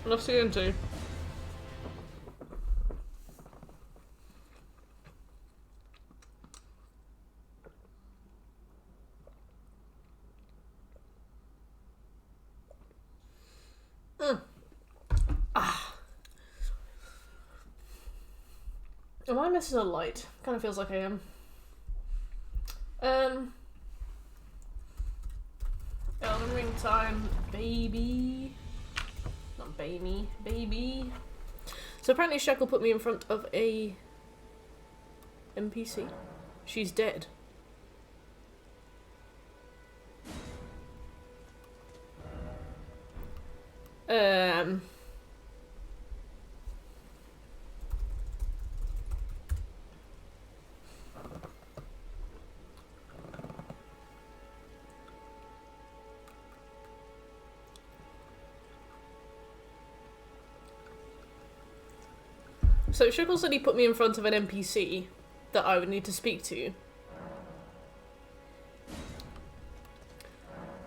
Enough to get into. Am I missing a light? Kind of feels like I am. Elden Ring time, baby. Not baby, baby. So apparently Shekel put me in front of a NPC. She's dead. So Shekel said he put me in front of an NPC that I would need to speak to.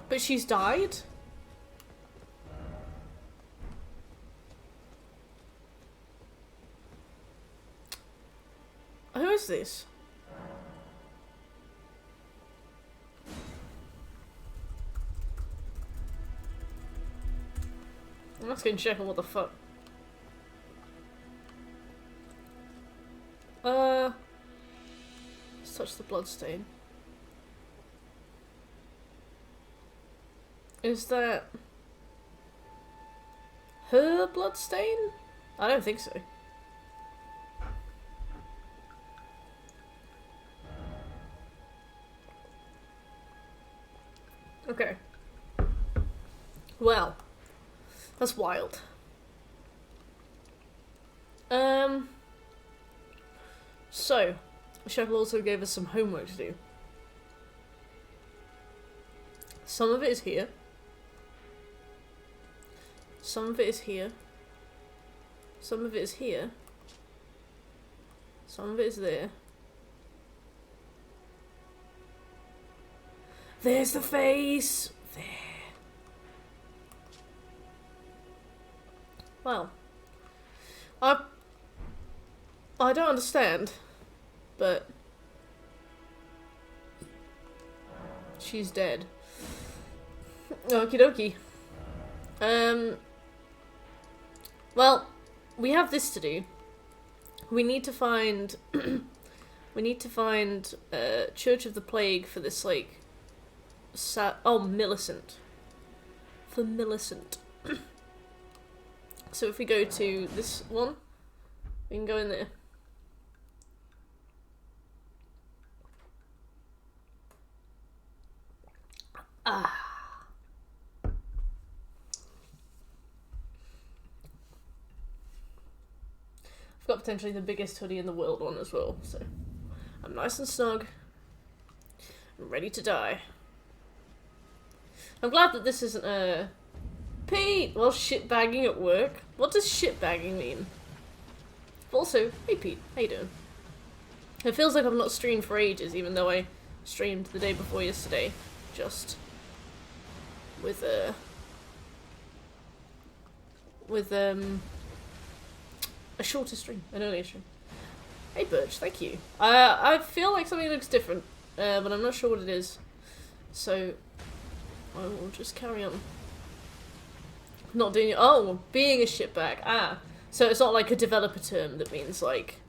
But she's died? Who is this? I'm asking Shekel what the fuck. Let's touch the bloodstain. Is that her bloodstain? I don't think so. Okay. Well, that's wild. So, Shekel also gave us some homework to do. Some of it is here. Some of it is here. Some of it is here. Some of it is there. There's the face! There. Well. I don't understand. But she's dead. Okie dokie. Well, we have this to do. We need to find Church of the Plague for this, like, Millicent. For Millicent. So if we go to this one, we can go in there. I've got potentially the biggest hoodie in the world on as well, so I'm nice and snug. I'm ready to die. I'm glad that this isn't a Pete! Well, shitbagging at work. What does shitbagging mean? Also, hey Pete, how you doing? It feels like I've not streamed for ages, even though I streamed the day before yesterday. Just with a shorter stream, an earlier stream. Hey Birch, thank you. I feel like something looks different, but I'm not sure what it is. So I will just carry on. Not doing it. Oh, being a shitbag. Ah, so it's not like a developer term that means like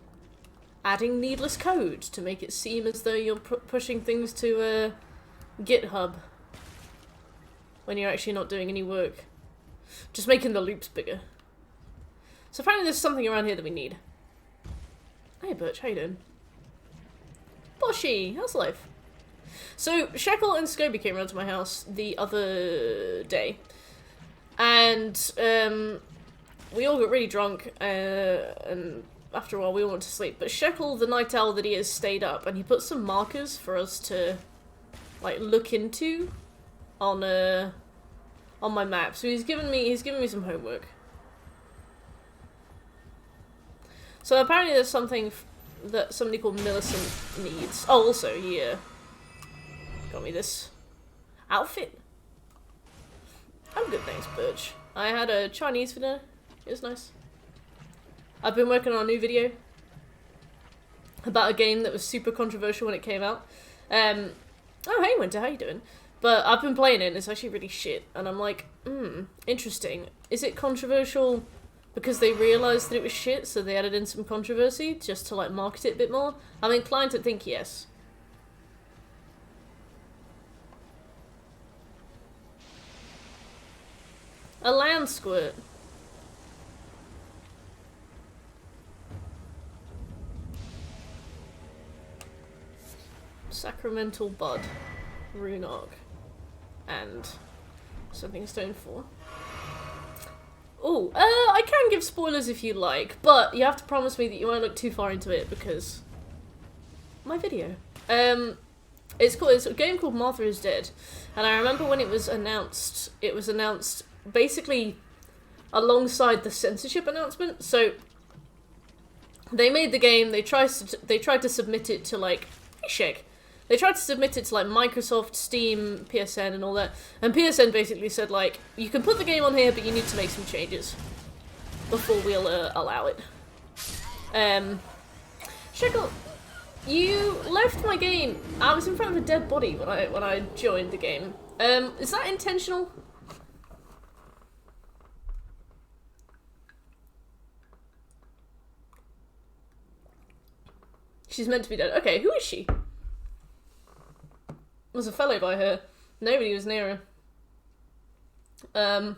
adding needless code to make it seem as though you're pushing things to GitHub when you're actually not doing any work. Just making the loops bigger. So apparently there's something around here that we need. Hey Birch, how you doing? Boshy, how's life? So Shekel and Scobie came around to my house the other day. And we all got really drunk, and after a while we all went to sleep. But Shekel, the night owl that he is, stayed up, and he put some markers for us to, like, look into on my map. So he's given me some homework. So apparently there's something that somebody called Millicent needs. Oh, also he got me this outfit. I'm good, thanks, Birch. I had a Chinese for dinner. It was nice. I've been working on a new video about a game that was super controversial when it came out. Oh, hey Winter, how you doing? But I've been playing it and it's actually really shit. And I'm like, interesting. Is it controversial because they realised that it was shit, so they added in some controversy just to, like, market it a bit more? I'm inclined to think yes. A land squirt. Sacramental Bud. Rune Arc. And something Stone 4. Oh, I can give spoilers if you like, but you have to promise me that you won't look too far into it because my video. It's a game called Martha is Dead, and I remember when it was announced basically alongside the censorship announcement. So they made the game, they tried to submit it to, like, shake. They tried to submit it to, like, Microsoft, Steam, PSN, and all that. And PSN basically said, like, you can put the game on here, but you need to make some changes before we'll allow it. Shekel, you left my game. I was in front of a dead body when I joined the game. Is that intentional? She's meant to be dead. Okay, who is she? There was a fellow by her. Nobody was near her.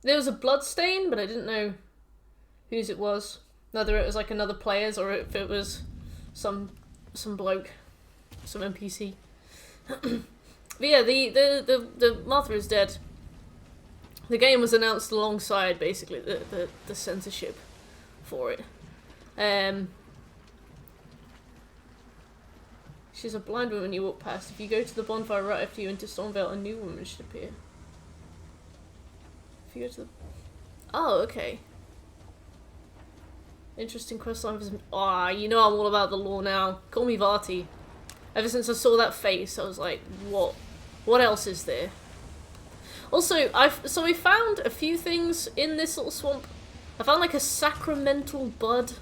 There was a blood stain, but I didn't know whose it was. Whether it was like another player's or if it was some bloke, some NPC. But yeah, the Martha is Dead. The game was announced alongside basically the censorship for it. She's a blind woman you walk past. If you go to the bonfire right after you enter Stormvale, a new woman should appear. If you go to the... Oh, okay. Interesting questline for some... Ah, you know I'm all about the lore now. Call me Vati. Ever since I saw that face, I was like, what? What else is there? Also, we found a few things in this little swamp. I found like a sacramental bud.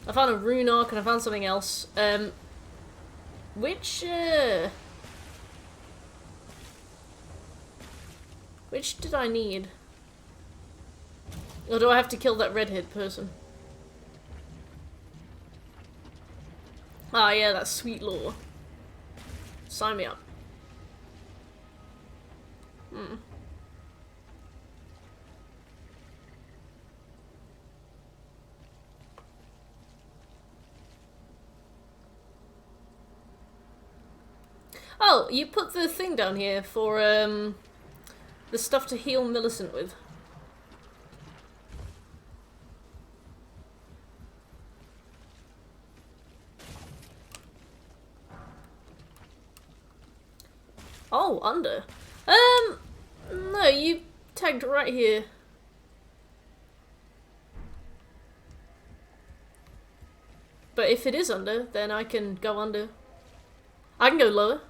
I found a rune arc and I found something else. Which did I need? Or do I have to kill that redhead person? Ah, yeah, that sweet lore. Sign me up. Oh, you put the thing down here for, the stuff to heal Millicent with. Oh, under. No, you tagged right here. But if it is under, then I can go under. I can go lower.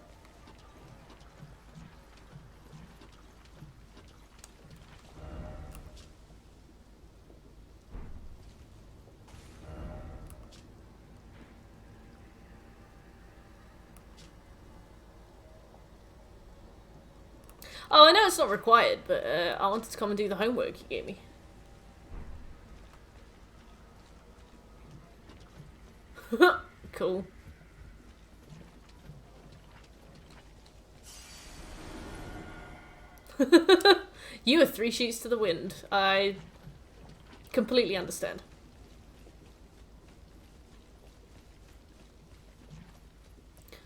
Oh, I know it's not required, but I wanted to come and do the homework you gave me. Cool. You are 3 sheets to the wind. I completely understand.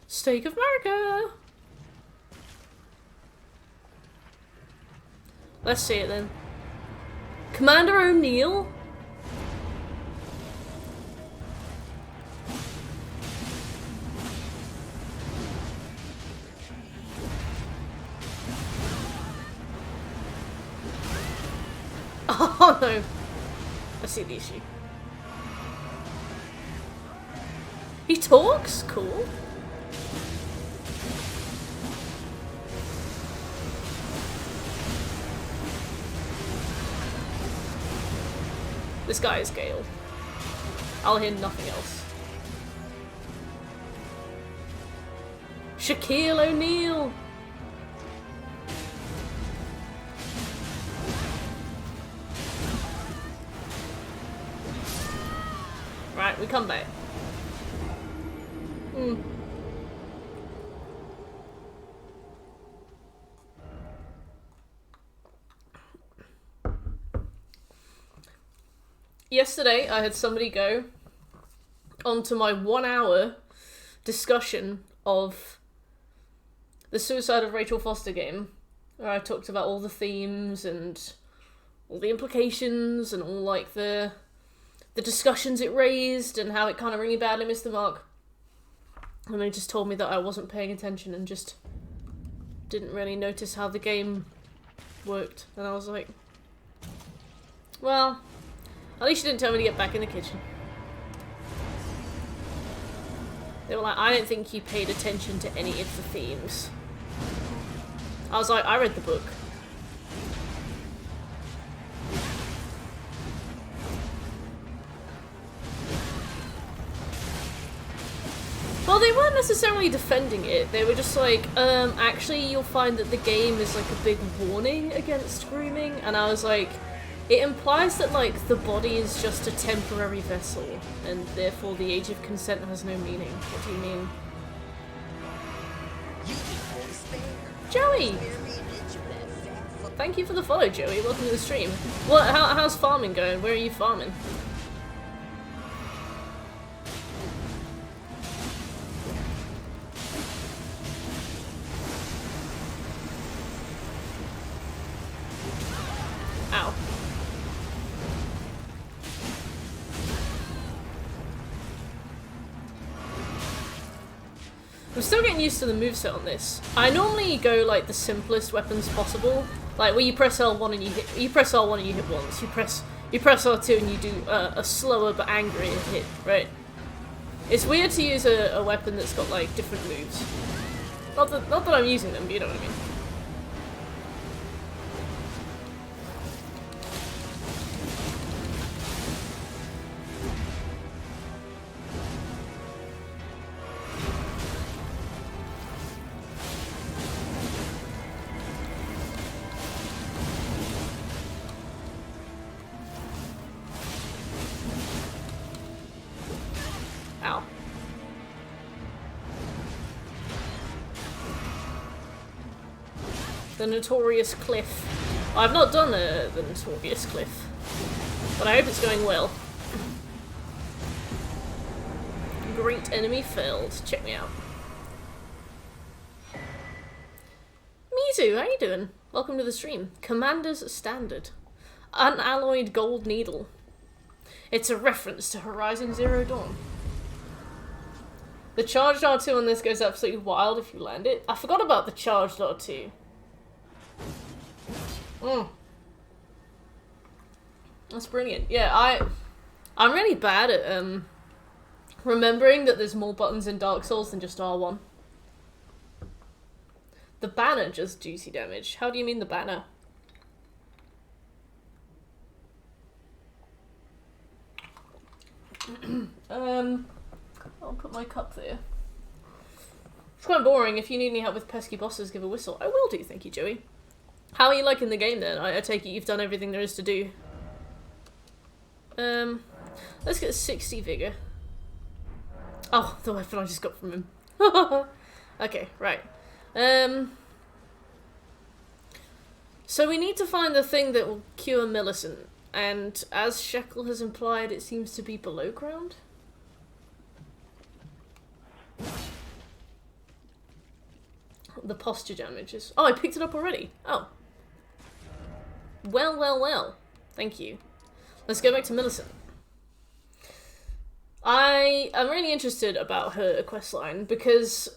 Stake of America! Let's see it then. Commander O'Neill? Oh no. I see the issue. He talks? Cool. This guy is Gale. I'll hear nothing else. Shaquille O'Neal! Right, we come back. Yesterday, I had somebody go onto my 1 hour discussion of the Suicide of Rachel Foster game, where I talked about all the themes and all the implications and all like the discussions it raised and how it kind of really badly missed the mark. And they just told me that I wasn't paying attention and just didn't really notice how the game worked. And I was like, well, at least you didn't tell me to get back in the kitchen. They were like, I don't think you paid attention to any of the themes. I was like, I read the book. Well, they weren't necessarily defending it. They were just like, actually you'll find that the game is like a big warning against grooming. And I was like, it implies that like the body is just a temporary vessel and therefore the age of consent has no meaning. What do you mean? Joey! Thank you for the follow, Joey. Welcome to the stream. What? How's farming going? Where are you farming? Ow. I'm still getting used to the moveset on this. I normally go like the simplest weapons possible, like where you press L1 and you press R1 and you hit once. You press R2 and you do a slower but angrier hit, right? It's weird to use a weapon that's got like different moves. Not that I'm using them, but you know what I mean. Ow. The Notorious Cliff. I've not done the Notorious Cliff, but I hope it's going well. Great enemy felled. Check me out. Mizu, how you doing? Welcome to the stream. Commander's Standard. Unalloyed gold needle. It's a reference to Horizon Zero Dawn. The charged R2 on this goes absolutely wild if you land it. I forgot about the charged R2. That's brilliant. Yeah, I'm really bad at remembering that there's more buttons in Dark Souls than just R1. The banner does juicy damage. How do you mean the banner? I'll put my cup there. It's quite boring. If you need any help with pesky bosses, give a whistle. I will do, thank you, Joey. How are you liking the game then? I take it you've done everything there is to do. Let's get 60 vigor. Oh, the weapon I just got from him. Okay, right. So we need to find the thing that will cure Millicent, and as Shekel has implied, it seems to be below ground. The posture damages. Oh, I picked it up already. Oh. Well, well, well. Thank you. Let's go back to Millicent. I am really interested about her questline because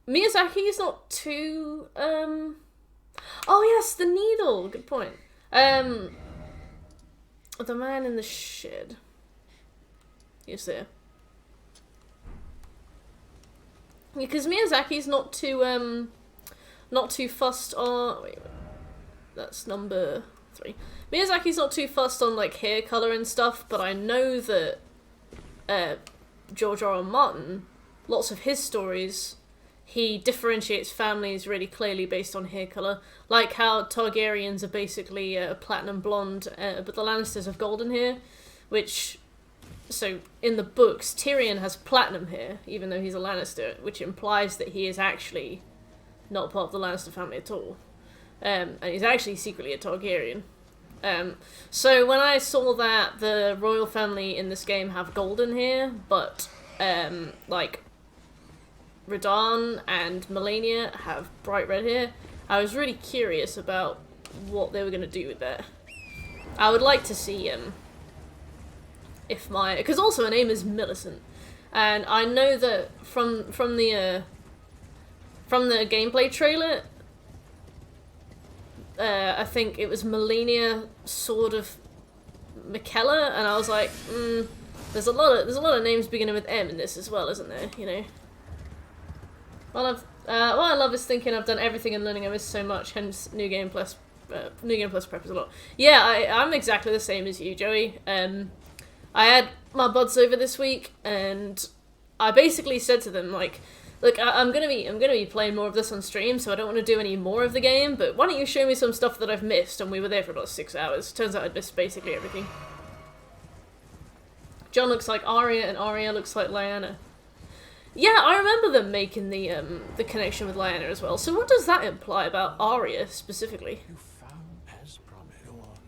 Miyazaki is not too, oh yes, the needle. Good point. The man in the shed. He's there. Because Miyazaki's not too fussed on... Wait, that's number 3. Miyazaki's not too fussed on like hair color and stuff, but I know that George R. R. Martin, lots of his stories, he differentiates families really clearly based on hair color, like how Targaryens are basically platinum blonde, but the Lannisters have golden hair, which, so in the books, Tyrion has platinum hair, even though he's a Lannister, which implies that he is actually not part of the Lannister family at all, and he's actually secretly a Targaryen. So when I saw that the royal family in this game have golden hair, but like Radahn and Melania have bright red hair, I was really curious about what they were going to do with that. I would like to see if my, because also her name is Millicent, and I know that from the gameplay trailer, I think it was Melania, Sword of Miquella, and I was like, there's a lot of names beginning with M in this as well, isn't there? You know. What I love is thinking I've done everything and learning I miss so much. Hence, New Game Plus prep is a lot. Yeah, I'm exactly the same as you, Joey. I had my buds over this week, and I basically said to them like, look, I'm gonna be playing more of this on stream, so I don't want to do any more of the game, but why don't you show me some stuff that I've missed? And we were there for about 6 hours. Turns out I'd missed basically everything. Jon looks like Arya, and Arya looks like Lyanna. Yeah, I remember them making the connection with Lyanna as well. So what does that imply about Arya specifically? You found as promised. Go on.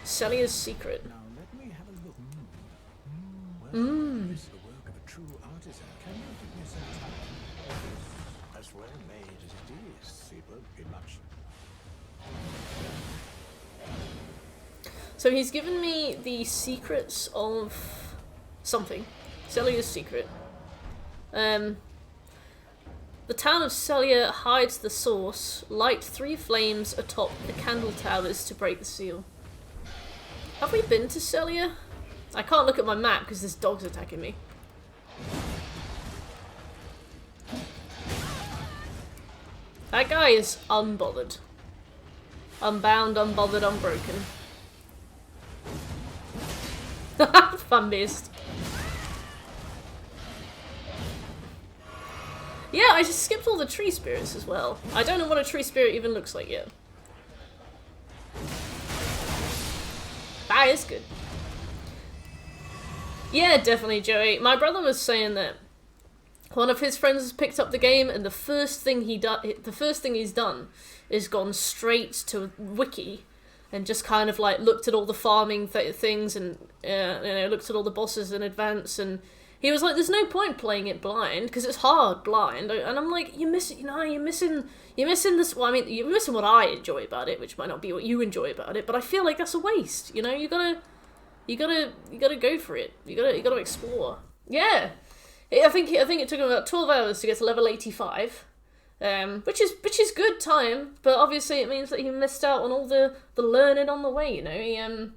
Celia's secret. Now let me have a look. Well, this is the work of a true artisan. Can you give me some time? As well made as it is, it won't be much. So he's given me the secrets of something. Celia's secret. The town of Celia hides the source. Light 3 flames atop the candle towers to break the seal. Have we been to Celia? I can't look at my map because this dog's attacking me. That guy is unbothered. Unbound, unbothered, unbroken. Fun missed. Yeah, I just skipped all the tree spirits as well. I don't know what a tree spirit even looks like yet. That is good. Yeah, definitely, Joey. My brother was saying that one of his friends has picked up the game, and the first thing he's done is gone straight to Wiki and just kind of like looked at all the farming things and looked at all the bosses in advance, and he was like, "There's no point playing it blind because it's hard blind." And I'm like, "You're missing this. Well, I mean, you're missing what I enjoy about it, which might not be what you enjoy about it. But I feel like that's a waste. You know, you gotta go for it. You gotta explore. Yeah, I think it took him about 12 hours to get to level 85, which is good time. But obviously, it means that he missed out on all the learning on the way. You know,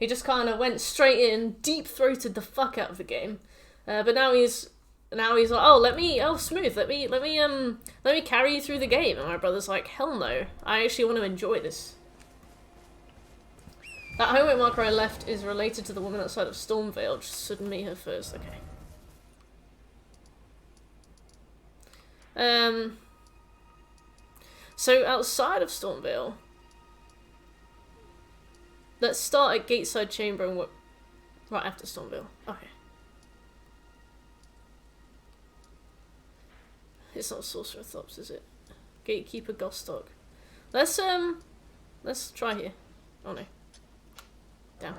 he just kind of went straight in, deep throated the fuck out of the game. But now he's like, smooth. Let me carry you through the game. And my brother's like, hell no. I actually want to enjoy this. That homework marker I left is related to the woman outside of Stormvale. Just shouldn't meet her first. Okay. So outside of Stormvale, let's start at Gateside Chamber and work right after Stormvale. Okay. It's not Sorcerer Thops, is it? Gatekeeper Gostock. Let's try here. Oh no. Down.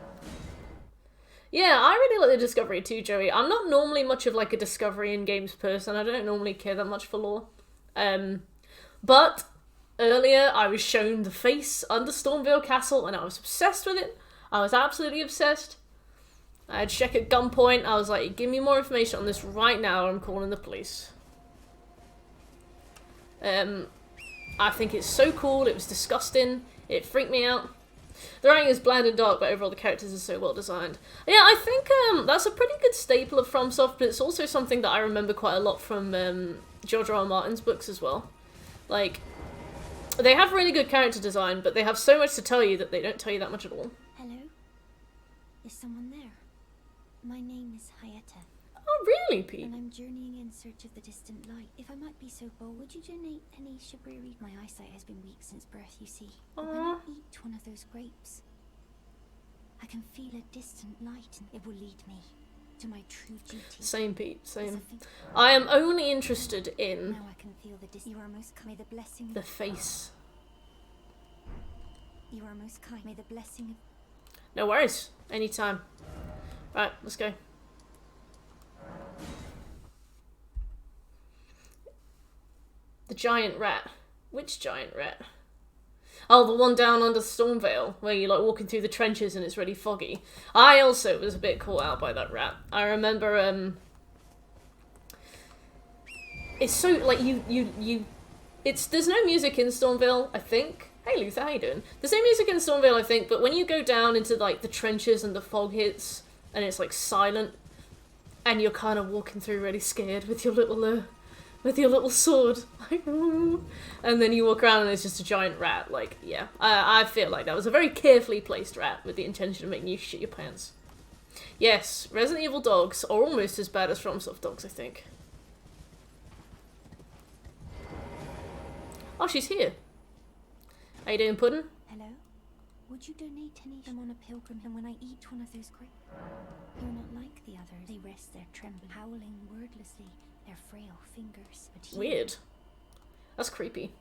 Yeah, I really like the discovery too, Joey. I'm not normally much of like a discovery in games person. I don't normally care that much for lore. But earlier I was shown the face under Stormvale Castle and I was obsessed with it. I was absolutely obsessed. I had Shek at gunpoint. I was like, give me more information on this right now or I'm calling the police. I think it's so cool. It was disgusting. It freaked me out. The writing is bland and dark, but overall the characters are so well designed. Yeah, I think that's a pretty good staple of FromSoft, but it's also something that I remember quite a lot from George R. R. Martin's books as well. Like, They have really good character design, but they have so much to tell you that they don't tell you that much at all. Hello? Is someone there? My name is Hayata, Oh, really, Pete? and I'm journeying in search of the distant light. If I might be so bold, would you donate any shabriri? My eyesight has been weak since birth, you see. But when I eat one of those grapes, I can feel a distant light, and it will lead me to my true duty. Same, Pete, As same. I think I am only interested in now I can feel the distant. You are most kind. May the blessing. the face. You are most kind. May the blessing of. No worries. Anytime. Right, let's go. The giant rat. Which giant rat? Oh, the one down under Stormvale, where you're like walking through the trenches and it's really foggy. I also was a bit caught out by that rat. I remember, it's so, like, there's no music in Stormvale, I think. Hey Luther, how you doing? There's no music in Stormvale, I think, but when you go down into, like, the trenches and the fog hits, and it's, like, silent, and you're kind of walking through really scared with your little sword, like, and then you walk around and it's just a giant rat. Like, yeah, I feel like that was a very carefully placed rat with the intention of making you shit your pants. Yes, Resident Evil dogs are almost as bad as FromSoft dogs, I think. Oh, she's here. How you doing, Puddin'? Hello? Would you donate any? I'm on a pilgrim, and when I eat one of those grapes, you're not like the others. They rest there, trembling, howling wordlessly. Their frail fingers. But here, Weird. That's creepy.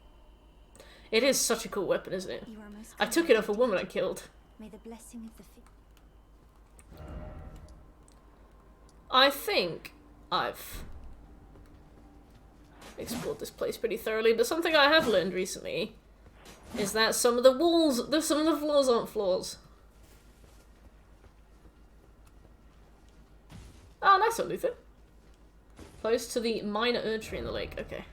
It is such a cool weapon, isn't it? you are most I took it off a woman I killed. May the blessing of the I think I've explored this place pretty thoroughly, but something I have learned recently is that some of the floors aren't floors. Oh, nice one, Luther. Close to the minor tree in the lake. Okay.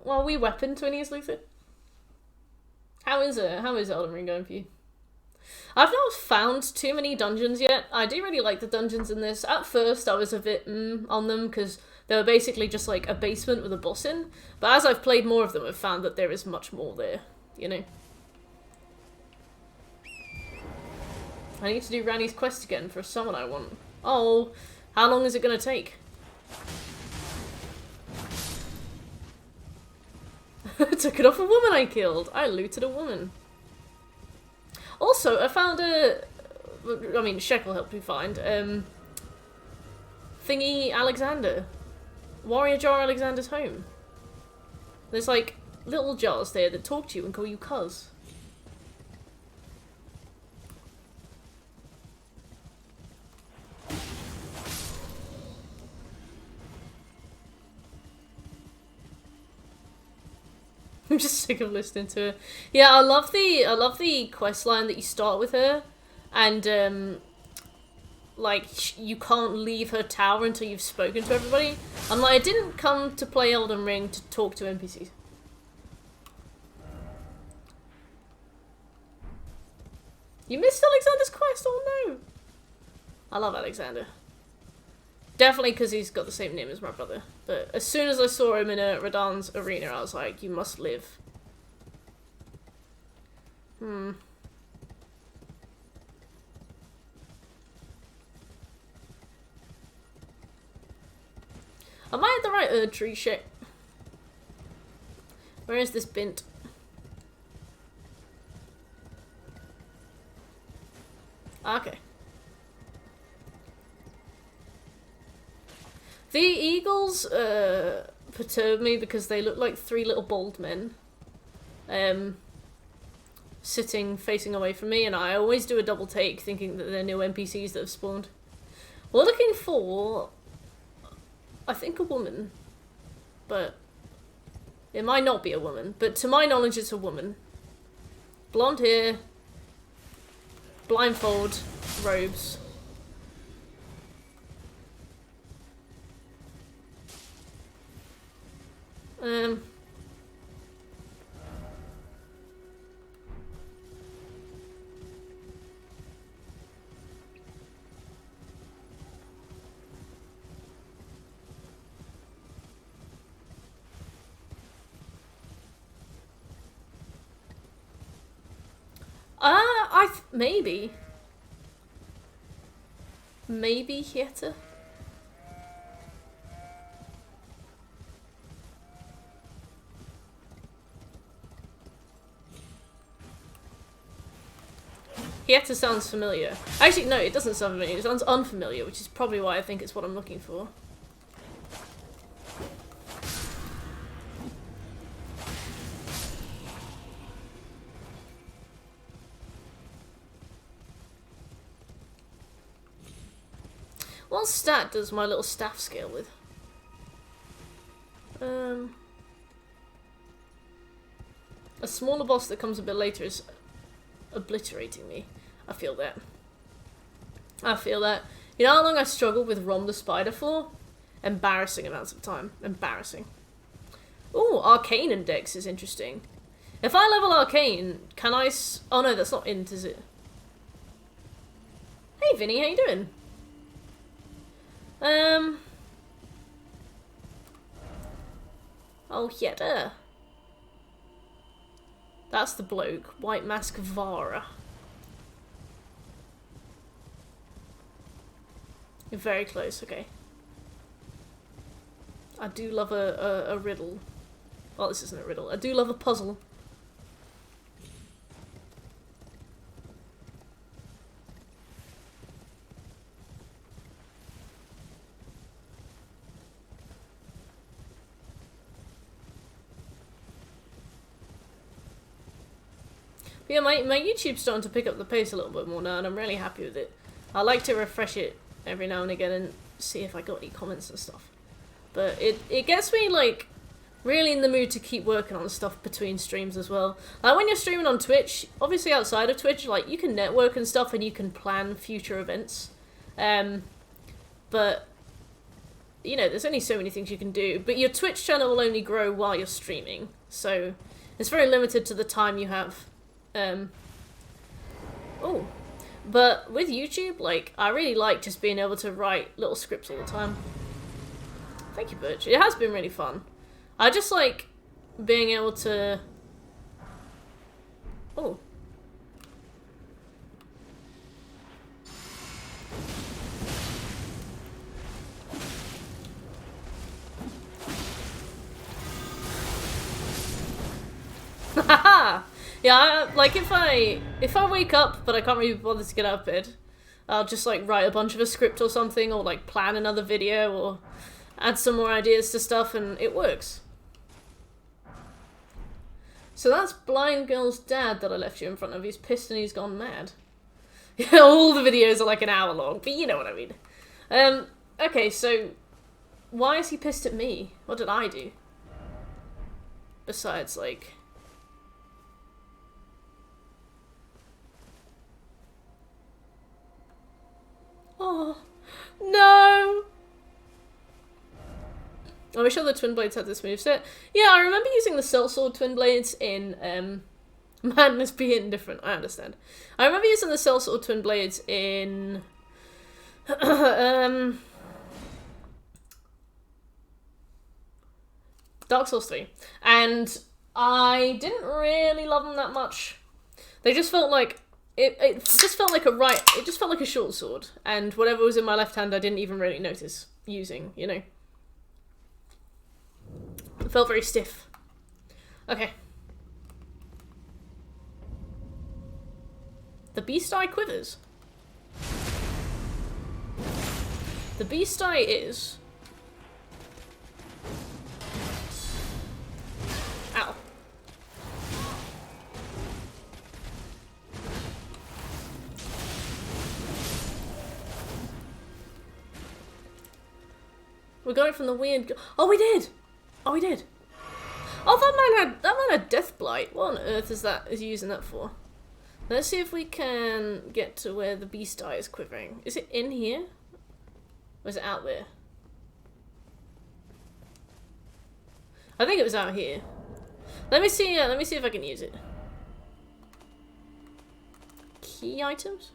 Well, we weapon 20s, Luther. How is Elden Ring going for you? I've not found too many dungeons yet. I do really like the dungeons in this. At first, I was a bit on them because they were basically just like a basement with a boss in. But as I've played more of them, I've found that there is much more there, you know? I need to do Ranni's quest again for a summon I want. Oh, how long is it going to take? Took it off a woman I killed. I looted a woman. Also, I found I mean, Shekel helped me find, Thingy Alexander. Warrior Jar Alexander's home. There's, like, little jars there that talk to you and call you cuz. I'm just sick of listening to her. Yeah, I love the quest line that you start with her, and like you can't leave her tower until you've spoken to everybody. I'm like, I didn't come to play Elden Ring to talk to NPCs. You missed Alexander's quest. Oh no! I love Alexander. Definitely because he's got the same name as my brother. But as soon as I saw him in a Radahn's arena, I was like, you must live. Am I at the right Erd tree? Shit. Where is this bint? Okay. The eagles perturb me because they look like three little bald men sitting facing away from me, and I always do a double take thinking that they're new NPCs that have spawned. We're looking for, I think, a woman, but it might not be a woman, but to my knowledge it's a woman. Blonde hair, blindfold, robes. Maybe. Maybe Hieta? Hieta sounds familiar. Actually, no, it doesn't sound familiar. It sounds unfamiliar, which is probably why I think it's what I'm looking for. What stat does my little staff scale with? A smaller boss that comes a bit later is obliterating me. I feel that. I feel that. You know how long I struggled with Rom the Spider for? Embarrassing amounts of time. Embarrassing. Ooh, Arcane Index is interesting. If I level Arcane, can I oh no, that's not int, is it? Hey Vinny, how you doing? Oh, Hieta. That's the bloke. White Mask Vara. You're very close, okay. I do love a riddle. Well, this isn't a riddle. I do love a puzzle. But yeah, my YouTube's starting to pick up the pace a little bit more now, and I'm really happy with it. I like to refresh it every now and again and see if I got any comments and stuff. But it gets me, like, really in the mood to keep working on stuff between streams as well. Like, when you're streaming on Twitch, obviously outside of Twitch, like, you can network and stuff and you can plan future events. But, you know, there's only so many things you can do. But your Twitch channel will only grow while you're streaming. So, it's very limited to the time you have. Oh. But with YouTube, like, I really like just being able to write little scripts all the time. Thank you, Birch. It has been really fun. I just like being able to... Oh. Haha! Yeah, like if I wake up but I can't really be bothered to get out of bed, I'll just like write a bunch of a script or something, or like plan another video, or add some more ideas to stuff, and it works. So that's Blind Girl's dad that I left you in front of. He's pissed and he's gone mad. Yeah, all the videos are like an hour long, but you know what I mean. Okay, so why is he pissed at me? What did I do? Besides, like... Oh, no! I wish other Twin Blades had this moveset. Yeah, I remember using the Sellsword Twin Blades in, Madness being different, I understand. I remember using the Sellsword Twin Blades in... Dark Souls 3. And I didn't really love them that much. They just felt like... It just felt like it just felt like a short sword, and whatever was in my left hand I didn't even really notice using, you know. It felt very stiff. Okay. The Beast Eye quivers. The Beast Eye is... Ow. We got it from the weird... Oh, we did! Oh, we did! Oh, that man had Death Blight. What on earth is he using that for? Let's see if we can get to where the Beast Eye is quivering. Is it in here? Or is it out there? I think it was out here. Let me see if I can use it. Key items?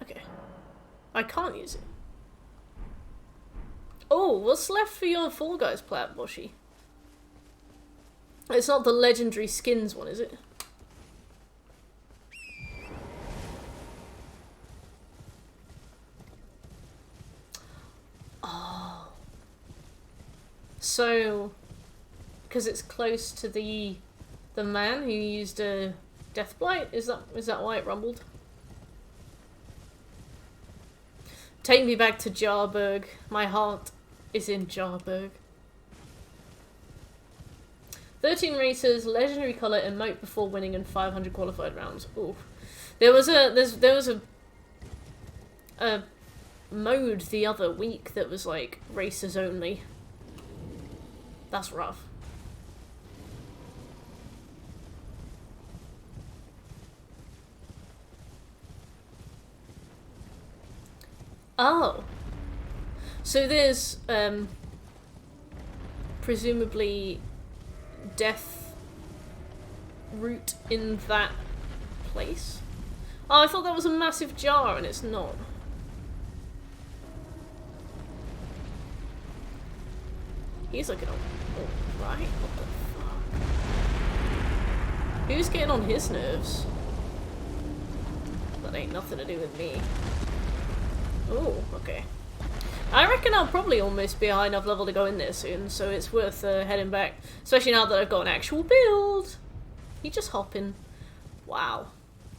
Okay. I can't use it. Oh, what's left for your Fall Guys plat, Boshi? It's not the legendary skins one, is it? Oh. So, because it's close to the man who used a death blight, is that why it rumbled? Take me back to Jarburg. My heart is in Jarburg. 13 races, legendary colour, emote before winning, and 500 qualified rounds. Ooh, there was a mode the other week that was like races only. That's rough. Oh. So there's, presumably death route in that place? Oh, I thought that was a massive jar and it's not. He's looking alright. What the fuck? Who's getting on his nerves? That ain't nothing to do with me. Oh, okay. I reckon I'll probably almost be a high enough level to go in there soon, so it's worth heading back. Especially now that I've got an actual build. You just hop in. Wow.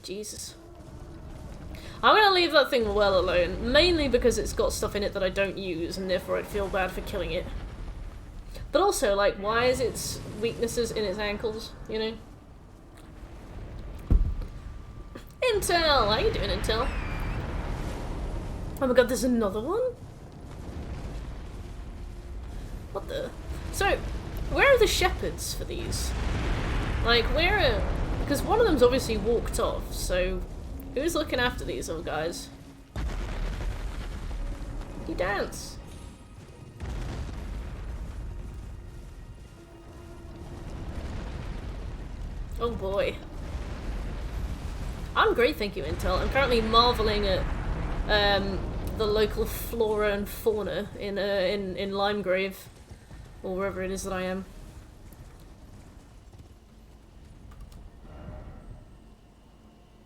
Jesus. I'm gonna leave that thing well alone, mainly because it's got stuff in it that I don't use, and therefore I'd feel bad for killing it. But also, like, why is its weaknesses in its ankles, you know? Intel! How you doing, Intel? Oh my god, there's another one? What the? So, where are the shepherds for these? Like, where are... Because one of them's obviously walked off, so... Who's looking after these old guys? You dance. Oh boy. I'm great, thank you, Intel. I'm currently marveling at the local flora and fauna in Limegrave, or wherever it is that I am.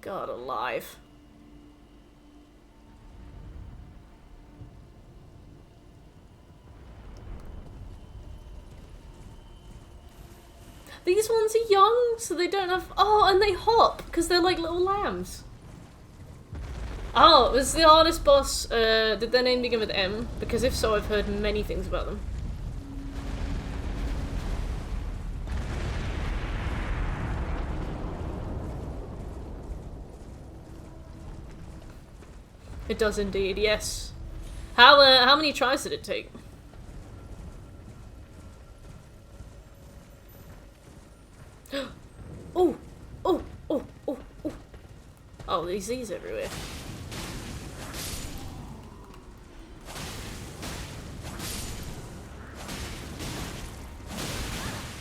God alive. These ones are young, so they don't have... Oh, and they hop, because they're like little lambs. Oh, was the hardest boss, did their name begin with M? Because if so, I've heard many things about them. It does indeed, yes. How many tries did it take? Oh! Oh! Oh! Oh! Oh! Oh, there's these everywhere.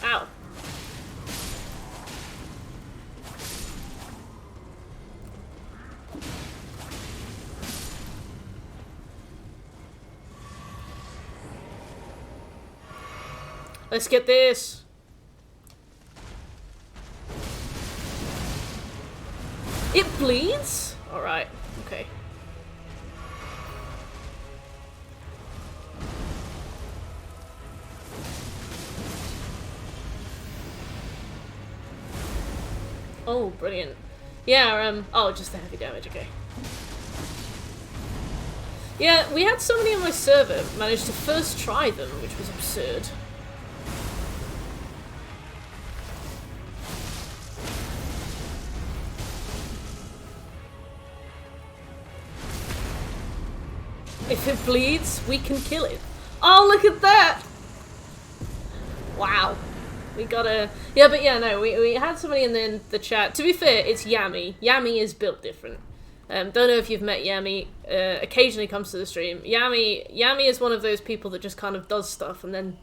Ow. Let's get this. It bleeds? Alright, okay. Oh, brilliant. Yeah, oh, just the heavy damage, okay. Yeah, we had somebody on my server manage to first try them, which was absurd. If it bleeds, we can kill it. Oh, look at that! Wow. We gotta... Yeah, but yeah, no, we had somebody in the chat. To be fair, it's Yami. Yami is built different. Don't know if you've met Yami. Occasionally comes to the stream. Yami is one of those people that just kind of does stuff, and then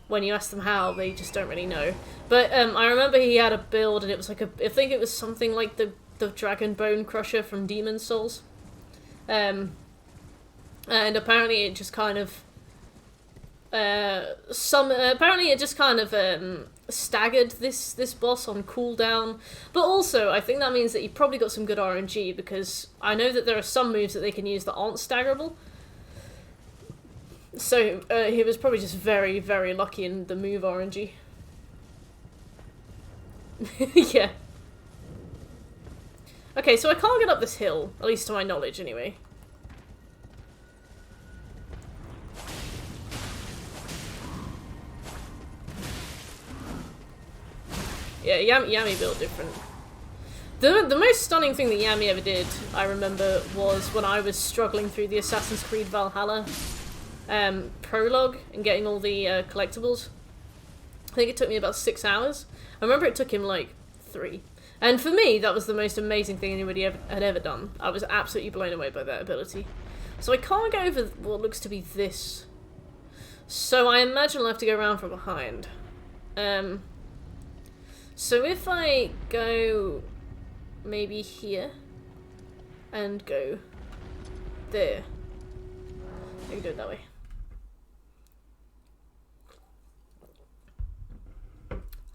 when you ask them how, they just don't really know. But I remember he had a build, and it was like a... I think it was something like the Dragon Bone Crusher from Demon's Souls. And apparently it just kind of some apparently it just kind of staggered this boss on cooldown, but also I think that means that he probably got some good RNG, because I know that there are some moves that they can use that aren't staggerable. So he was probably just very, very lucky in the move RNG. Yeah. Okay, so I can't get up this hill, at least to my knowledge anyway. Yeah, Yami built different. The most stunning thing that Yami ever did, I remember, was when I was struggling through the Assassin's Creed Valhalla prologue and getting all the collectibles. I think it took me about 6 hours. I remember it took him like 3. And for me, that was the most amazing thing anybody had ever done. I was absolutely blown away by that ability. So I can't go over what looks to be this. So I imagine I'll have to go around from behind. So if I go maybe here and go there, I can do it that way.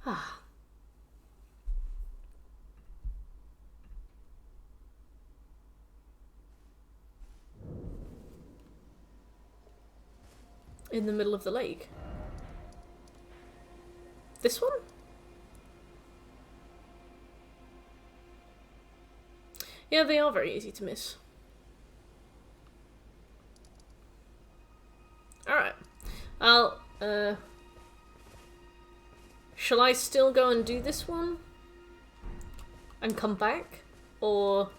Ah. In the middle of the lake. This one? Yeah, they are very easy to miss. Alright. Shall I still go and do this one? And come back? Or...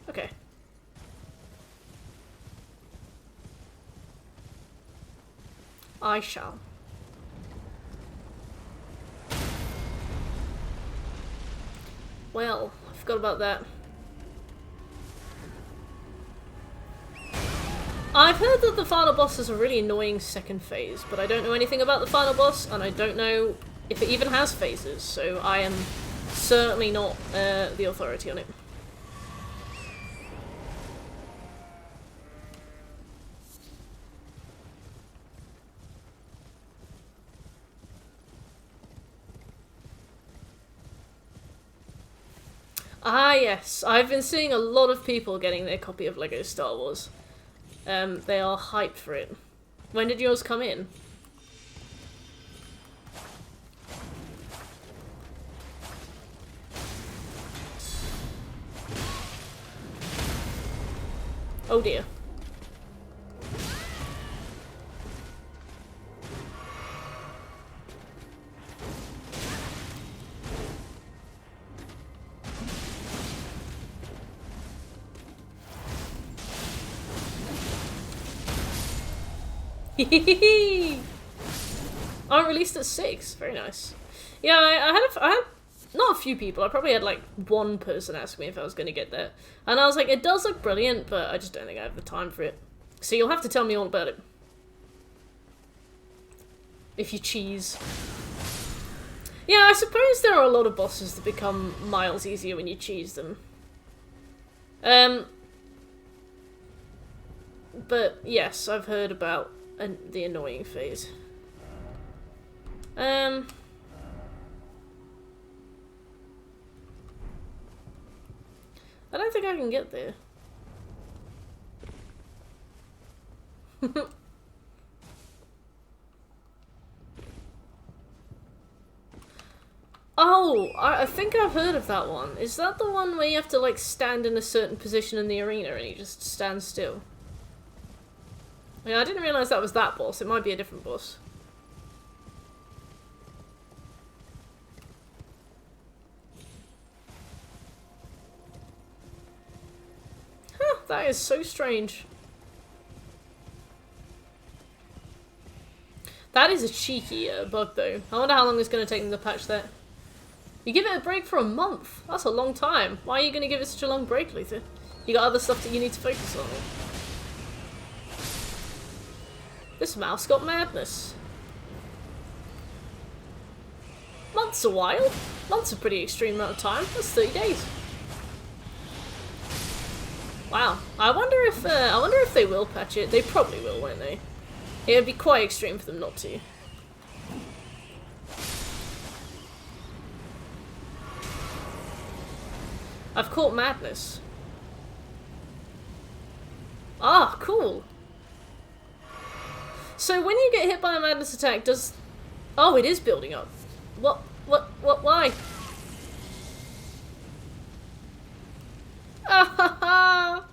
Okay. I shall. Well, I forgot about that. I've heard that the final boss is a really annoying second phase, but I don't know anything about the final boss, and I don't know if it even has phases, so I am certainly not the authority on it. Ah yes, I've been seeing a lot of people getting their copy of LEGO Star Wars. They are hyped for it. When did yours come in? Oh dear. Oh, released at 6. Very nice. Yeah, I had not a few people. I probably had like one person ask me if I was going to get that, and I was like, it does look brilliant, but I just don't think I have the time for it. So you'll have to tell me all about it. If you cheese. Yeah, I suppose there are a lot of bosses that become miles easier when you cheese them. But yes, I've heard about the annoying phase. I don't think I can get there. Oh, I think I've heard of that one. Is that the one where you have to like stand in a certain position in the arena and you just stand still? Yeah, I didn't realise that was that boss. It might be a different boss. Huh, that is so strange. That is a cheeky bug though. I wonder how long it's going to take them to patch that. You give it a break for a month. That's a long time. Why are you going to give it such a long break, Luther? You got other stuff that you need to focus on. This mouse got madness. Month's a while. Month's a pretty extreme amount of time. That's 30 days. Wow. I wonder if they will patch it. They probably will, won't they? It would be quite extreme for them not to. I've caught madness. Ah, cool. So when you get hit by a madness attack, does... Oh, it is building up. What, why? Ah ha ha!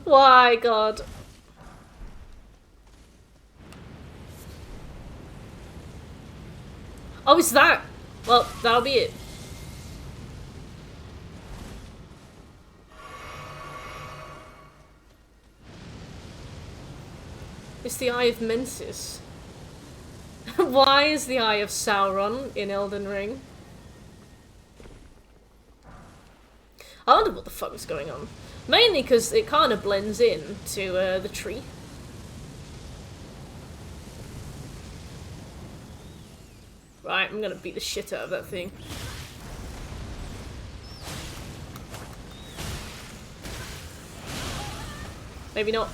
Why, God? Oh, it's that? Well, that'll be it. It's the Eye of Mensis. Why is the Eye of Sauron in Elden Ring? I wonder what the fuck was going on. Mainly because it kind of blends in to the tree. Right, I'm gonna beat the shit out of that thing. Maybe not.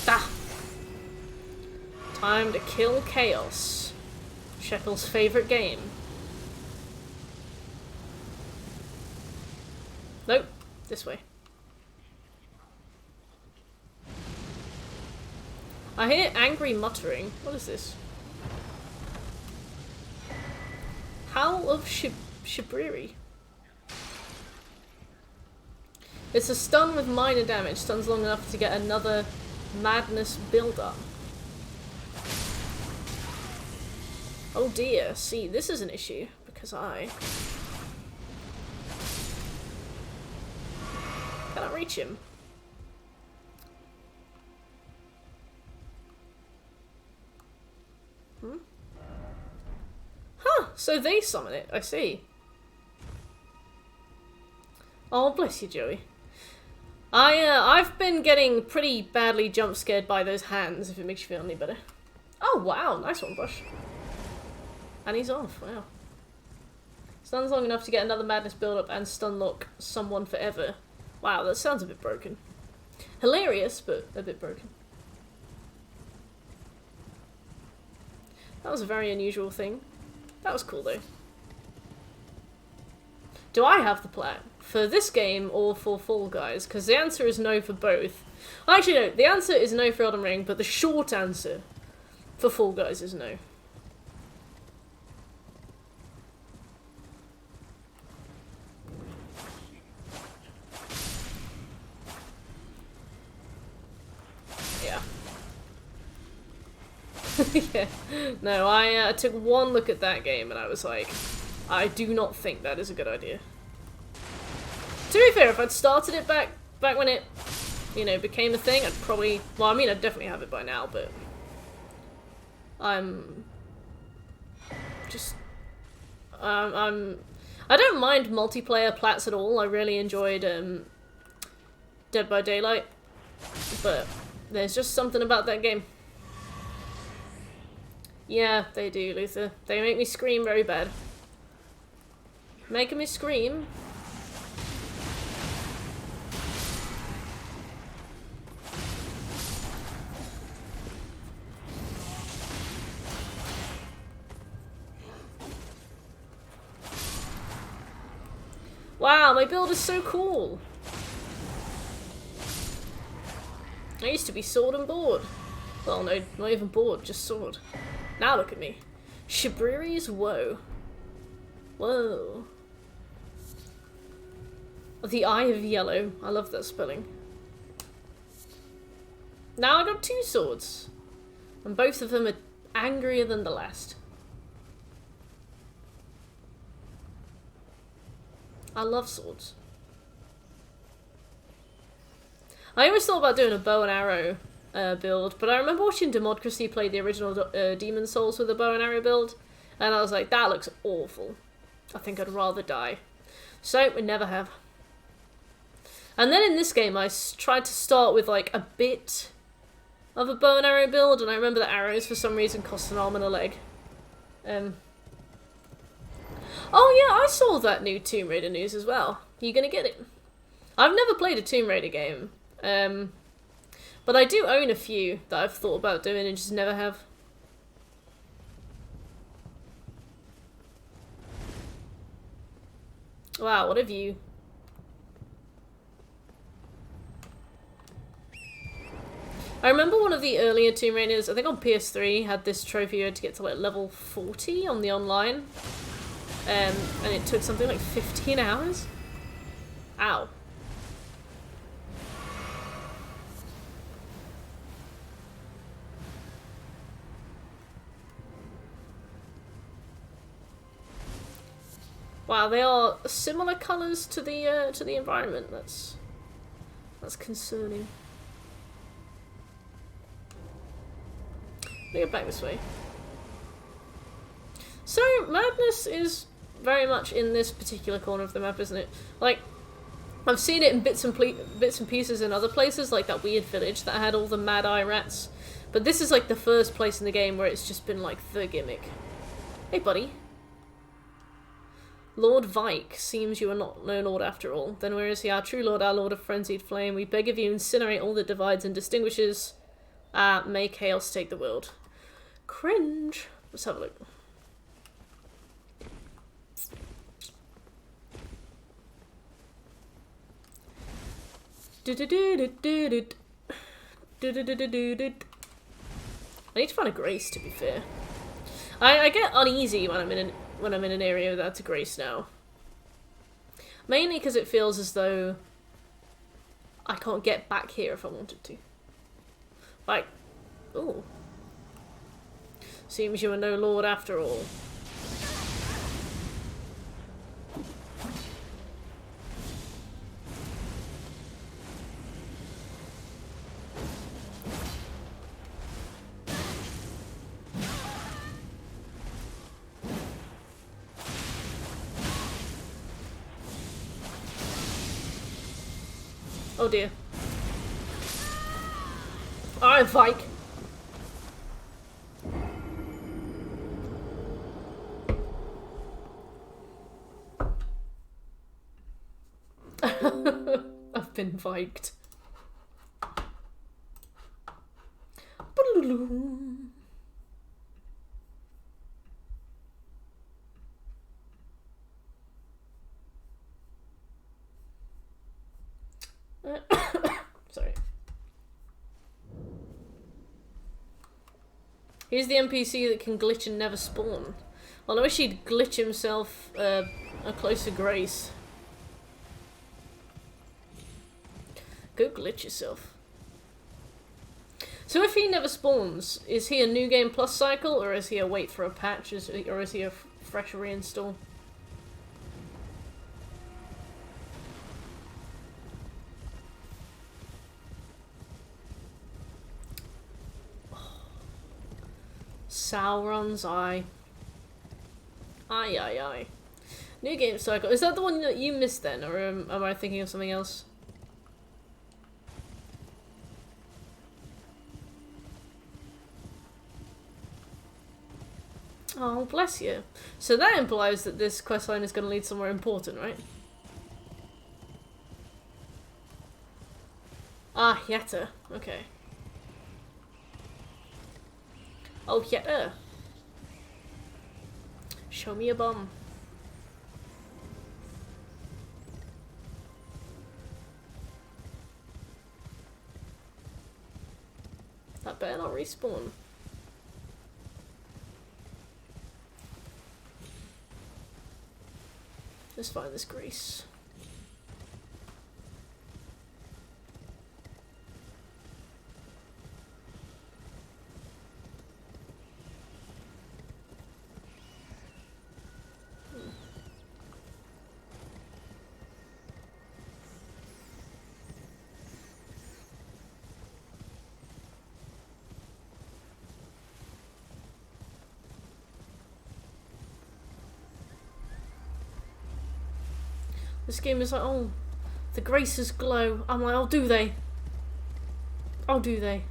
Ah! Time to kill chaos. Shekel's favorite game. Nope. This way. I hear angry muttering. What is this? Howl of Shibriri. It's a stun with minor damage. Stuns long enough to get another madness build-up. Oh dear. See, this is an issue. Because I cannot reach him. Huh, so they summon it, I see. Oh, bless you, Joey. I've been getting pretty badly jump scared by those hands, if it makes you feel any better. Oh, wow, nice one, Bush. And he's off, wow. Stuns long enough to get another madness build-up and stun lock someone forever. Wow, that sounds a bit broken. Hilarious, but a bit broken. That was a very unusual thing. That was cool, though. Do I have the plat for this game or for Fall Guys? Because the answer is no for both. Well, actually, no. The answer is no for Elden Ring, but the short answer for Fall Guys is no. Yeah. Yeah. No, I took one look at that game and I was like, I do not think that is a good idea. To be fair, if I'd started it back when it, you know, became a thing, I'd probably... Well, I mean, I'd definitely have it by now, but... I'm... Just... I don't mind multiplayer plats at all. I really enjoyed Dead by Daylight. But there's just something about that game. Yeah, they do, Luther. They make me scream very bad. Making me scream. Wow, my build is so cool. I used to be sword and board. Well, no, not even board, just sword. Now look at me. Shibriri's Woe. Whoa. The Eye of Yellow. I love that spelling. Now I got two swords. And both of them are angrier than the last. I love swords. I always thought about doing a bow and arrow build, but I remember watching Democracy play the original Demon Souls with a bow and arrow build, and I was like, that looks awful. I think I'd rather die. So, we never have. And then in this game, I tried to start with like a bit of a bow and arrow build, and I remember that arrows for some reason cost an arm and a leg. Oh yeah, I saw that new Tomb Raider news as well. You gonna get it? I've never played a Tomb Raider game, but I do own a few that I've thought about doing and just never have. Wow, what have you? I remember one of the earlier Tomb Raiders, I think on PS3, had this trophy you had to get to like level 40 on the online. And it took something like 15 hours. Ow. Wow, they are similar colours to the environment. That's concerning. Let me go back this way. So, madness is very much in this particular corner of the map, isn't it? Like, I've seen it in bits and pieces in other places, like that weird village that had all the Mad Eye rats. But this is like the first place in the game where it's just been like the gimmick. Hey, buddy. Lord Vike, seems you are not no lord after all. Then where is he, our true lord, our lord of frenzied flame? We beg of you, incinerate all that divides and distinguishes. May chaos take the world. Cringe. Let's have a look. I need to find a grace, to be fair. I get uneasy when I'm in an area that's a grace now. Mainly because it feels as though I can't get back here if I wanted to. Like, ooh. Seems you are no lord after all. Oh dear. Alright, Vike. I've been viked. Sorry. Here's the NPC that can glitch and never spawn. Well, I wish he'd glitch himself a closer grace. Go glitch yourself. So if he never spawns, is he a new game plus cycle, or is he a wait for a patch, or is he a fresh reinstall? Sauron's Eye. Aye, aye, aye. New game cycle. Is that the one that you missed then, or am I thinking of something else? Oh, bless you. So that implies that this questline is going to lead somewhere important, right? Ah, Yetta. Okay. Oh, Yetta. Show me a bum. That better not respawn. Let's find this grace. This game is like, oh, the graces glow. I'm like, oh, do they? Oh, do they?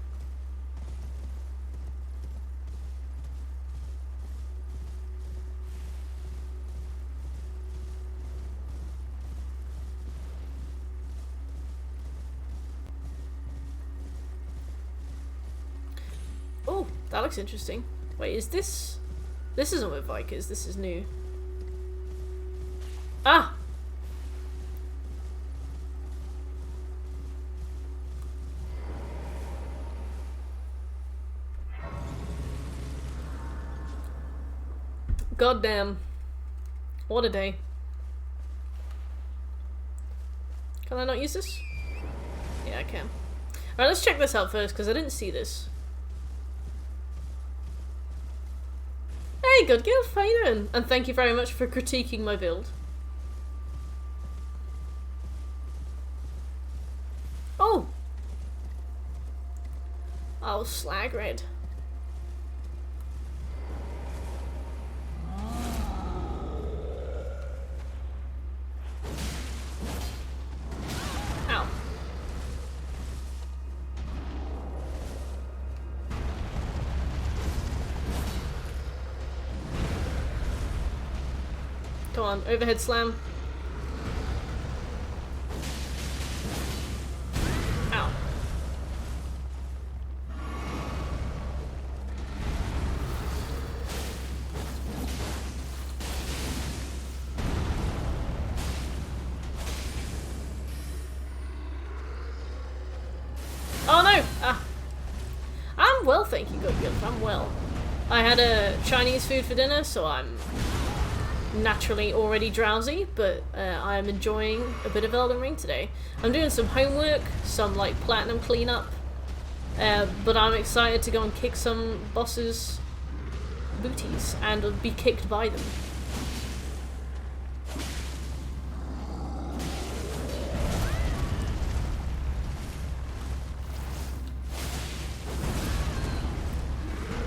Oh, that looks interesting. Wait, is this... This isn't with Vikers, this is new. Ah! Goddamn. What a day. Can I not use this? Yeah, I can. Alright, let's check this out first, because I didn't see this. Hey, good girl, how you doing? And thank you very much for critiquing my build. Oh! Oh, slag red. Ow. Come on, overhead slam. Ow. Oh no! Ah. I'm well, thank you, good girl. I'm well. I had a Chinese food for dinner, so I'm naturally already drowsy, but I am enjoying a bit of Elden Ring today. I'm doing some homework, some like platinum cleanup, but I'm excited to go and kick some bosses' booties and be kicked by them.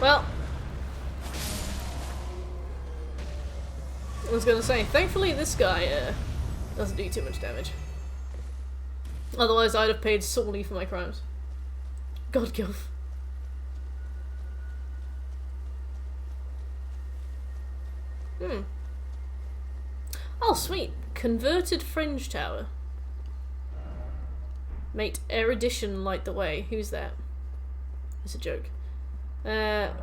Well, I was gonna say, thankfully this guy doesn't do too much damage. Otherwise I'd have paid sorely for my crimes. God, Gilf. Oh, sweet. Converted Fringe Tower. Mate, erudition light the way. Who's that? It's a joke.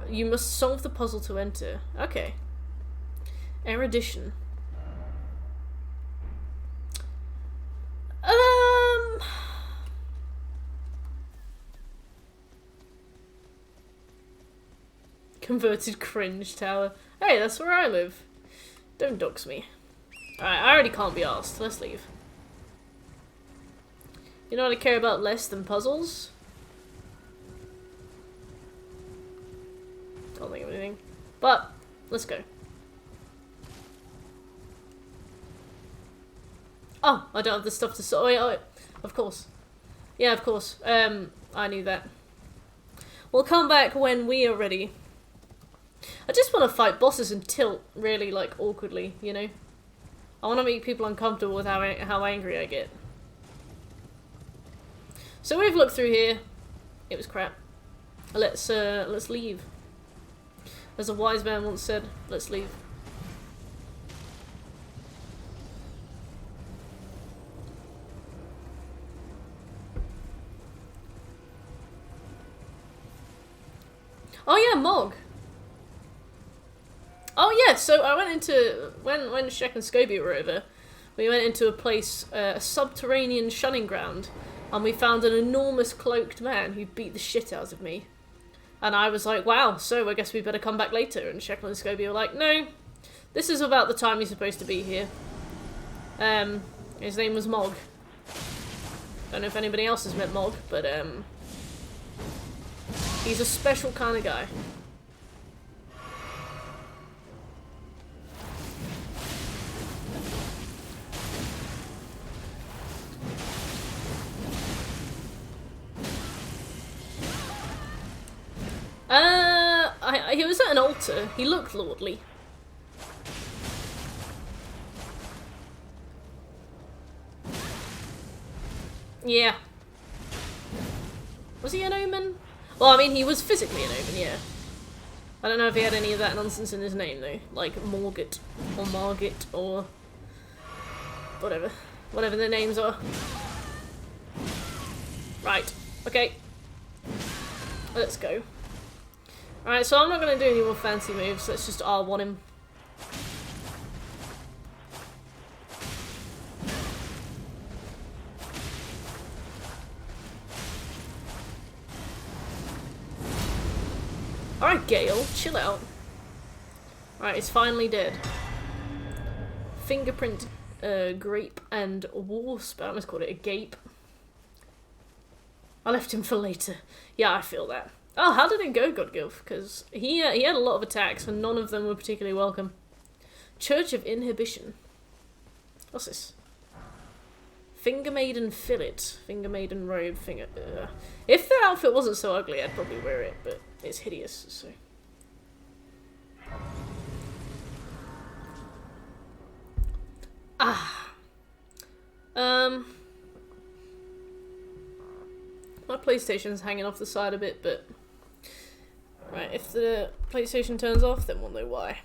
You must solve the puzzle to enter. Okay. Erudition. Converted Cringe Tower. Hey, that's where I live. Don't dox me. Alright, I already can't be asked. Let's leave. You know what I care about less than puzzles? Don't think of anything. But, let's go. Oh, I don't have the stuff to sort. Oh, wait, of course. Yeah, of course. I knew that. We'll come back when we are ready. I just want to fight bosses and tilt really, like, awkwardly, you know? I want to make people uncomfortable with how angry I get. So we've looked through here. It was crap. Let's leave. As a wise man once said, let's leave. Oh yeah, Mog. Oh yeah, so I went into when Shek and Scobie were over, we went into a place, a subterranean shunning ground, and we found an enormous cloaked man who beat the shit out of me. And I was like, wow, so I guess we better come back later. And Shekel and Scobie were like, no, this is about the time you're supposed to be here. His name was Mog. Don't know if anybody else has met Mog, but he's a special kind of guy. He was at an altar. He looked lordly. Yeah. Was he an omen? Well, I mean, he was physically an omen, yeah. I don't know if he had any of that nonsense in his name, though. Like Morgott, or Margit, or whatever. Whatever their names are. Right. Okay. Let's go. Alright, so I'm not going to do any more fancy moves. Let's just R1 him. Alright, Gale, chill out. Alright, it's finally dead. Fingerprint, grape, and wasp. I almost called it a gape. I left him for later. Yeah, I feel that. Oh, how did it go, Godgilf? Because he had a lot of attacks, and none of them were particularly welcome. Church of Inhibition. What's this? Finger Maiden Fillet. Finger Maiden Robe. If the outfit wasn't so ugly, I'd probably wear it, but it's hideous, so... My PlayStation's hanging off the side a bit, but... Right, if the PlayStation turns off, then we'll know why.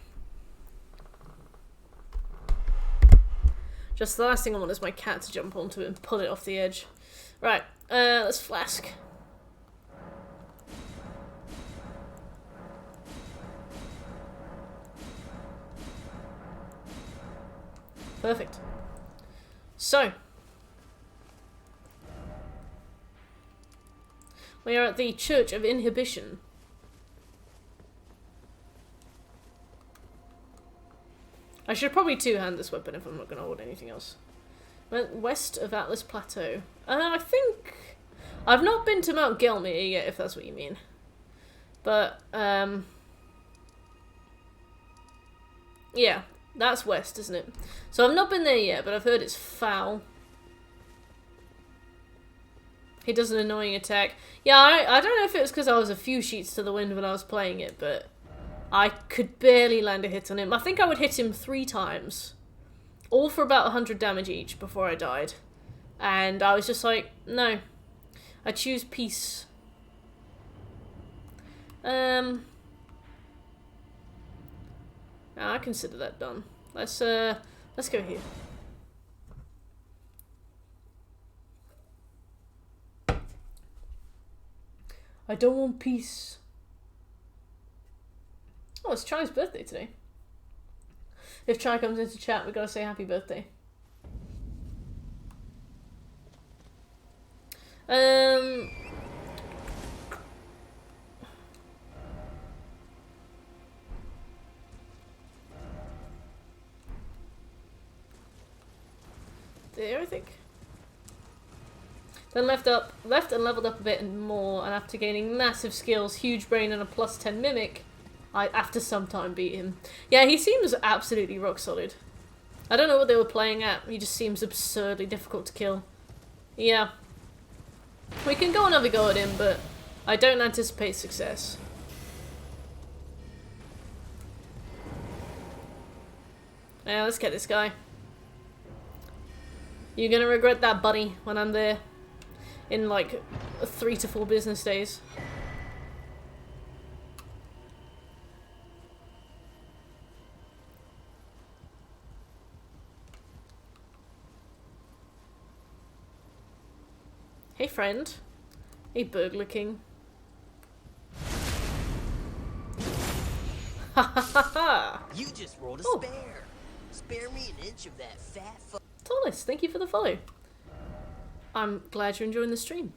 Just the last thing I want is my cat to jump onto it and pull it off the edge. Right, let's flask. Perfect. So. We are at the Church of Inhibition. I should probably two-hand this weapon if I'm not going to hold anything else. West of Atlas Plateau. I think... I've not been to Mount Gelmir yet, if that's what you mean. But, yeah, that's west, isn't it? So I've not been there yet, but I've heard it's foul. He does an annoying attack. Yeah, I don't know if it was because I was a few sheets to the wind when I was playing it, but... I could barely land a hit on him. I think I would hit him 3 times. All for about 100 damage each before I died. And I was just like, no. I choose peace. I consider that done. Let's go here. I don't want peace. Oh, it's Chai's birthday today. If Chai comes into chat, we gotta say happy birthday. There, I think. Then left and leveled up a bit more, and after gaining massive skills, huge brain, and a +10 mimic, I, after some time, beat him. Yeah, he seems absolutely rock solid. I don't know what they were playing at. He just seems absurdly difficult to kill. Yeah. We can go another go at him, but I don't anticipate success. Yeah, let's get this guy. You're gonna regret that, buddy, when I'm there. In, like, 3 to 4 business days. Hey, friend. Hey, Burglar King. Ha ha ha ha! You just rolled a spare. Spare me an inch of that fat Thomas, thank you for the follow. I'm glad you're enjoying the stream.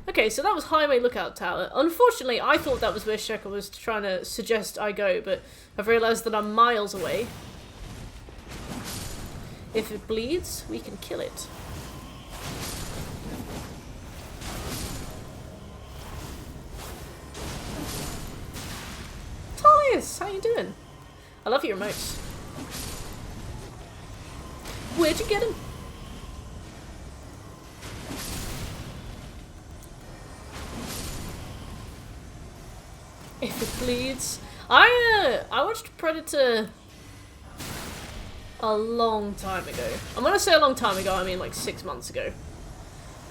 Okay, so that was Highway Lookout Tower. Unfortunately, I thought that was where Sheka was trying to suggest I go, but I've realised that I'm miles away. If it bleeds, we can kill it. Thomas, how you doing? I love your emotes. Where'd you get him? If it bleeds. I watched Predator a long time ago. I'm gonna say a long time ago, I mean like 6 months ago.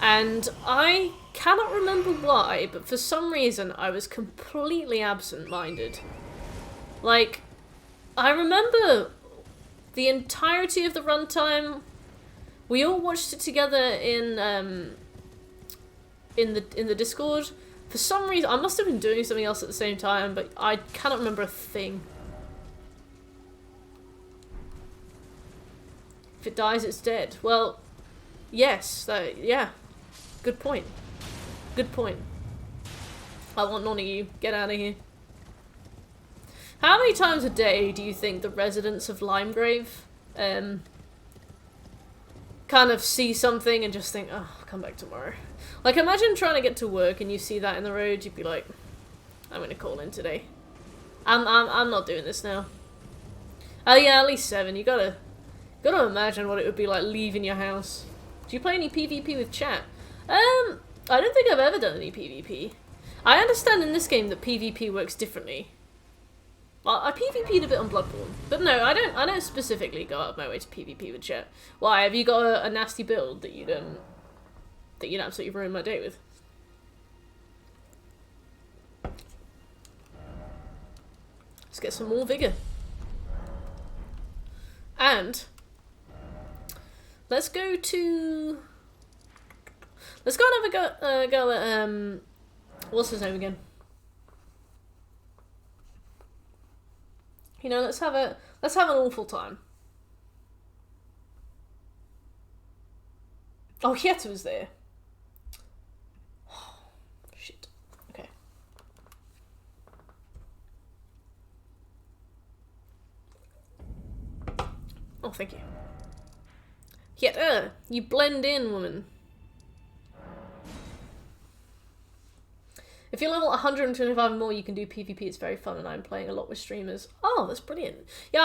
And I cannot remember why, but for some reason I was completely absent-minded. Like, I remember the entirety of the runtime. We all watched it together in the Discord. For some reason, I must have been doing something else at the same time, but I cannot remember a thing. If it dies, it's dead. Well, yes, yeah. Good point. Good point. I want none of you. Get out of here. How many times a day do you think the residents of Limegrave kind of see something and just think, oh, I'll come back tomorrow? Like, imagine trying to get to work and you see that in the road, you'd be like, I'm gonna call in today. I'm not doing this now. Oh yeah, at least 7. You gotta imagine what it would be like leaving your house. Do you play any PvP with chat? I don't think I've ever done any PvP. I understand in this game that PvP works differently. Well, I PvP'd a bit on Bloodborne, but no, I don't specifically go out of my way to PvP with chat. Why? Have you got a nasty build that you'd absolutely ruin my day with? Let's get some more vigor. And let's go and have a go at what's his name again? You know, let's have an awful time. Oh, Hieta was there. Shit. Okay. Oh, thank you. Hieta, you blend in, woman. If you're level 125 or more, you can do PvP. It's very fun, and I'm playing a lot with streamers. Oh, that's brilliant. Yeah,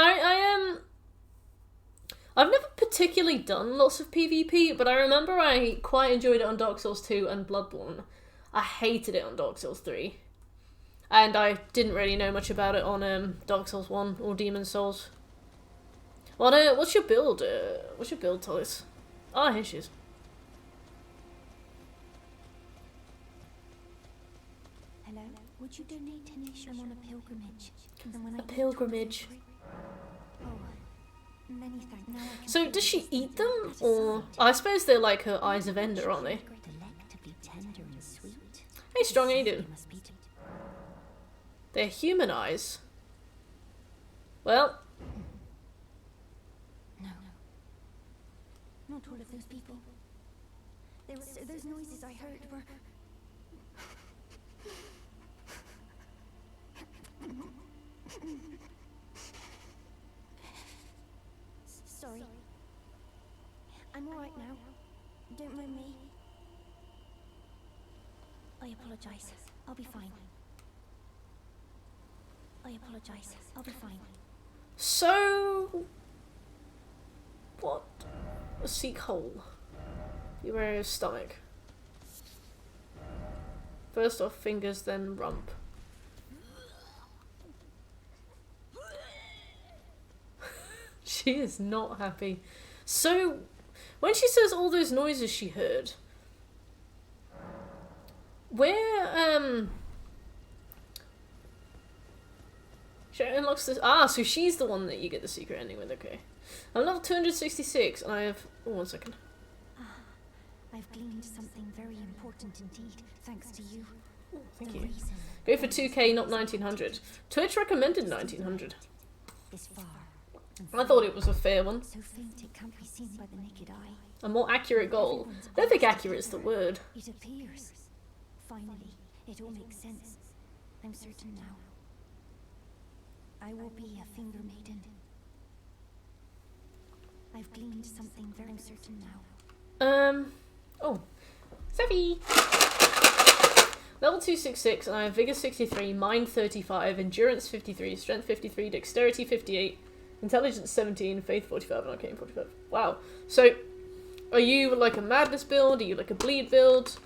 I've never particularly done lots of PvP, but I remember I quite enjoyed it on Dark Souls 2 and Bloodborne. I hated it on Dark Souls 3. And I didn't really know much about it on Dark Souls 1 or Demon Souls. What's your build? What's your build, Thomas? Oh, here she is. Would you donate any? I'm on a pilgrimage. A pilgrimage. Oh, many thanks. Now I can So does she eat them, or I suppose they're like her eyes of Ender, aren't they? Hey, Strong, how you doing? They're human eyes. Well, no, not all of those people. Those noises I heard were. Sorry. I'm alright now. Don't mind me. I apologize. I'll be fine. I apologize. I'll be fine. so what? A seek hole. Beware of his stomach. First off fingers, then rump. She is not happy. So, when she says all those noises she heard, where, she unlocks this. Ah, so she's the one that you get the secret ending with, okay. I'm level 266, and I have. Oh, 1 second. I've gleaned something very important indeed, thanks to you. Oh, thank you. Go for 2k, not 1900. Twitch recommended 1900. Is far. I thought it was a fair one. So faint it can't be seen by the naked eye. A more accurate goal. I don't think accurate is the word. It appears. Finally, it all makes sense. I'm certain now. I will be a finger maiden. I've gleaned something very certain now. Oh. Sevi! Level 266, and I have Vigor 63, Mind 35, Endurance 53, Strength 53, Dexterity 58, Intelligence 17, Faith 45, and Arcane 45. Wow. So, are you like a Madness build? Are you like a Bleed build?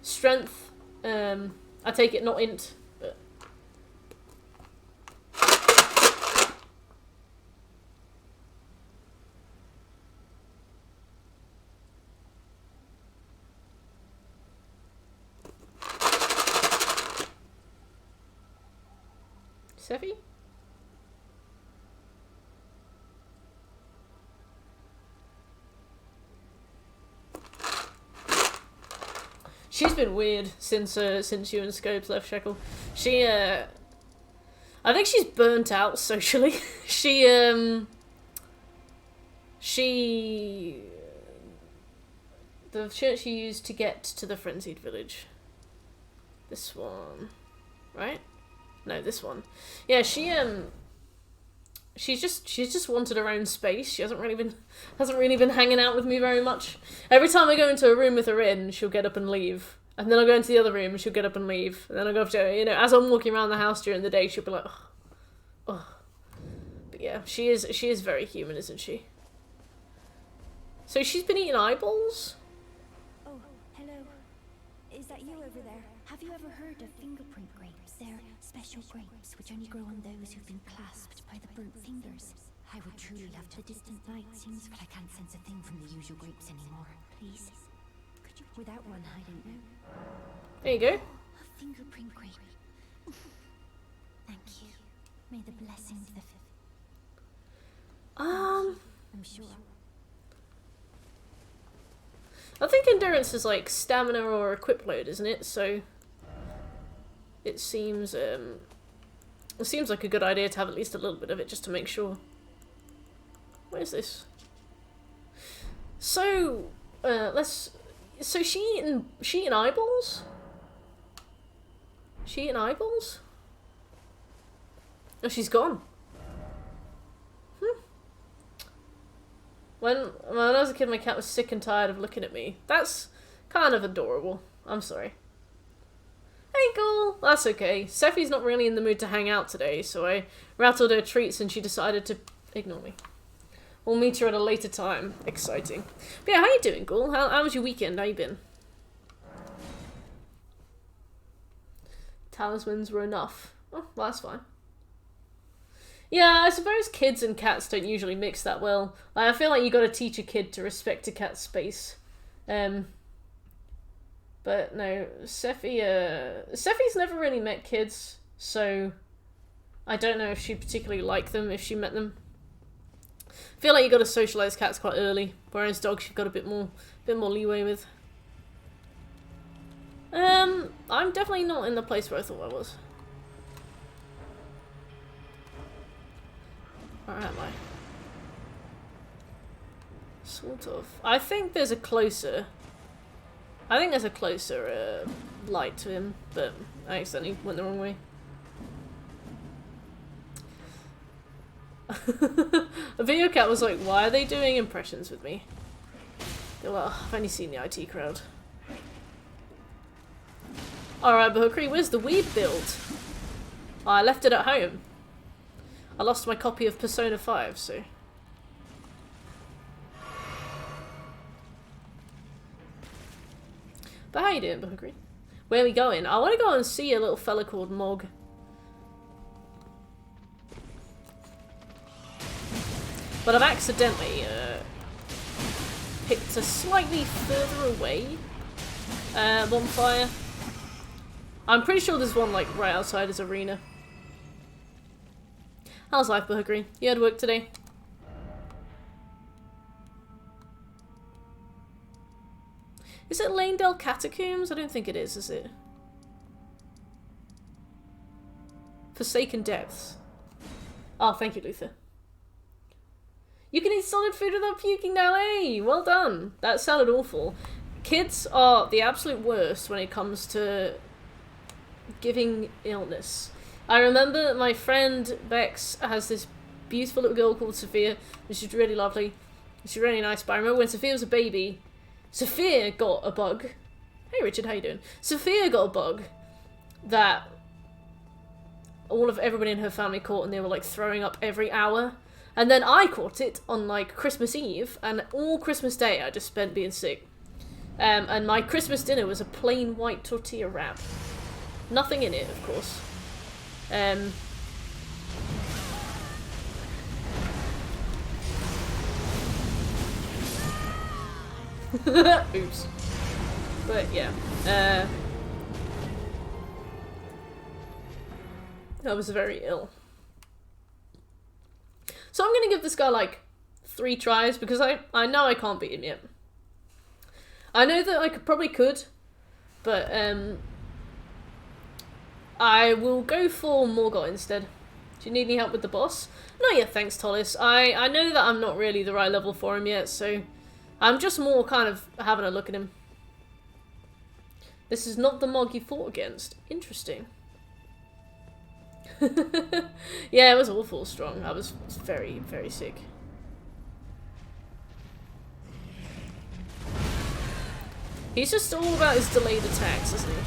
Strength, I take it not int, but... Seffi? She's been weird since you and Scopes left Shekel. She I think she's burnt out socially. The church you used to get to the frenzied village. This one, right? No, this one. Yeah, she's just wanted her own space. She hasn't really been hanging out with me very much. Every time I go into a room with her in, she'll get up and leave. And then I'll go into the other room and she'll get up and leave. And then I'll go up to her, as I'm walking around the house during the day, she'll be like, ugh. But yeah, she is very human, isn't she? So she's been eating eyeballs? Oh, hello. Is that you over there? Have you ever heard of fingerprint grapes? They're special grapes which only grow on those who've been clasped by the burnt fingers. I would truly love to. The distant light seems, but I can't sense a thing from the usual grapes anymore. Please, could you? Without one, I don't know. There you go. A fingerprint grape. Thank you. May the blessings of I'm sure. I think endurance is like stamina or equip load, isn't it? So it seems like a good idea to have at least a little bit of it just to make sure. Where's this? So so she eating eyeballs? She eating eyeballs? Oh, she's gone. When I was a kid, my cat was sick and tired of looking at me. That's kind of adorable. I'm sorry. Hey, Ghoul! That's okay. Seffi's not really in the mood to hang out today, so I rattled her treats and she decided to ignore me. We'll meet her at a later time. Exciting. But yeah, how you doing, Ghoul? How was your weekend? How you been? Talismans were enough. Oh, well, that's fine. Yeah, I suppose kids and cats don't usually mix that well. Like, I feel like you gotta teach a kid to respect a cat's space. But no, Seffi's never really met kids, so I don't know if she'd particularly like them if she met them. I feel like you gotta socialise cats quite early, whereas dogs you've got a bit more leeway with. I'm definitely not in the place where I thought I was. Where am I? Sort of. I think there's a closer light to him, but I accidentally went the wrong way. A video cat was like, why are they doing impressions with me? They're like, oh, I've only seen the IT crowd. Alright, but Hookery, where's the weed build? Oh, I left it at home. I lost my copy of Persona 5, so... But how you doing, Bahugri? Where are we going? I want to go and see a little fella called Mog. But I've accidentally picked a slightly further away bonfire. I'm pretty sure there's one like right outside his arena. How's life, Bahugri? You had work today? Is it Lanedale Catacombs? I don't think it is it? Forsaken Depths. Oh, thank you, Luther. You can eat solid food without puking now, hey! Well done. That sounded awful. Kids are the absolute worst when it comes to giving illness. I remember my friend Bex has this beautiful little girl called Sophia, and she's really lovely. She's really nice, but I remember when Sophia was a baby, Sophia got a bug. Hey Richard, how you doing? Sophia got a bug that everybody in her family caught, and they were like throwing up every hour. And then I caught it on like Christmas Eve, and all Christmas Day I just spent being sick. And my Christmas dinner was a plain white tortilla wrap. Nothing in it, of course. Oops. But yeah, I was very ill. So I'm gonna give this guy like 3 tries because I know I can't beat him yet. I know that I probably could, but I will go for Morgott instead. Do you need any help with the boss? Not yet, thanks, Tollis. I know that I'm not really the right level for him yet, so I'm just more kind of having a look at him. This is not the Mog you fought against. Interesting. Yeah, it was awful strong. I was very, very sick. He's just all about his delayed attacks, isn't he?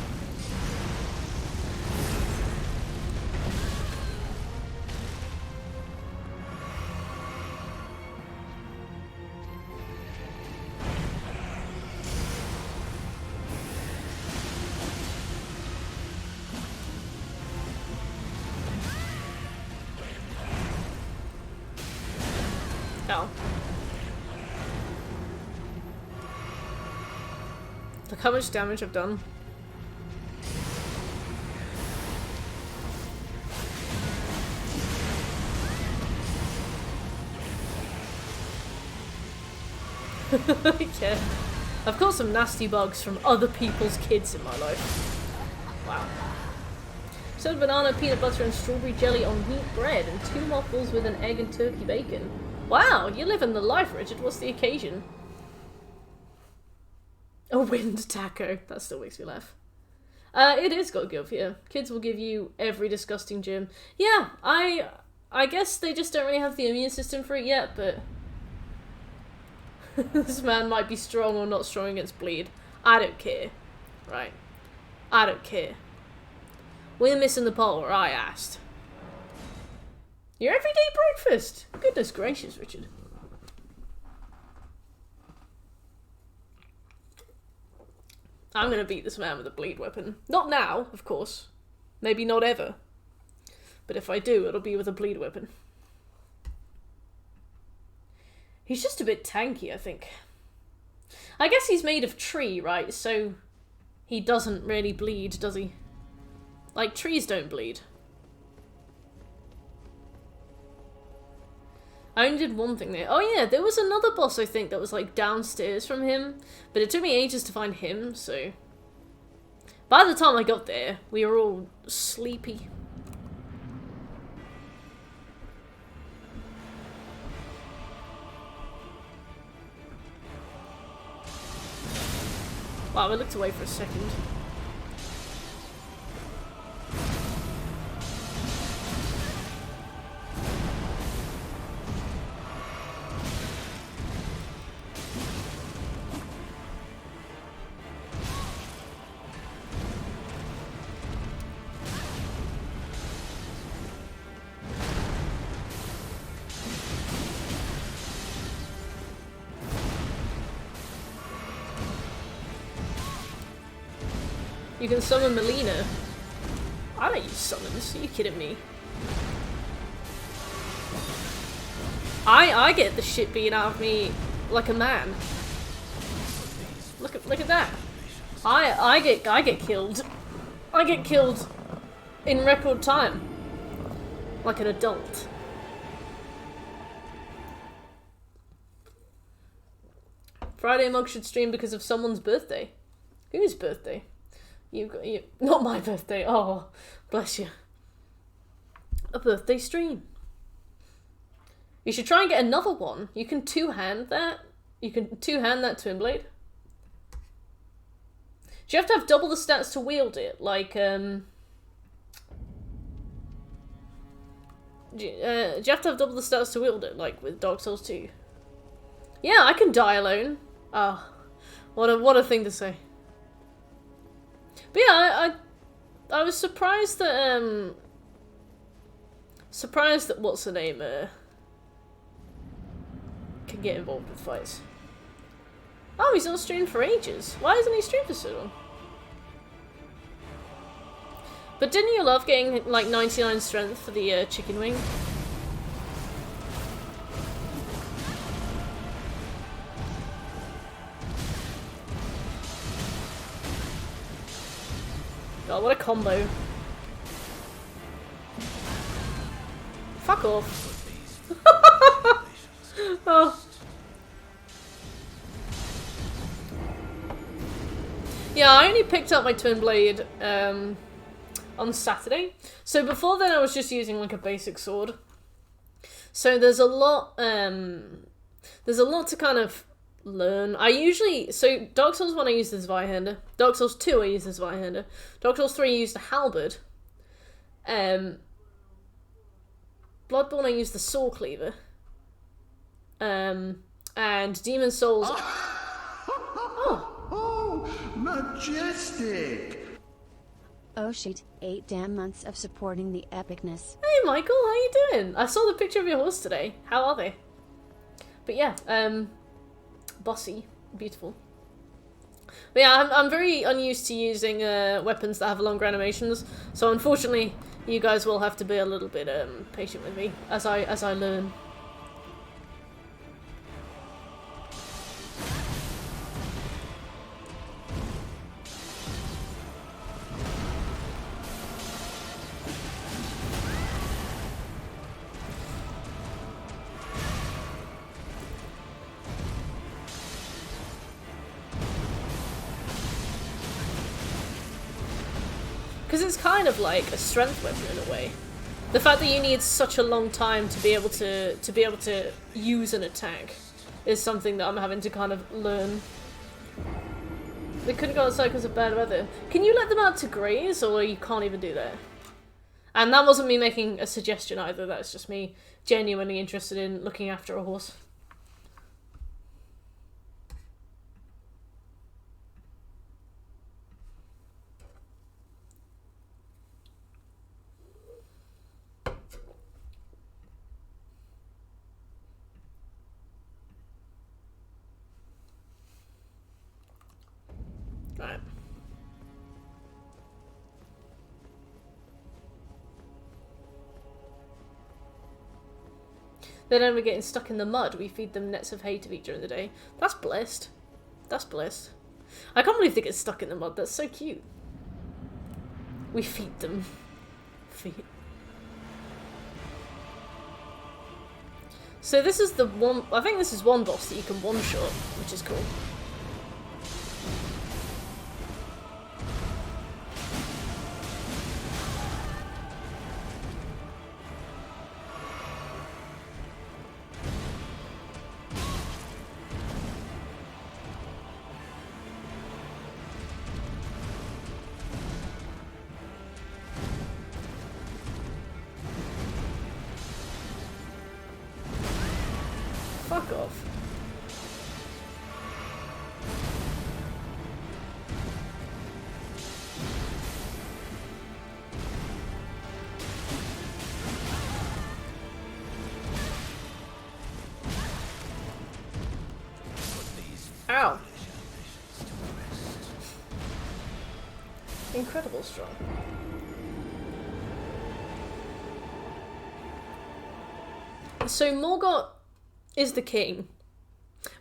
Oh. Look how much damage I've done. Yeah. I've caught some nasty bugs from other people's kids in my life. Wow. So banana, peanut butter and strawberry jelly on wheat bread and 2 waffles with an egg and turkey bacon. Wow, you're living the life, Richard. What's the occasion? A wind taco. That still makes me laugh. It is got give, yeah. Kids will give you every disgusting germ. Yeah, I guess they just don't really have the immune system for it yet, but this man might be strong or not strong against bleed. I don't care. Right. I don't care. We're missing the part where I asked. Your everyday breakfast! Goodness gracious, Richard. I'm gonna beat this man with a bleed weapon. Not now, of course. Maybe not ever. But if I do, it'll be with a bleed weapon. He's just a bit tanky, I think. I guess he's made of tree, right? So he doesn't really bleed, does he? Like, trees don't bleed. I only did one thing there. Oh yeah, there was another boss, I think, that was like downstairs from him. But it took me ages to find him, so... By the time I got there, we were all sleepy. Wow, I looked away for a second. You can summon Melina. I don't use summons. Are you kidding me? I get the shit beaten out of me like a man. Look at that. I get killed. I get killed in record time. Like an adult. Friday Mug should stream because of someone's birthday. Whose birthday? You not my birthday. Oh, bless you. A birthday stream. You should try and get another one. You can two-hand that. You can two-hand that Twin Blade. Do you have to have double the stats to wield it? Like, do you have to have double the stats to wield it? Like with Dark Souls 2? Yeah, I can die alone. Ah, what a thing to say. But yeah, I was surprised that what's her name can get involved with fights. Oh, he's not streamed for ages. Why hasn't he streamed for so long? But didn't you love getting like 99 strength for the chicken wing? God, what a combo. Fuck off. Oh. Yeah, I only picked up my twin blade on Saturday. So before then I was just using like a basic sword. So there's a lot to kind of learn. So Dark Souls 1 I used as Zweihander. Dark Souls 2 I used as Zweihander. Dark Souls 3 I used a halberd. Bloodborne I used the saw cleaver. And Demon Souls. Oh, majestic! Oh shoot, 8 damn months of supporting the epicness. Hey Michael, how you doing? I saw the picture of your horse today. How are they? But yeah, bossy, beautiful. But yeah, I'm very unused to using weapons that have longer animations, so unfortunately you guys will have to be a little bit patient with me as I learn. Because it's kind of like a strength weapon in a way. The fact that you need such a long time to be able to use an attack is something that I'm having to kind of learn. They couldn't go outside because of bad weather. Can you let them out to graze, or you can't even do that? And that wasn't me making a suggestion either. That's just me genuinely interested in looking after a horse. Right. They don't ever getting stuck in the mud. We feed them nets of hay to eat during the day. That's blessed. That's blessed. I can't believe they get stuck in the mud. That's so cute. We feed them. Feed. So this is the one. I think this is one boss that you can one-shot, which is cool. Fuck off. Ow. Incredible strong. So Morgott is the king,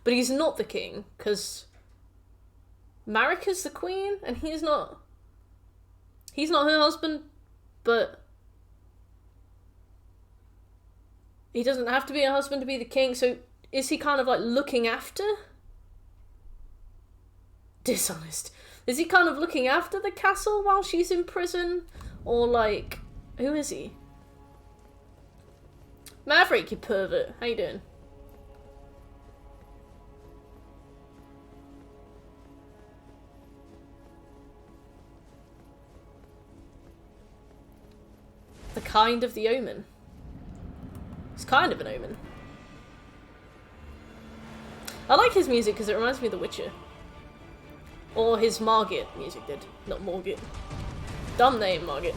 but he's not the king because Marika's the queen, and he's not her husband, but he doesn't have to be a husband to be the king. So is he kind of like looking after? Dishonest. Is he kind of looking after the castle while she's in prison, or like, who is he? Maverick, you pervert. How you doing? The kind of the omen. It's kind of an omen. I like his music because it reminds me of The Witcher. Or his Margit music did. Not Morgit. Dumb name, Margit.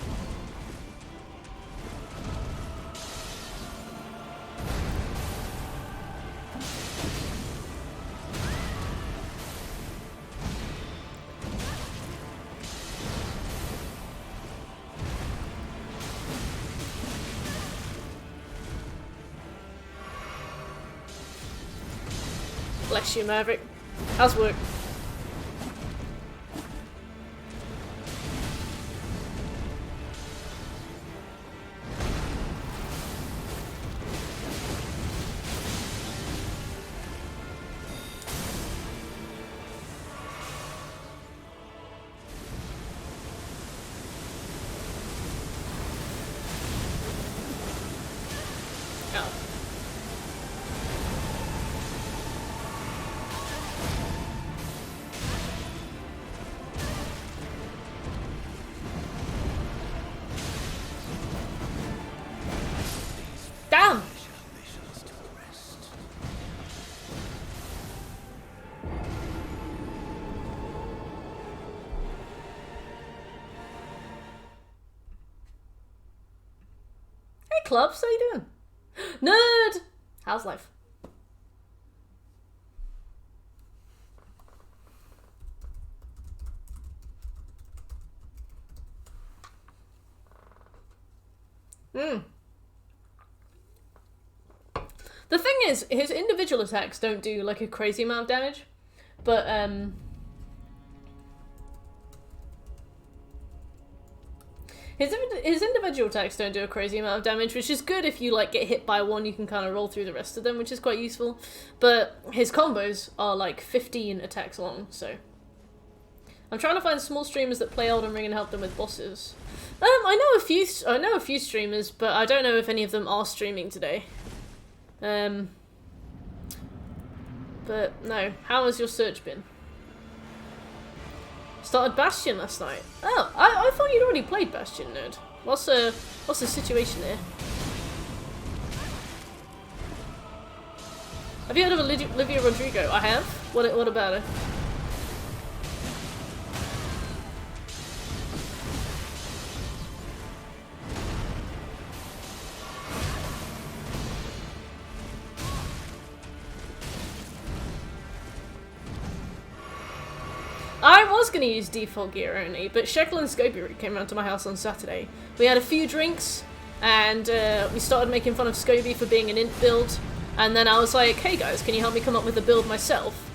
Bless you, Maverick. How's work? Clubs, how you doing? Nerd! How's life? The thing is, his individual attacks don't do like a crazy amount of damage, but his individual attacks don't do a crazy amount of damage, which is good if you like get hit by one, you can kind of roll through the rest of them, which is quite useful. But his combos are like 15 attacks long, so I'm trying to find small streamers that play Elden Ring and help them with bosses. I know a few streamers, but I don't know if any of them are streaming today. But no, how has your search been? Started Bastion last night. Oh, I thought you'd already played Bastion, nerd. What's the situation there? Have you heard of Olivia Rodrigo? I have. What about her? I was going to use default gear only, but Shekel and Scobie came round to my house on Saturday. We had a few drinks, and we started making fun of Scobie for being an int build, and then I was like, hey guys, can you help me come up with a build myself?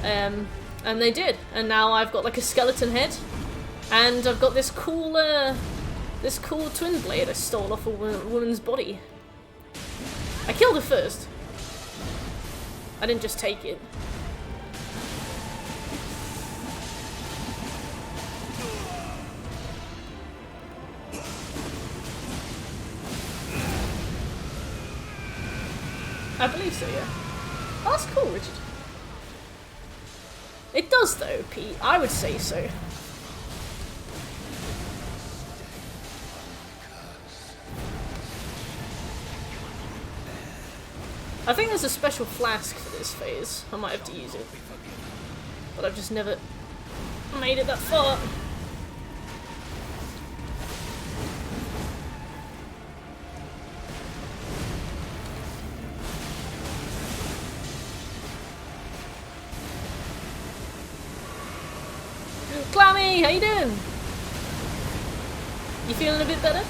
And they did, and now I've got like a skeleton head, and I've got this cool twin blade I stole off a woman's body. I killed her first. I didn't just take it. I believe so, yeah. Oh, that's cool, Richard. It does, though, Pete. I would say so. I think there's a special flask for this phase. I might have to use it. But I've just never made it that far. Clammy, how you doing? You feeling a bit better?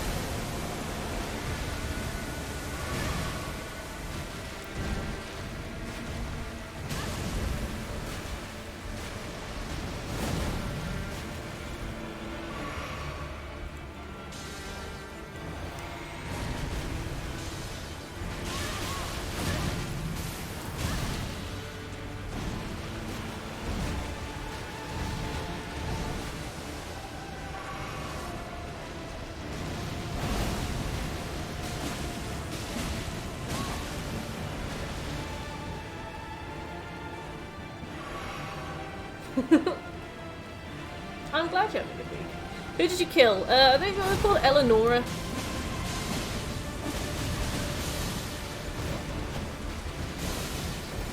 I'm glad you're having a good week. Who did you kill? I think they were called Eleonora. I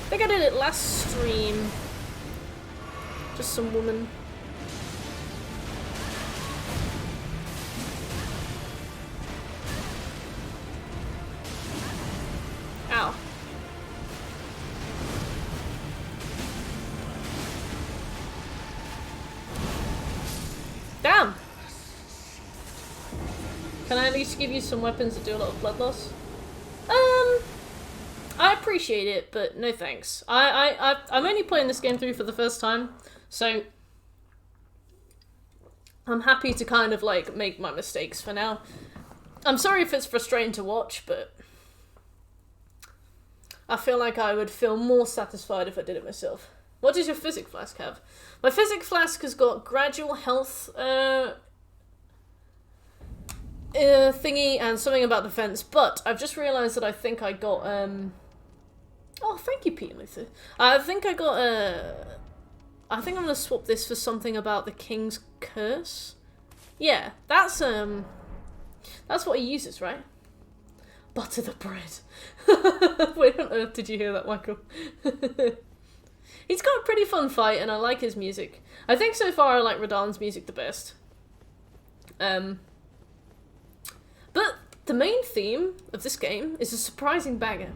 think I did it last stream. Just some woman. Ow. Damn! Can I at least give you some weapons that do a lot of blood loss? I appreciate it, but no thanks. I'm only playing this game through for the first time, so I'm happy to kind of like make my mistakes for now. I'm sorry if it's frustrating to watch, but I feel like I would feel more satisfied if I did it myself. What does your physic flask have? My physic flask has got gradual health thingy and something about defense, but I've just realized that I think I got oh, thank you, Pete and Luther. I think I got I think I'm gonna swap this for something about the King's Curse. Yeah, that's what he uses, right? Butter the bread. Where on earth did you hear that, Michael? He's got a pretty fun fight, and I like his music. I think so far I like Radahn's music the best. But The main theme of this game is a surprising banger.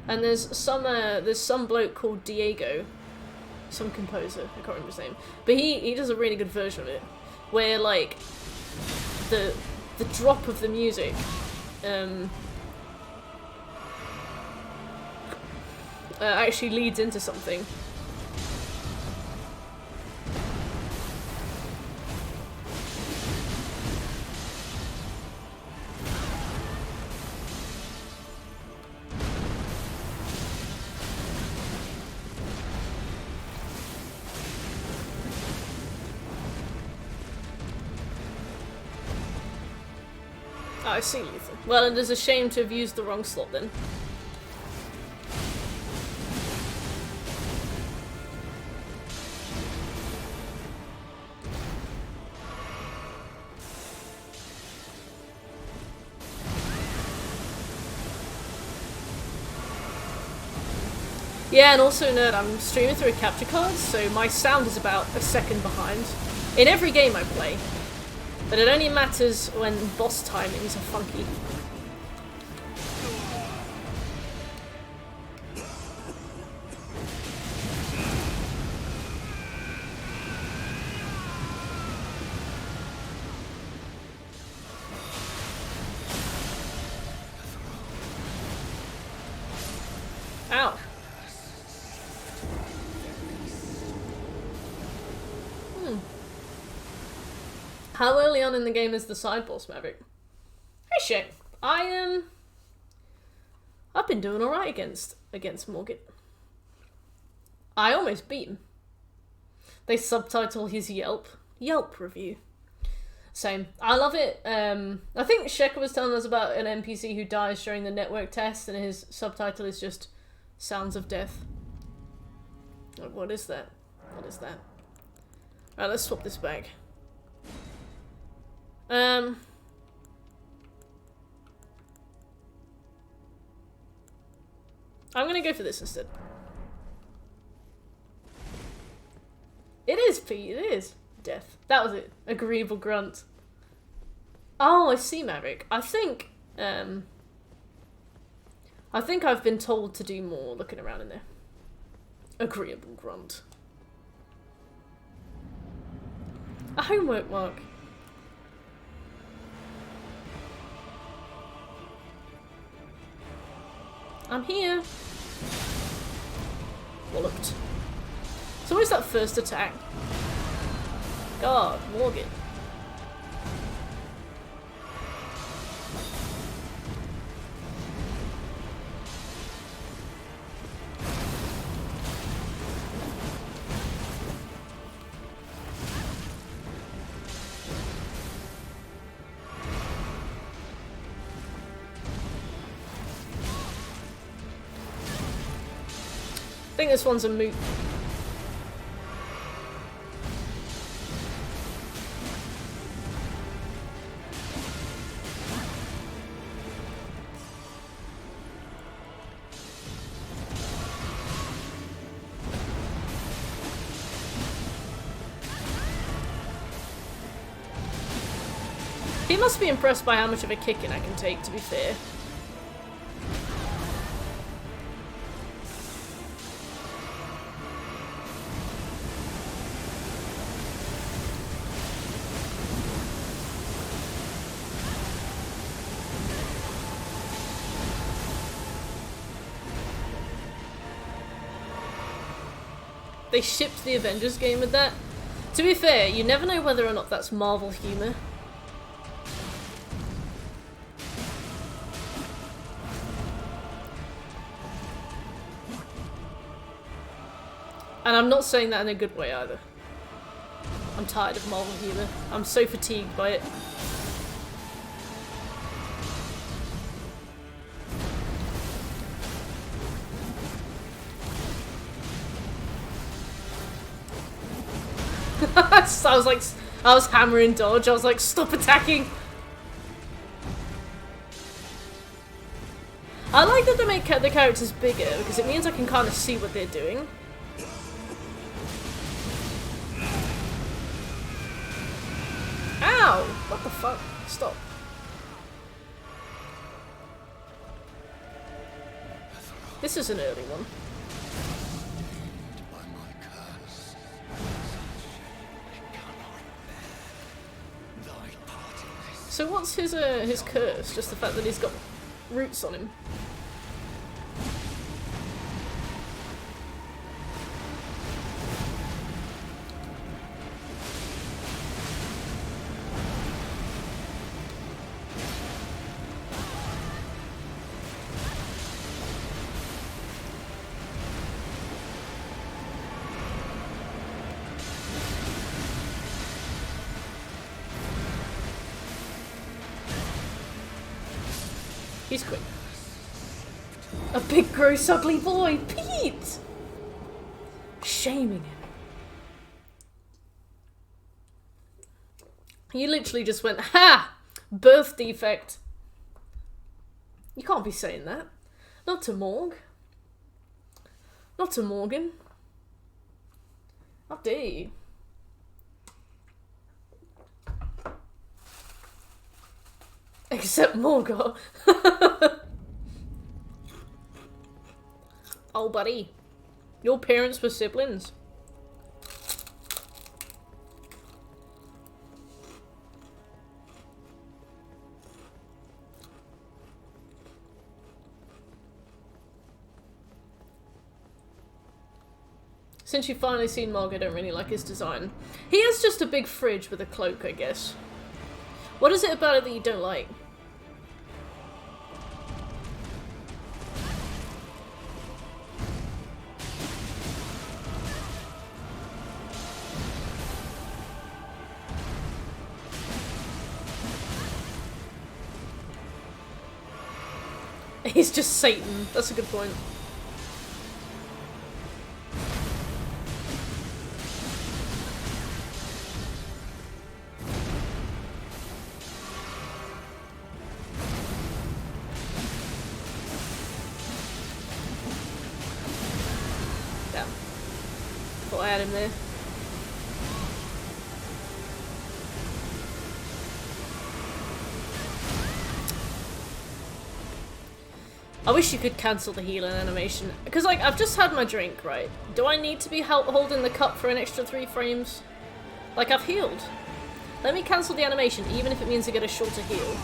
And there's some bloke called Diego, some composer, I can't remember his name, but he does a really good version of it, where like the drop of the music actually leads into something. Oh, I see, Luther. Well, it is a shame to have used the wrong slot then. Yeah, and also, nerd, I'm streaming through a capture card, so my sound is about a second behind. In every game I play. But it only matters when boss timings are funky. Ow. How early on in the game is the side boss, Maverick? Hey, shit. I've been doing alright against Morgan. I almost beat him. They subtitle his Yelp review. Same. I love it. I think Shekhar was telling us about an NPC who dies during the network test, and his subtitle is just Sounds of Death. Like, what is that? What is that? Alright, let's swap this bag. I'm gonna go for this instead. It is, Pete, it is. Death. That was it. Agreeable grunt. Oh, I see, Maverick. I think I've been told to do more looking around in there. Agreeable grunt. A homework mark. I'm here. Walloped. So what is that first attack? God, Morgan. I think this one's a moot. He must be impressed by how much of a kicking I can take, to be fair. They shipped the Avengers game with that. To be fair, you never know whether or not that's Marvel humour. And I'm not saying that in a good way either. I'm tired of Marvel humour. I'm so fatigued by it. I was hammering dodge. I was like, stop attacking. I like that they make the characters bigger because it means I can kind of see what they're doing. Ow! What the fuck? Stop. This is an early one. By my curse, thy parting. So what's his curse? Just the fact that he's got roots on him. He's quick. A big, gross, ugly boy! Pete! Shaming him. He literally just went, ha! Birth defect. You can't be saying that. Not to Morg. Not to Morgan. How dare you? Except Morgott. Oh, buddy. Your parents were siblings. Since you've finally seen Morg, I don't really like his design. He is just a big fridge with a cloak, I guess. What is it about it that you don't like? He's just Satan. That's a good point. Damn. Thought I had him there. I wish you could cancel the healing animation. Because, like, I've just had my drink, right? Do I need to be holding the cup for an extra 3 frames? Like, I've healed. Let me cancel the animation, even if it means I get a shorter heal.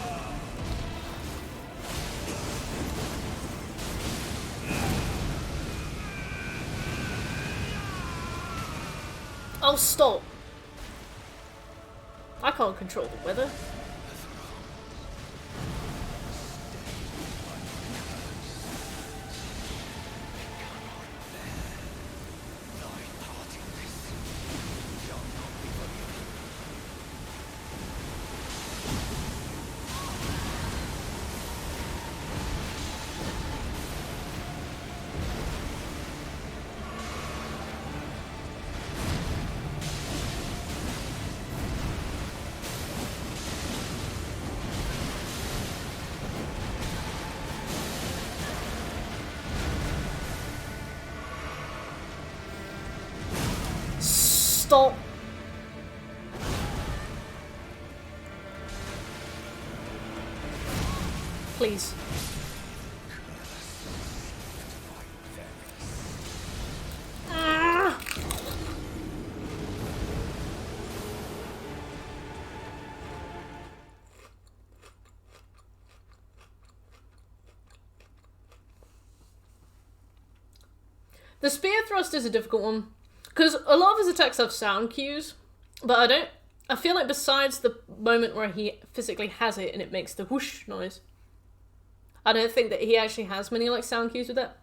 Oh, stop. I can't control the weather. Stop. Please. Ah. The spear thrust is a difficult one. Because a lot of his attacks have sound cues, but I feel like besides the moment where he physically has it and it makes the whoosh noise, I don't think that he actually has many, like, sound cues with that.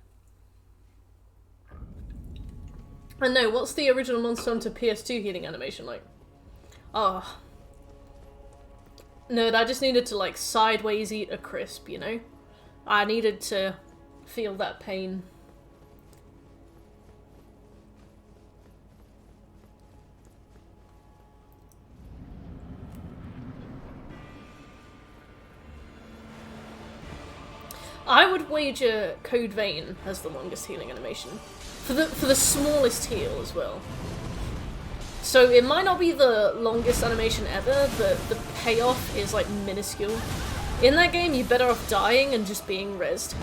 And no, what's the original Monster Hunter PS2 healing animation like? Oh. No, I just needed to, like, sideways eat a crisp, you know? I needed to feel that pain. I would wager Code Vein has the longest healing animation. For the smallest heal as well. So it might not be the longest animation ever, but the payoff is, like, minuscule. In that game, you're better off dying and just being rezzed.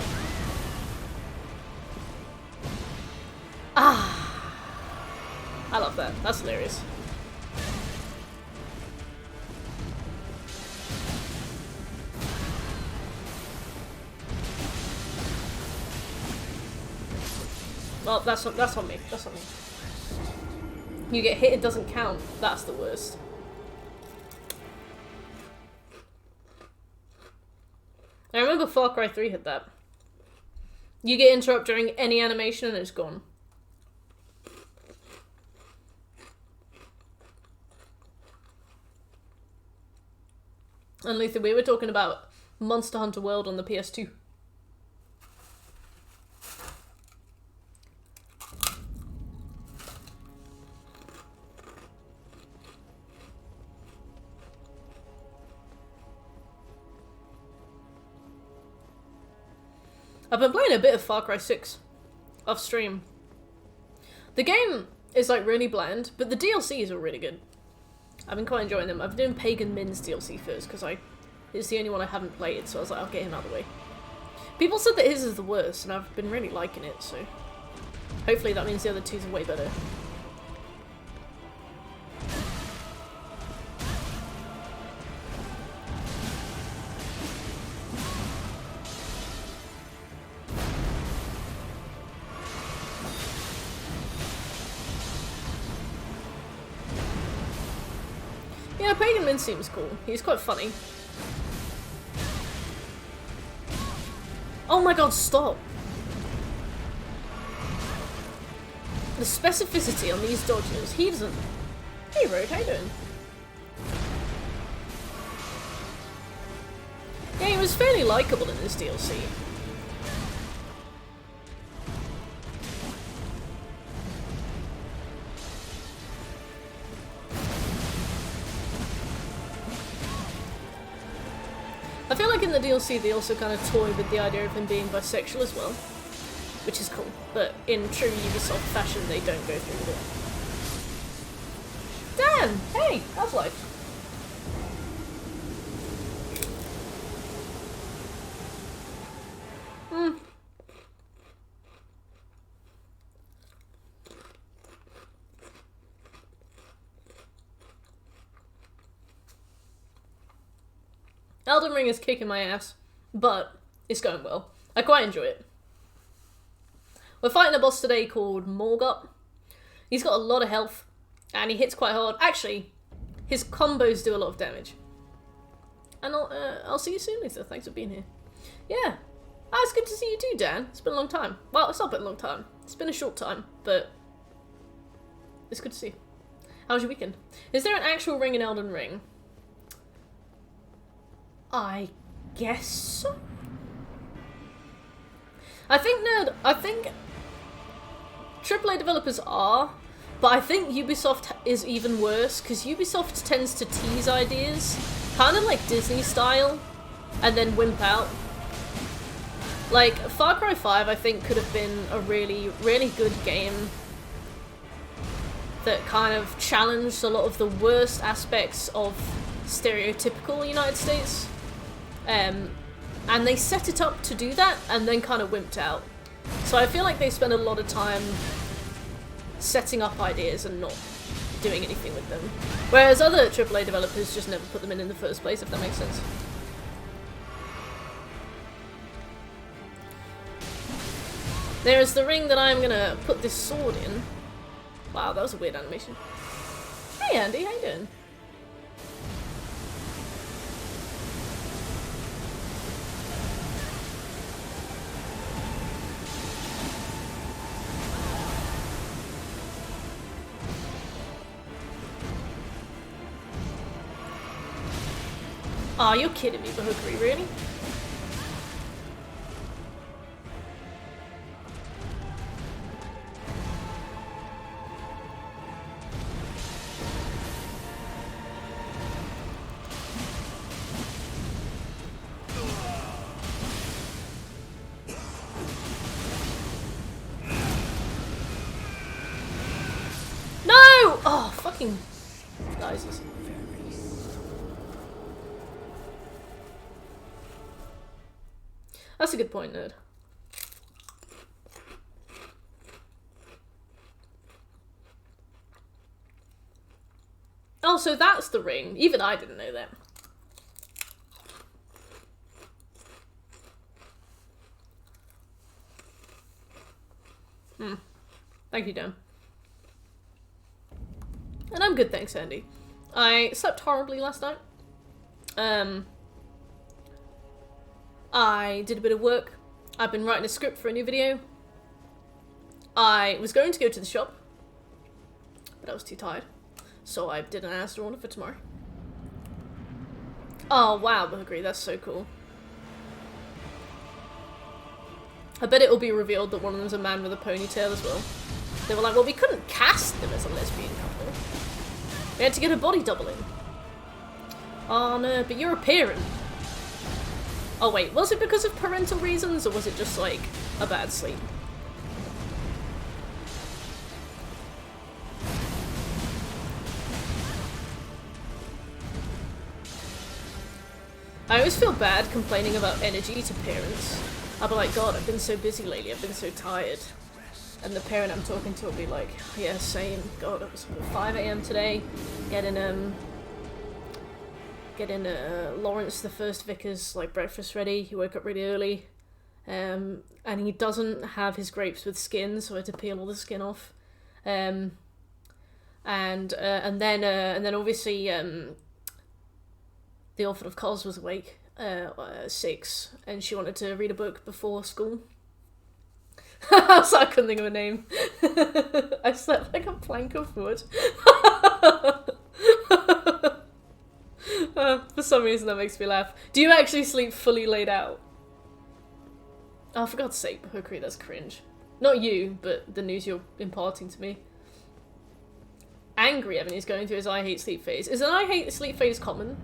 that. That's hilarious. Well, that's on me. That's on me. You get hit, it doesn't count. That's the worst. I remember Far Cry 3 had that. You get interrupted during any animation and it's gone. And Luther, we were talking about Monster Hunter World on the PS2. I've been playing a bit of Far Cry 6 off stream. The game is like really bland, but the DLCs are really good. I've been quite enjoying them. I've been doing Pagan Min's DLC first because it's the only one I haven't played, so I was like, I'll get him out of the way. People said that his is the worst, and I've been really liking it, so hopefully that means the other two's are way better. Yeah, Pagan Min seems cool. He's quite funny. Oh my god, stop! The specificity on these dodges, he doesn't... Hey Road, how you doing? Yeah, he was fairly likeable in this DLC. I feel like in the DLC they also kind of toy with the idea of him being bisexual as well, which is cool, but in true Ubisoft fashion they don't go through with it. Dan! Hey! How's life? Elden Ring is kicking my ass, but it's going well. I quite enjoy it. We're fighting a boss today called Morgot. He's got a lot of health, and he hits quite hard. Actually, his combos do a lot of damage. And I'll see you soon, Lisa. Thanks for being here. Yeah. Oh, it's good to see you too, Dan. It's been a long time. Well, it's not been a long time. It's been a short time, but it's good to see you. How was your weekend? Is there an actual ring in Elden Ring? I guess so. I think AAA developers are, but I think Ubisoft is even worse, because Ubisoft tends to tease ideas, kind of like Disney style, and then wimp out. Like, Far Cry 5 I think could have been a really, really good game that kind of challenged a lot of the worst aspects of stereotypical United States. And they set it up to do that, and then kind of wimped out. So I feel like they spend a lot of time setting up ideas and not doing anything with them. Whereas other AAA developers just never put them in the first place, if that makes sense. There is the ring that I'm gonna put this sword in. Wow, that was a weird animation. Hey Andy, how you doing? Aw, you're kidding me, Bahukri, really? No! Oh, fucking guys. That's a good point, nerd. so that's the ring. Even I didn't know that. Thank you, Dan. And I'm good, thanks, Andy. I slept horribly last night. I did a bit of work. I've been writing a script for a new video. I was going to go to the shop, but I was too tired. So I did an Asda order for tomorrow. Oh wow, Buggery, that's so cool. I bet it will be revealed that one of them's a man with a ponytail as well. They were like, well, we couldn't cast them as a lesbian couple. We had to get a body double in. Oh no, but you're a parent. Oh wait, was it because of parental reasons, or was it just like a bad sleep? I always feel bad complaining about energy to parents. I'll be like, God, I've been so busy lately, I've been so tired. And the parent I'm talking to will be like, yeah, same. God, it was 5 AM today, getting Lawrence, the first vicar's, like, breakfast ready. He woke up really early. And he doesn't have his grapes with skin, so I had to peel all the skin off. And then obviously, the Orphan of Cos was awake, 6, and she wanted to read a book before school. So I couldn't think of a name. I slept like a plank of wood. For some reason that makes me laugh. Do you actually sleep fully laid out? Oh, for God's sake, Hookery, that's cringe. Not you, but the news you're imparting to me. Angry Evan is going through his I hate sleep phase. Is an I hate sleep phase common?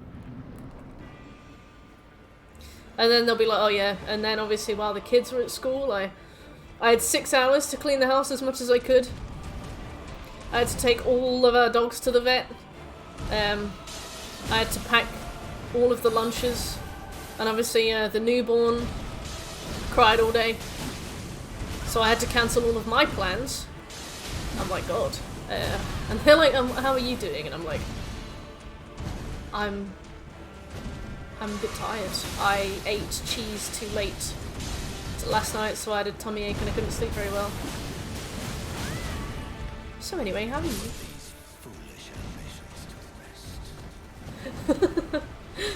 And then they'll be like, oh yeah, and then obviously while the kids were at school, I had 6 hours to clean the house as much as I could. I had to take all of our dogs to the vet. I had to pack all of the lunches. And obviously the newborn cried all day. So I had to cancel all of my plans. I'm like, God. And they're like, how are you doing? And I'm like, I'm a bit tired. I ate cheese too late last night, so I had a tummy ache and I couldn't sleep very well. So anyway, how are you?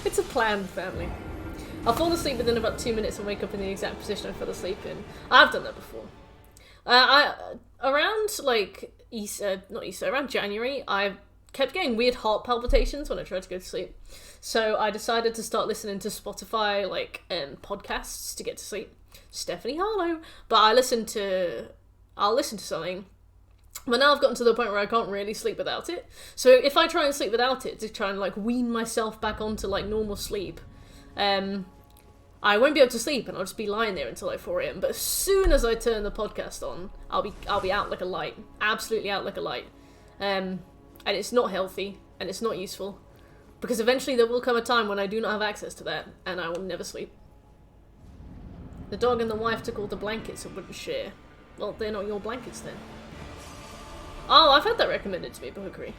It's a planned family. I'll fall asleep within about 2 minutes and wake up in the exact position I fell asleep in. I've done that before. Around like around January, I kept getting weird heart palpitations when I tried to go to sleep. So I decided to start listening to Spotify podcasts to get to sleep. Stephanie Harlow. But I'll listen to something. But now I've gotten to the point where I can't really sleep without it. So if I try and sleep without it to try and like wean myself back onto like normal sleep, I won't be able to sleep and I'll just be lying there until like 4 AM. But as soon as I turn the podcast on, I'll be out like a light. Absolutely out like a light. And it's not healthy and it's not useful. Because eventually there will come a time when I do not have access to that and I will never sleep. The dog and the wife took all the blankets and wouldn't share. Well, they're not your blankets then. Oh, I've had that recommended to me by Hookery.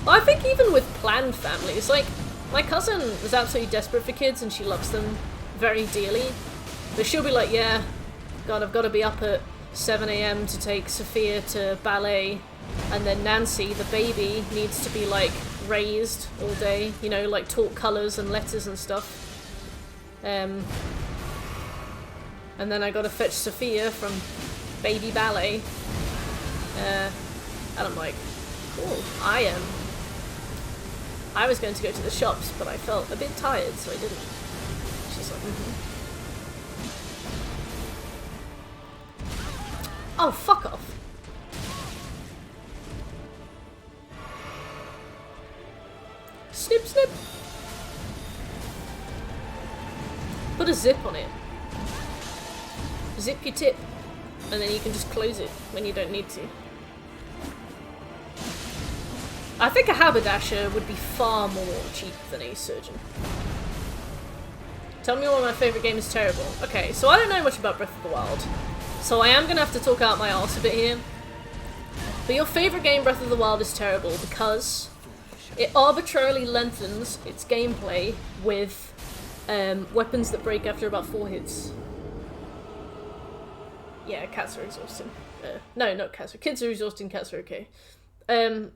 Well, I think even with planned families, like, my cousin was absolutely desperate for kids and she loves them very dearly. But she'll be like, yeah, God, I've got to be up at 7 AM to take Sophia to ballet. And then Nancy, the baby, needs to be, like, raised all day. You know, like, taught colours and letters and stuff. And then I got to fetch Sophia from baby ballet. And I'm like, cool, I was going to go to the shops, but I felt a bit tired, so I didn't. She's like, Oh, fuck off. Snip, snip. Put a zip on it. Zip your tip, and then you can just close it when you don't need to. I think a haberdasher would be far more cheap than a surgeon. Tell me why my favourite game is terrible. Okay, so I don't know much about Breath of the Wild. So I am gonna have to talk out my arse a bit here. But your favourite game, Breath of the Wild, is terrible because it arbitrarily lengthens its gameplay with weapons that break after about 4 hits. Yeah, cats are exhausting. No, not cats. Kids are exhausting, cats are okay. I'm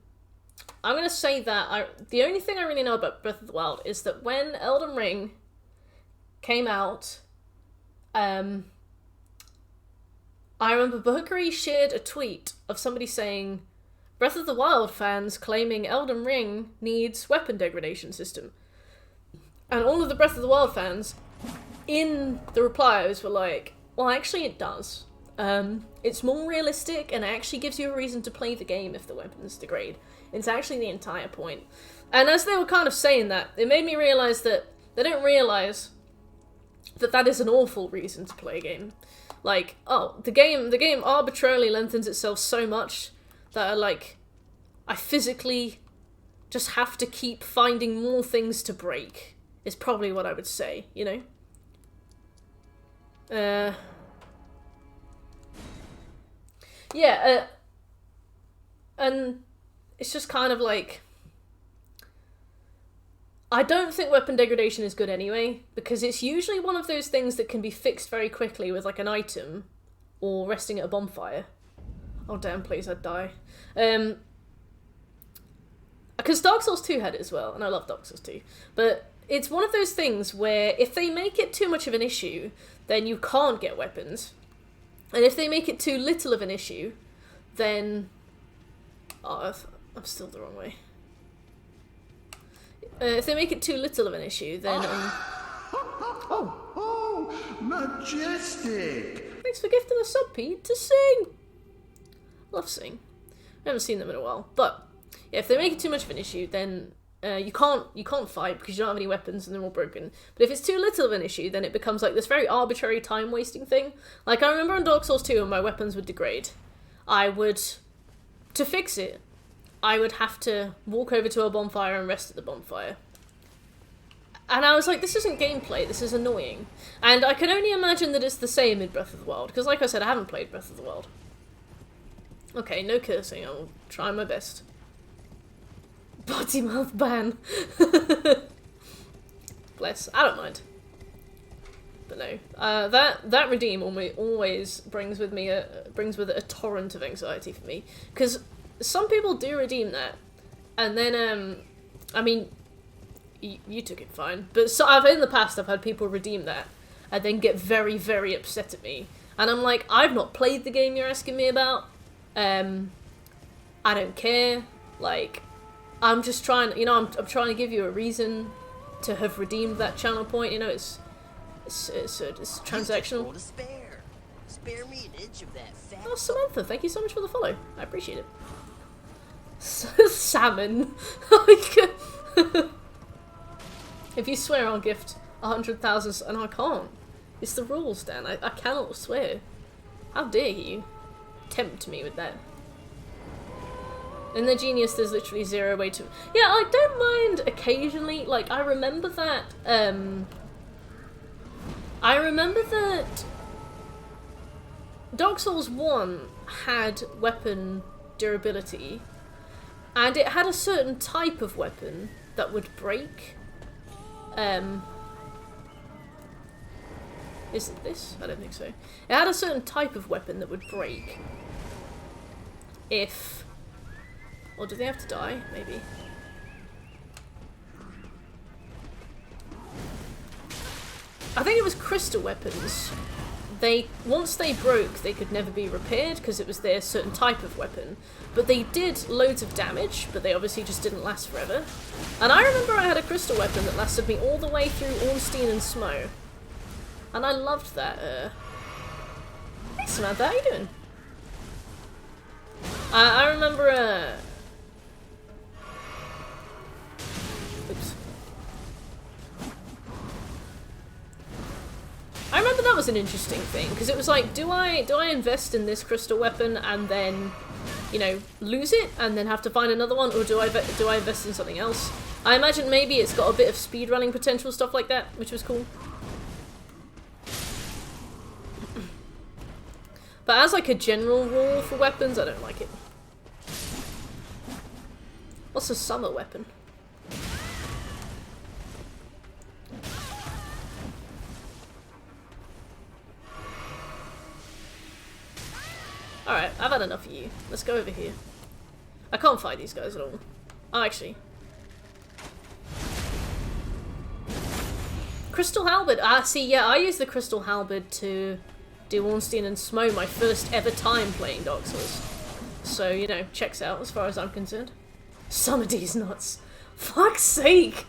gonna say that the only thing I really know about Breath of the Wild is that when Elden Ring came out, I remember Bahukari shared a tweet of somebody saying, Breath of the Wild fans claiming Elden Ring needs weapon degradation system. And all of the Breath of the Wild fans in the replies were like, well, actually it does. It's more realistic and it actually gives you a reason to play the game if the weapons degrade. It's actually the entire point. And as they were kind of saying that, it made me realise that they don't realise that that is an awful reason to play a game. Like, oh, the game arbitrarily lengthens itself so much that I physically just have to keep finding more things to break, is probably what I would say, you know? Yeah, and it's just kind of like, I don't think weapon degradation is good anyway, because it's usually one of those things that can be fixed very quickly with like an item or resting at a bonfire. Oh damn, please, I'd die. Because Dark Souls 2 had it as well, and I love Dark Souls 2, but it's one of those things where if they make it too much of an issue, then you can't get weapons. And if they make it too little of an issue, then... Oh, I'm still the wrong way. If they make it too little of an issue, then... Oh, majestic! Thanks for gifting a sub, Pete, to sing! Love sing. I haven't seen them in a while. But, yeah, if they make it too much of an issue, then you can't fight because you don't have any weapons and they're all broken. But if it's too little of an issue, then it becomes like this very arbitrary time-wasting thing. Like, I remember in Dark Souls 2 when my weapons would degrade, to fix it, I would have to walk over to a bonfire and rest at the bonfire. And I was like, this isn't gameplay, this is annoying. And I can only imagine that it's the same in Breath of the Wild, because like I said, I haven't played Breath of the Wild. Okay, no cursing, I'll try my best. Potty mouth ban. Bless, I don't mind. But no, that redeem always brings with it a torrent of anxiety for me, because some people do redeem that, and then I mean, you took it fine, but so in the past I've had people redeem that and then get very, very upset at me, and I'm like, I've not played the game you're asking me about. I don't care. Like, I'm just trying, you know, I'm trying to give you a reason to have redeemed that channel point. You know, it's transactional. To spare. Spare me an inch of that fat. Oh, Samantha, thank you so much for the follow. I appreciate it. Salmon. If you swear, I'll gift 100,000, and I can't. It's the rules, Dan. I cannot swear. How dare you tempt me with that? In the Genius, there's literally zero way to... Yeah, I don't mind occasionally. Like, I remember that Dark Souls 1 had weapon durability, and it had a certain type of weapon that would break. Is it this? I don't think so. It had a certain type of weapon that would break if... Or do they have to die? Maybe. I think it was crystal weapons. Once they broke, they could never be repaired because it was their certain type of weapon. But they did loads of damage, but they obviously just didn't last forever. And I remember I had a crystal weapon that lasted me all the way through Ornstein and Smo. And I loved that. Hey Samantha, how you doing? I remember oops. I remember that was an interesting thing, because it was like, do I invest in this crystal weapon and then, you know, lose it and then have to find another one, or do I invest in something else? I imagine maybe it's got a bit of speedrunning potential, stuff like that, which was cool. But as like a general rule for weapons, I don't like it. What's a summer weapon? Alright, I've had enough of you. Let's go over here. I can't fight these guys at all. Oh, actually. Crystal Halberd. Ah, see, yeah, I used the Crystal Halberd to do Ornstein and Smo my first ever time playing Dark Souls. So, you know, checks out as far as I'm concerned. Some of these nuts. Fuck's sake!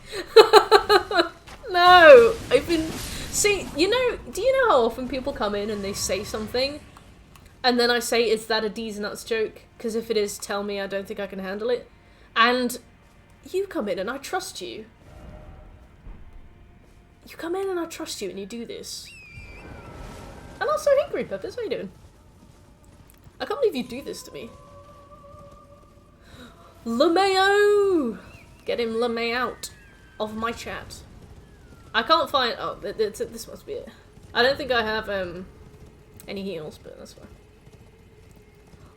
No! I've been... See, you know, do you know how often people come in and they say something? And then I say, is that a D's nuts joke? Because if it is, tell me, I don't think I can handle it. And you come in and I trust you. You come in and I trust you and you do this. And also, hey Green Peppers, how you doing? I can't believe you do this to me. LeMayo! Get him LeMay out of my chat. I can't find... Oh, this must be it. I don't think I have any heals, but that's fine.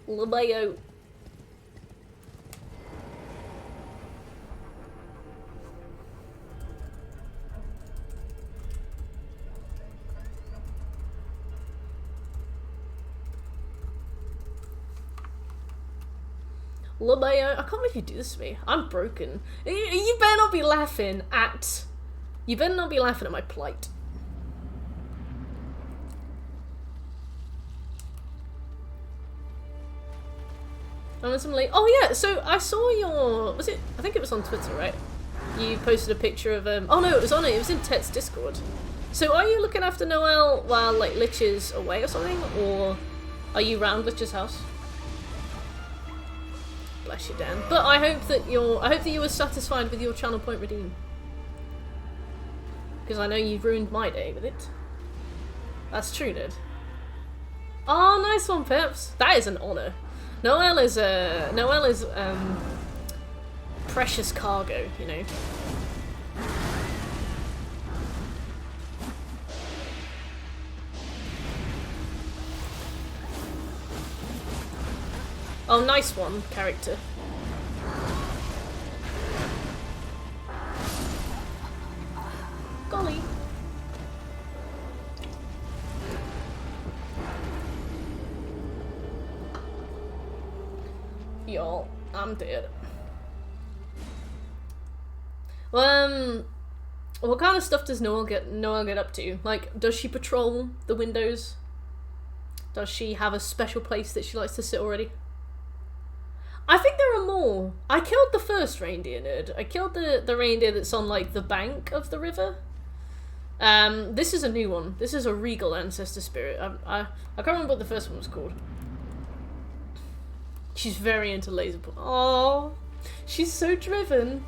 LeMayo. LeMayo, I can't believe you do this to me. I'm broken. You better not be laughing at... You better not be laughing at my plight. Oh yeah, so I saw your... Was it... I think it was on Twitter, right? You posted a picture of... Oh no, it was in Tet's Discord. So are you looking after Noelle while, like, Lich is away or something? Or are you round Lich's house? Bless you, Dan. But I hope that you were satisfied with your channel point redeem. Because I know you've ruined my day with it. That's true, Ned. Oh, nice one, Peps. That is an honour. Noelle is precious cargo, you know. Oh, nice one, character. Golly. Y'all, I'm dead. Well, what kind of stuff does Noelle get up to? Like, does she patrol the windows? Does she have a special place that she likes to sit already? I think there are more. I killed the first reindeer, Nerd. I killed the reindeer that's on, like, the bank of the river. This is a new one. This is a regal ancestor spirit. I can't remember what the first one was called. She's very into laser. Oh, she's so driven.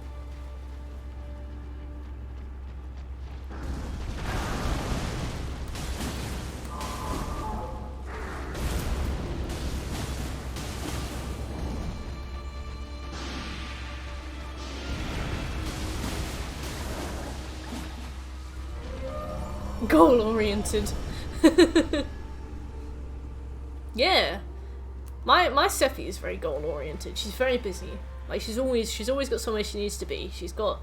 Goal-oriented. Yeah. My Sephi is very goal-oriented. She's very busy. Like she's always got somewhere she needs to be. She's got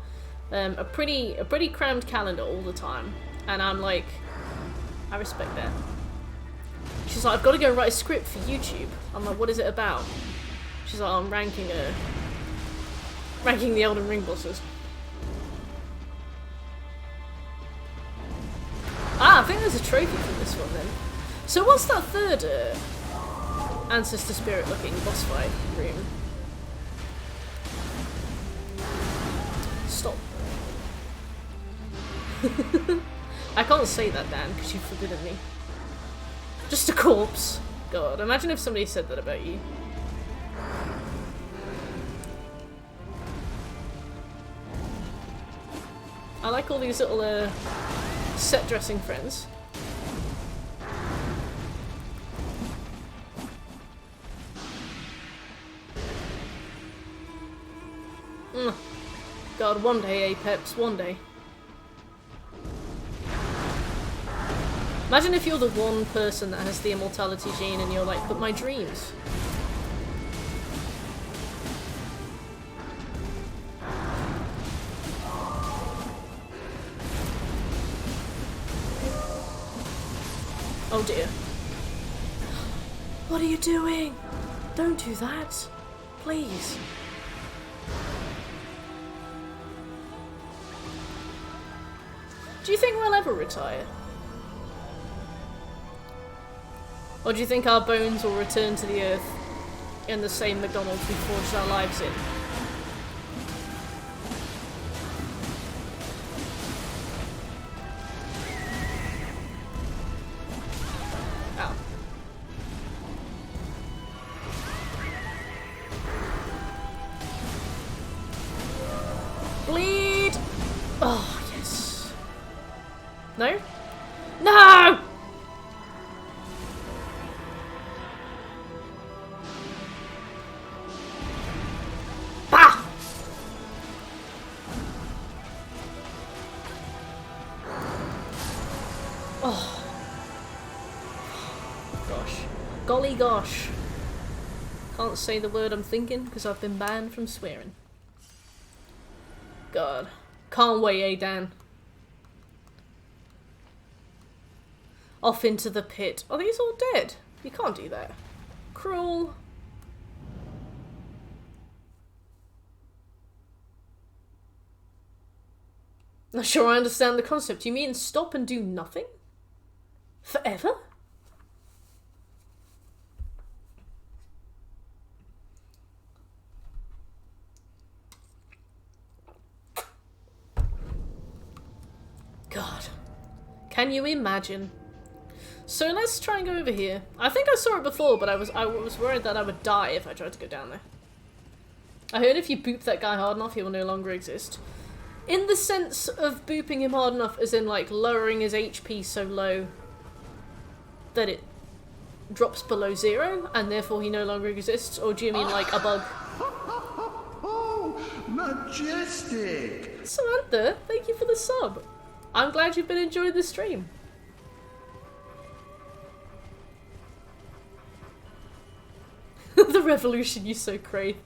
a pretty crammed calendar all the time. And I'm like, I respect that. She's like, I've got to go write a script for YouTube. I'm like, what is it about? She's like, I'm ranking the Elden Ring bosses. Ah, I think there's a trophy from this one then. So what's that third ancestor spirit looking boss fight room? Stop. I can't say that, Dan, because you've forbidden me. Just a corpse. God, imagine if somebody said that about you. I like all these little set dressing friends. God, one day, Apex, one day. Imagine if you're the one person that has the immortality gene and you're like, but my dreams. Oh dear. What are you doing? Don't do that. Please. Do you think we'll ever retire? Or do you think our bones will return to the earth in the same McDonald's we forged our lives in? Ow. Bleed! Oh, yes. No? No! Bah! Oh. Gosh. Golly gosh. Can't say the word I'm thinking because I've been banned from swearing. God. Can't wait, eh, Dan? Off into the pit. Are these all dead? You can't do that. Cruel. Not sure I understand the concept. You mean stop and do nothing? Forever? God. Can you imagine? So let's try and go over here. I think I saw it before, but I was worried that I would die if I tried to go down there. I heard if you boop that guy hard enough, he will no longer exist. In the sense of booping him hard enough, as in like lowering his HP so low that it drops below 0, and therefore he no longer exists? Or do you mean like a bug? Oh, majestic! Samantha, thank you for the sub. I'm glad you've been enjoying the stream. The revolution you so crave.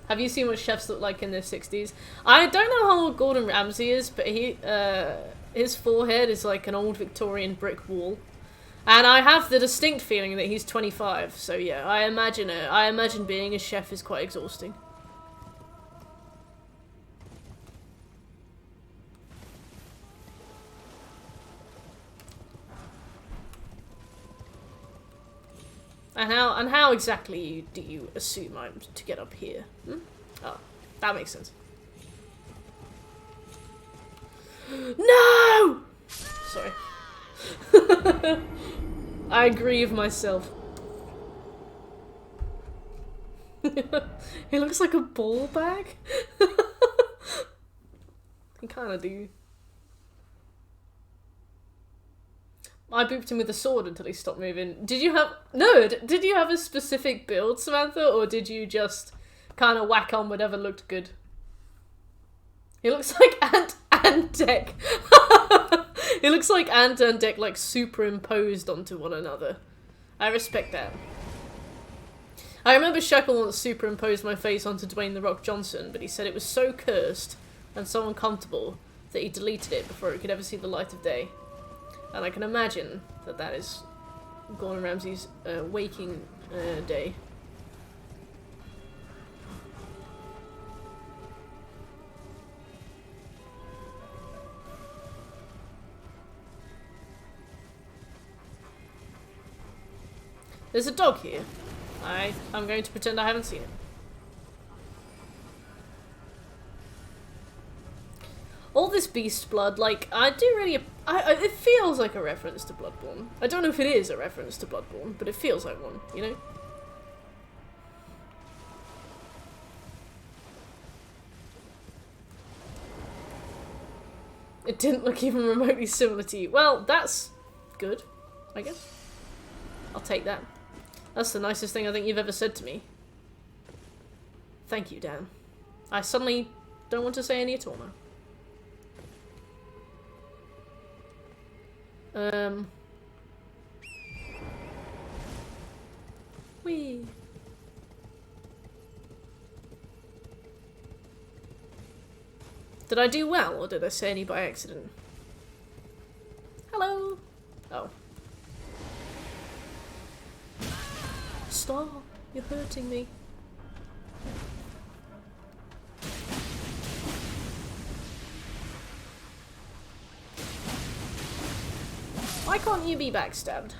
Have you seen what chefs look like in their 60s? I don't know how old Gordon Ramsay is, but his forehead is like an old Victorian brick wall. And I have the distinct feeling that he's 25, so yeah, I imagine being a chef is quite exhausting. And how exactly do you assume I'm to get up here? Hmm? Oh, that makes sense. No! Sorry. I grieve myself. He looks like a ball bag. He kinda do. I booped him with a sword until he stopped moving. Did you have... No! Did you have a specific build, Samantha? Or did you just kind of whack on whatever looked good? He looks like Ant and Dec. He looks like Ant and Dec, like, superimposed onto one another. I respect that. I remember Shekel once superimposed my face onto Dwayne The Rock Johnson, but he said it was so cursed and so uncomfortable that he deleted it before it could ever see the light of day. And I can imagine that that is Gordon Ramsay's waking day. There's a dog here. I'm going to pretend I haven't seen it. All this beast blood, like, I do really... it feels like a reference to Bloodborne. I don't know if it is a reference to Bloodborne, but it feels like one, you know? It didn't look even remotely similar to you. Well, that's good, I guess. I'll take that. That's the nicest thing I think you've ever said to me. Thank you, Dan. I suddenly don't want to say any at all now. Whee. Did I do well, or did I say any by accident? Hello! Oh. Star, you're hurting me. Why can't you be backstabbed?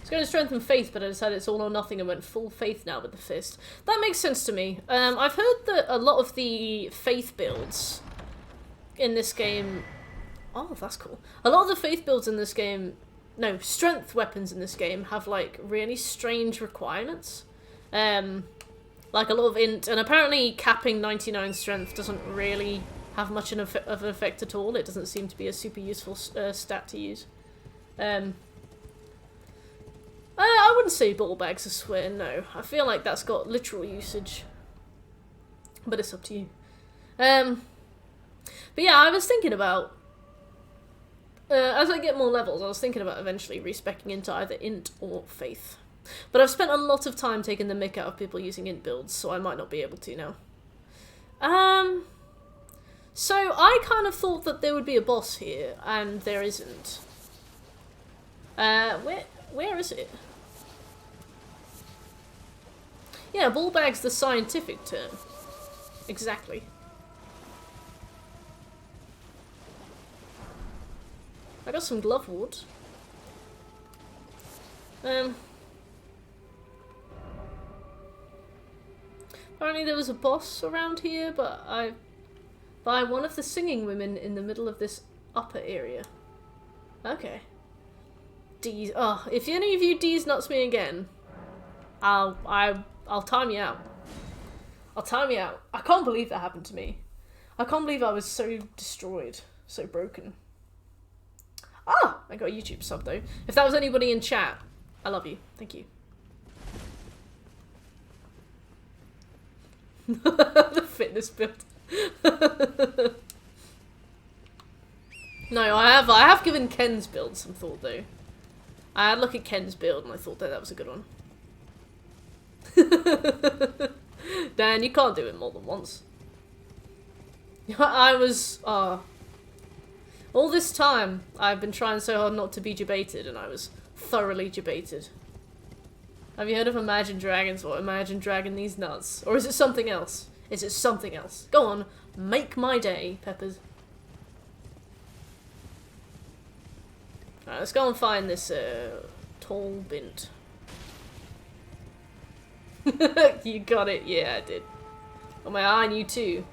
It's going to strengthen faith, but I decided it's all or nothing and went full faith now with the fist. That makes sense to me. I've heard that a lot of the faith builds in this game... Oh, that's cool. A lot of the faith builds in this game... No, strength weapons in this game have, like, really strange requirements. Like a lot of int... And apparently capping 99 strength doesn't really have much of an effect at all. It doesn't seem to be a super useful stat to use. I wouldn't say ball bags are swear, no. I feel like that's got literal usage. But it's up to you. But yeah, I was thinking about... as I get more levels, I was thinking about eventually respeccing into either int or faith. But I've spent a lot of time taking the mick out of people using int builds, so I might not be able to now. So I kind of thought that there would be a boss here, and there isn't. Where is it? Yeah, ball bag's the scientific term. Exactly. I got some glove wood. Apparently there was a boss around here, but by one of the singing women in the middle of this upper area. Okay. D's. Oh, if any of you D's nuts me again, I'll time you out. I'll time you out. I can't believe that happened to me. I can't believe I was so destroyed, so broken. Ah, I got a YouTube sub though. If that was anybody in chat, I love you. Thank you. The fitness build. No, I have given Ken's build some thought though. I had a look at Ken's build and I thought that was a good one. Dan, you can't do it more than once. I was, all this time, I've been trying so hard not to be debated, and I was thoroughly debated. Have you heard of Imagine Dragons or Imagine Dragon these nuts? Or is it something else? Is it something else? Go on, make my day, Peppers. Alright, let's go and find this, tall bint. You got it, yeah, I did. Got my eye on you too.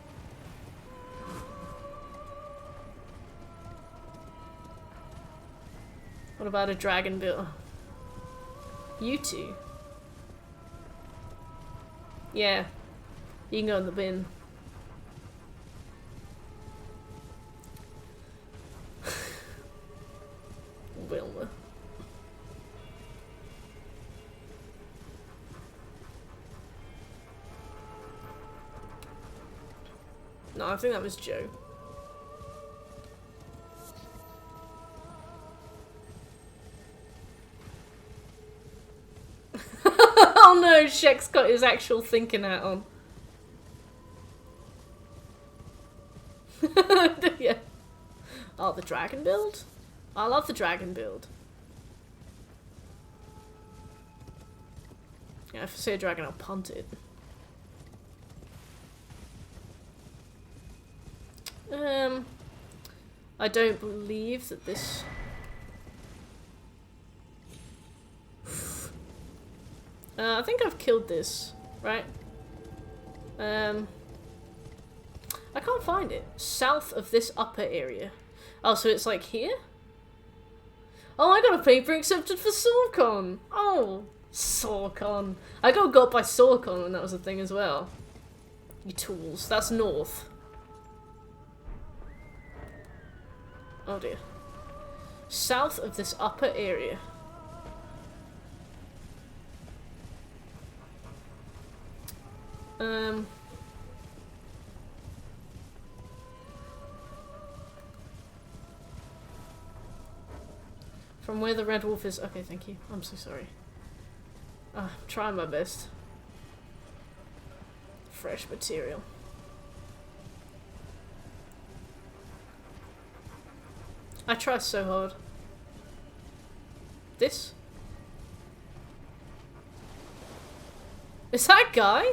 What about a dragon build? You two? Yeah. You can go in the bin. Wilma. No, I think that was Joe. Oh no, Shek's got his actual thinking hat on. Yeah. Oh, the dragon build? I love the dragon build. Yeah, if I see a dragon, I'll punt it. I don't believe that this... I think I've killed this, right? I can't find it. South of this upper area. Oh, so it's like here? Oh, I got a paper accepted for SawCon! Oh, SawCon. I got by SawCon when that was a thing as well. You tools. That's north. Oh dear. South of this upper area. From where the red wolf is. Okay, thank you. I'm so sorry. I'm trying my best. Fresh material. I try so hard. This? Is that guy?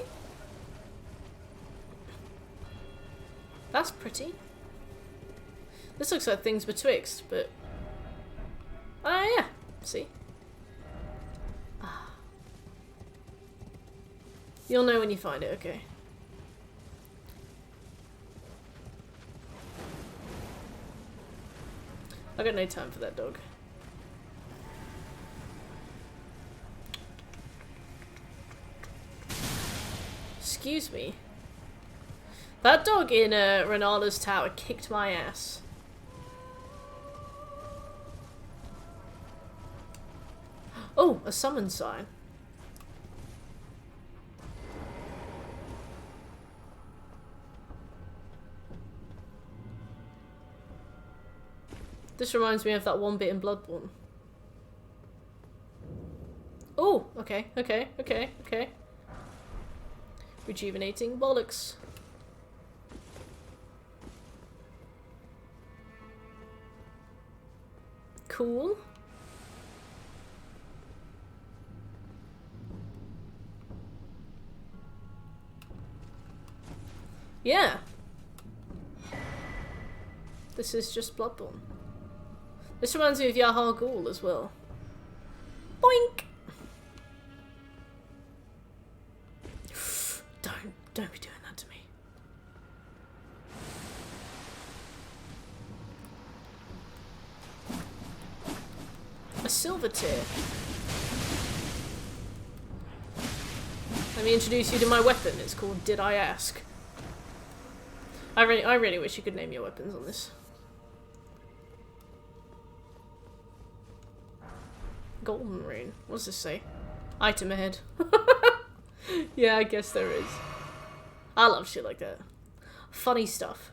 That's pretty. This looks like things betwixt, but... Oh yeah, see? Ah. You'll know when you find it, okay. I got no time for that dog. Excuse me. That dog in Renala's tower kicked my ass. Oh, a summon sign. This reminds me of that one bit in Bloodborne. Oh, okay. Rejuvenating bollocks. Cool. Yeah. This is just Bloodborne. This reminds me of Yahar Ghul as well. Boink! Don't be doing that to me. A silver tear. Let me introduce you to my weapon. It's called Did I Ask? I really wish you could name your weapons on this. Golden rune. What does this say? Item ahead. Yeah, I guess there is. I love shit like that. Funny stuff.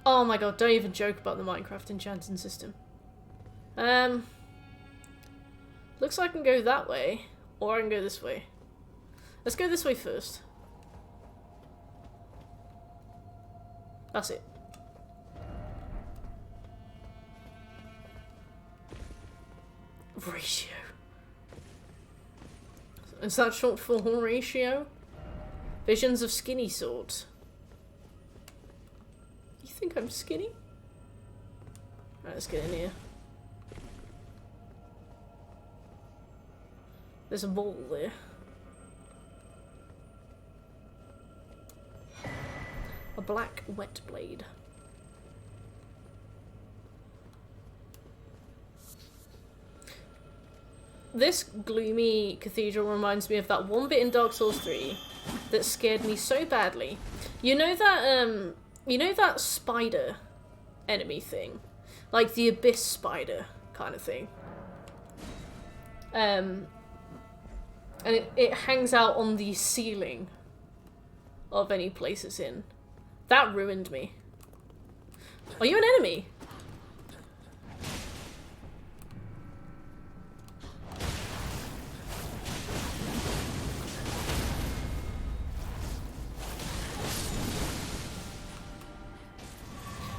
Oh my god, don't even joke about the Minecraft enchanting system. Looks like I can go that way, or I can go this way. Let's go this way first. That's it. Ratio. Is that short for ratio? Visions of skinny swords. You think I'm skinny? Alright, let's get in here. There's a ball there. A black wet blade. This gloomy cathedral reminds me of that one bit in Dark Souls 3 that scared me so badly. You know that spider enemy thing? Like the abyss spider kind of thing. And it hangs out on the ceiling of any place it's in. That ruined me. Are you an enemy?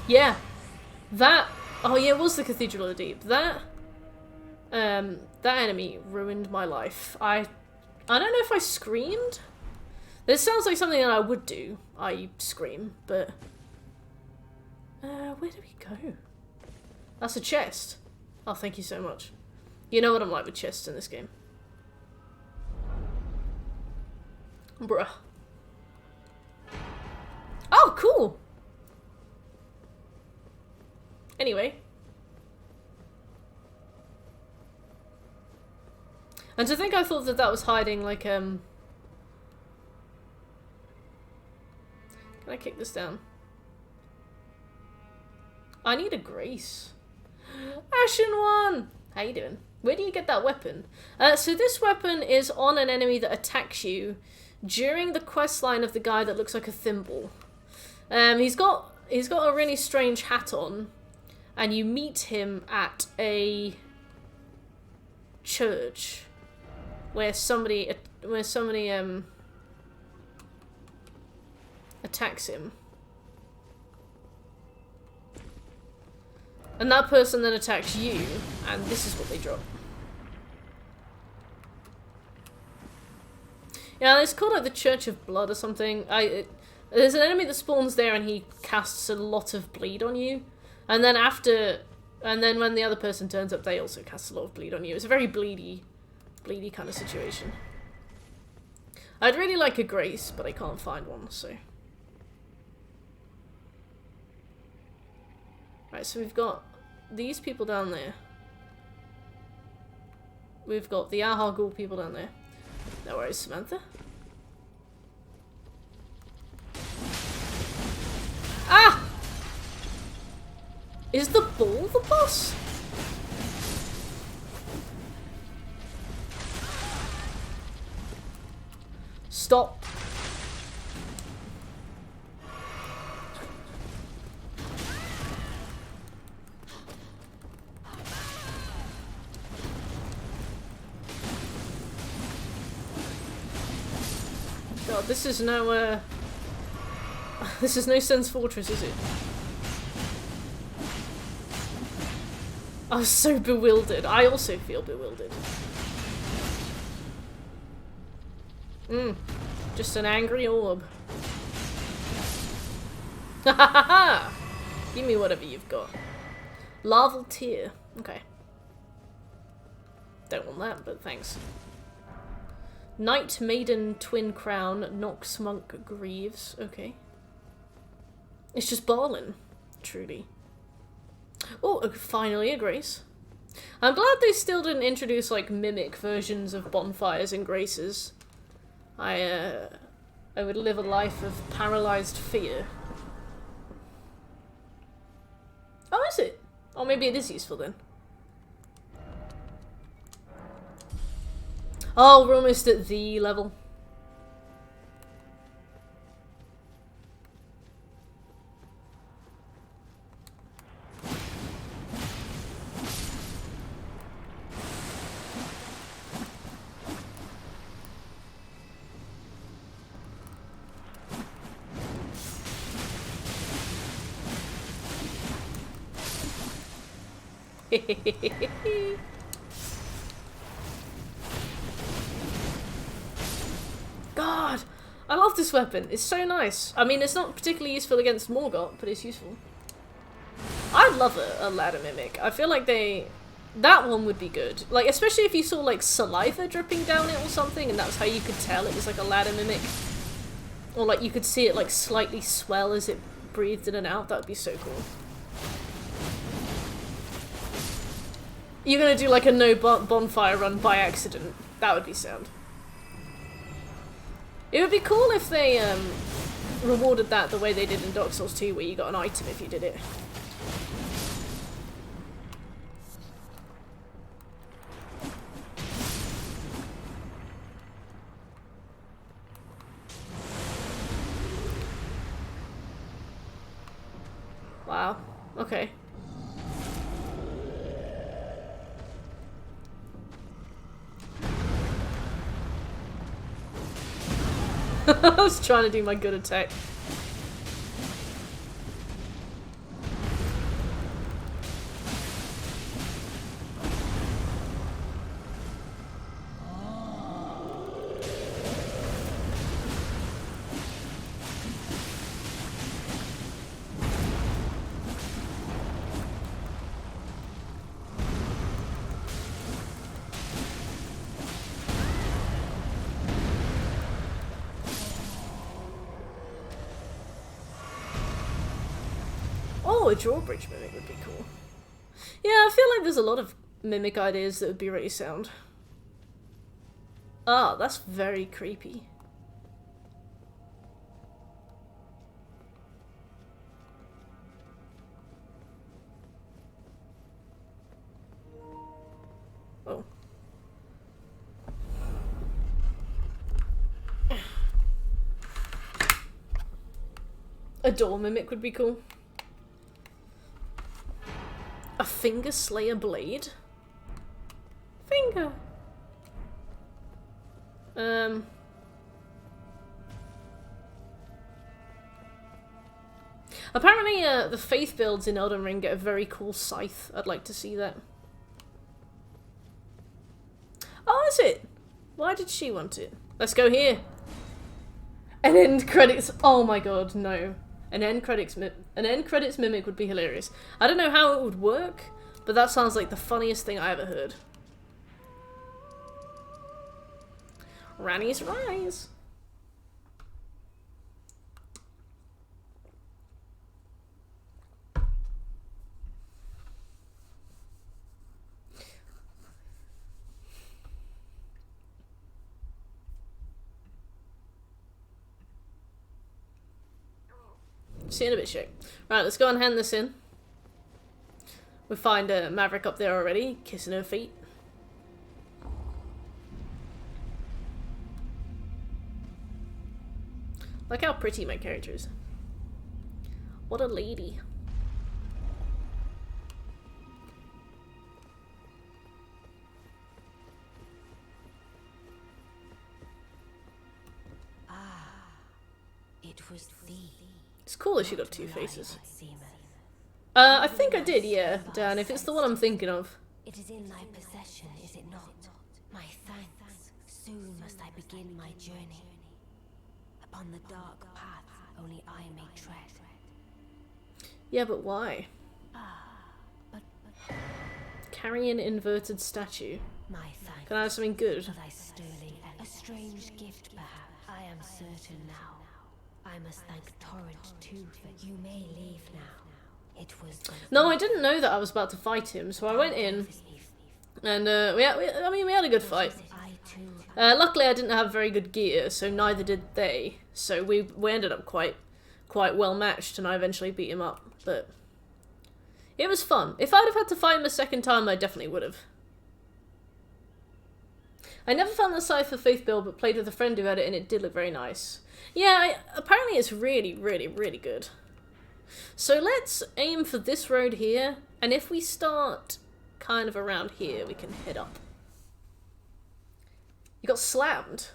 Yeah. That... Oh yeah, it was the Cathedral of the Deep. That enemy ruined my life. I don't know if I screamed. This sounds like something that I would do. I scream, but... where do we go? That's a chest. Oh, thank you so much. You know what I'm like with chests in this game. Bruh. Oh, cool! Anyway. And to think I thought that that was hiding, like, Can I kick this down? I need a grace. Ashen One! How you doing? Where do you get that weapon? So this weapon is on an enemy that attacks you during the quest line of the guy that looks like a thimble. He's got a really strange hat on, and you meet him at a church where somebody attacks him. And that person then attacks you, and this is what they drop. Yeah, it's called like the Church of Blood or something. There's an enemy that spawns there and he casts a lot of bleed on you. And then when the other person turns up, they also cast a lot of bleed on you. It's a very bleedy kind of situation. I'd really like a Grace, but I can't find one, so... Right, so we've got these people down there. We've got the Aha Ghoul people down there. No worries, Samantha. Ah! Is the ball the boss? Stop. God, this is no, this is no Sen's Fortress, is it? I was so bewildered. I also feel bewildered. Just an angry orb. Ha ha ha ha! Give me whatever you've got. Larval Tear. Okay. Don't want that, but thanks. Knight Maiden Twin Crown, Nox Monk Greaves. Okay. It's just Barlin. Truly. Oh, finally a Grace. I'm glad they still didn't introduce, like, mimic versions of bonfires and Graces. I would live a life of paralyzed fear. Oh, is it? Oh, maybe it is useful then. Oh, we're almost at the level. God, I love this weapon. It's so nice. I mean, it's not particularly useful against Morgott, but it's useful. I'd love a ladder mimic. I feel like that one would be good. Like, especially if you saw, like, saliva dripping down it or something, and that's how you could tell it was, like, a ladder mimic. Or, like, you could see it, like, slightly swell as it breathed in and out. That would be so cool. You're gonna do, like, a no bonfire run by accident. That would be sound. It would be cool if they, rewarded that the way they did in Dark Souls 2, where you got an item if you did it. Wow. Okay. I was trying to do my good attack. Oh, a drawbridge mimic would be cool. Yeah, I feel like there's a lot of mimic ideas that would be really sound. Ah, that's very creepy. Oh. A door mimic would be cool. A finger slayer blade? Finger! Apparently, the faith builds in Elden Ring get a very cool scythe. I'd like to see that. Oh, is it? Why did she want it? Let's go here. An end credits. Oh my god, no. An end credits mimic would be hilarious. I don't know how it would work, but that sounds like the funniest thing I ever heard. Ranny's Rise. See you in a bit, Shay. Right, let's go and hand this in. We find Maverick up there already, kissing her feet. Like how pretty my character is. What a lady. It was thee. It's cool that she got two faces. I think I did, yeah, Dan, if it's the one I'm thinking of. It is in thy possession, is it not? My thanks. Soon must I begin my journey. Upon the dark path only I may tread. Yeah, but why? But Carry an inverted statue. my thanks. Can I have something good? For thy sterling, a strange gift perhaps. I am certain now. I must thank Torrent too, for you may leave now. It was No, I didn't know that I was about to fight him, so I went in, and we had a good fight. I too. Luckily, I didn't have very good gear, so neither did they. So we ended up quite well matched, and I eventually beat him up. But it was fun. If I'd have had to fight him a second time, I definitely would have. I never found the Scythe for Faith build, but played with a friend who had it, and it did look very nice. Yeah, apparently it's really, really, really good. So let's aim for this road here, and if we start kind of around here, we can head up. You got slammed.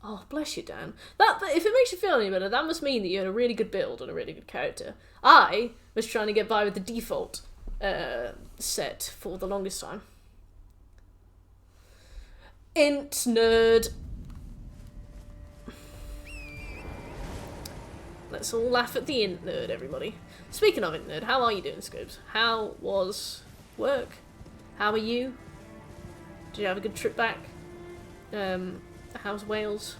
Oh, bless you, Dan. But if it makes you feel any better, that must mean that you had a really good build and a really good character. I was trying to get by with the default set for the longest time. Int nerd. Let's all laugh at the int nerd, everybody. Speaking of int nerd, how are you doing, Scopes? How was work? How are you? Did you have a good trip back? How's Wales?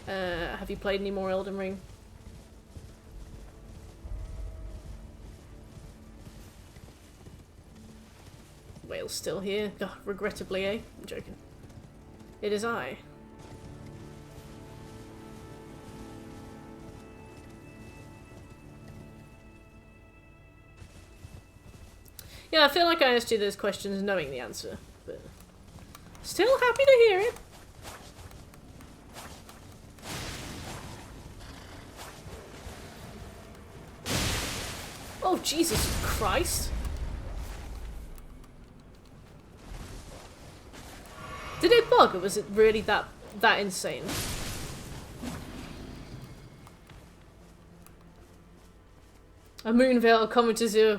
Have you played any more Elden Ring? Wales still here? Ugh, regrettably, eh? I'm joking. It is I. Yeah, I feel like I asked you those questions knowing the answer, but still happy to hear it. Oh, Jesus Christ. Did it bug, or was it really that insane? A Moonveil, Comet Azure.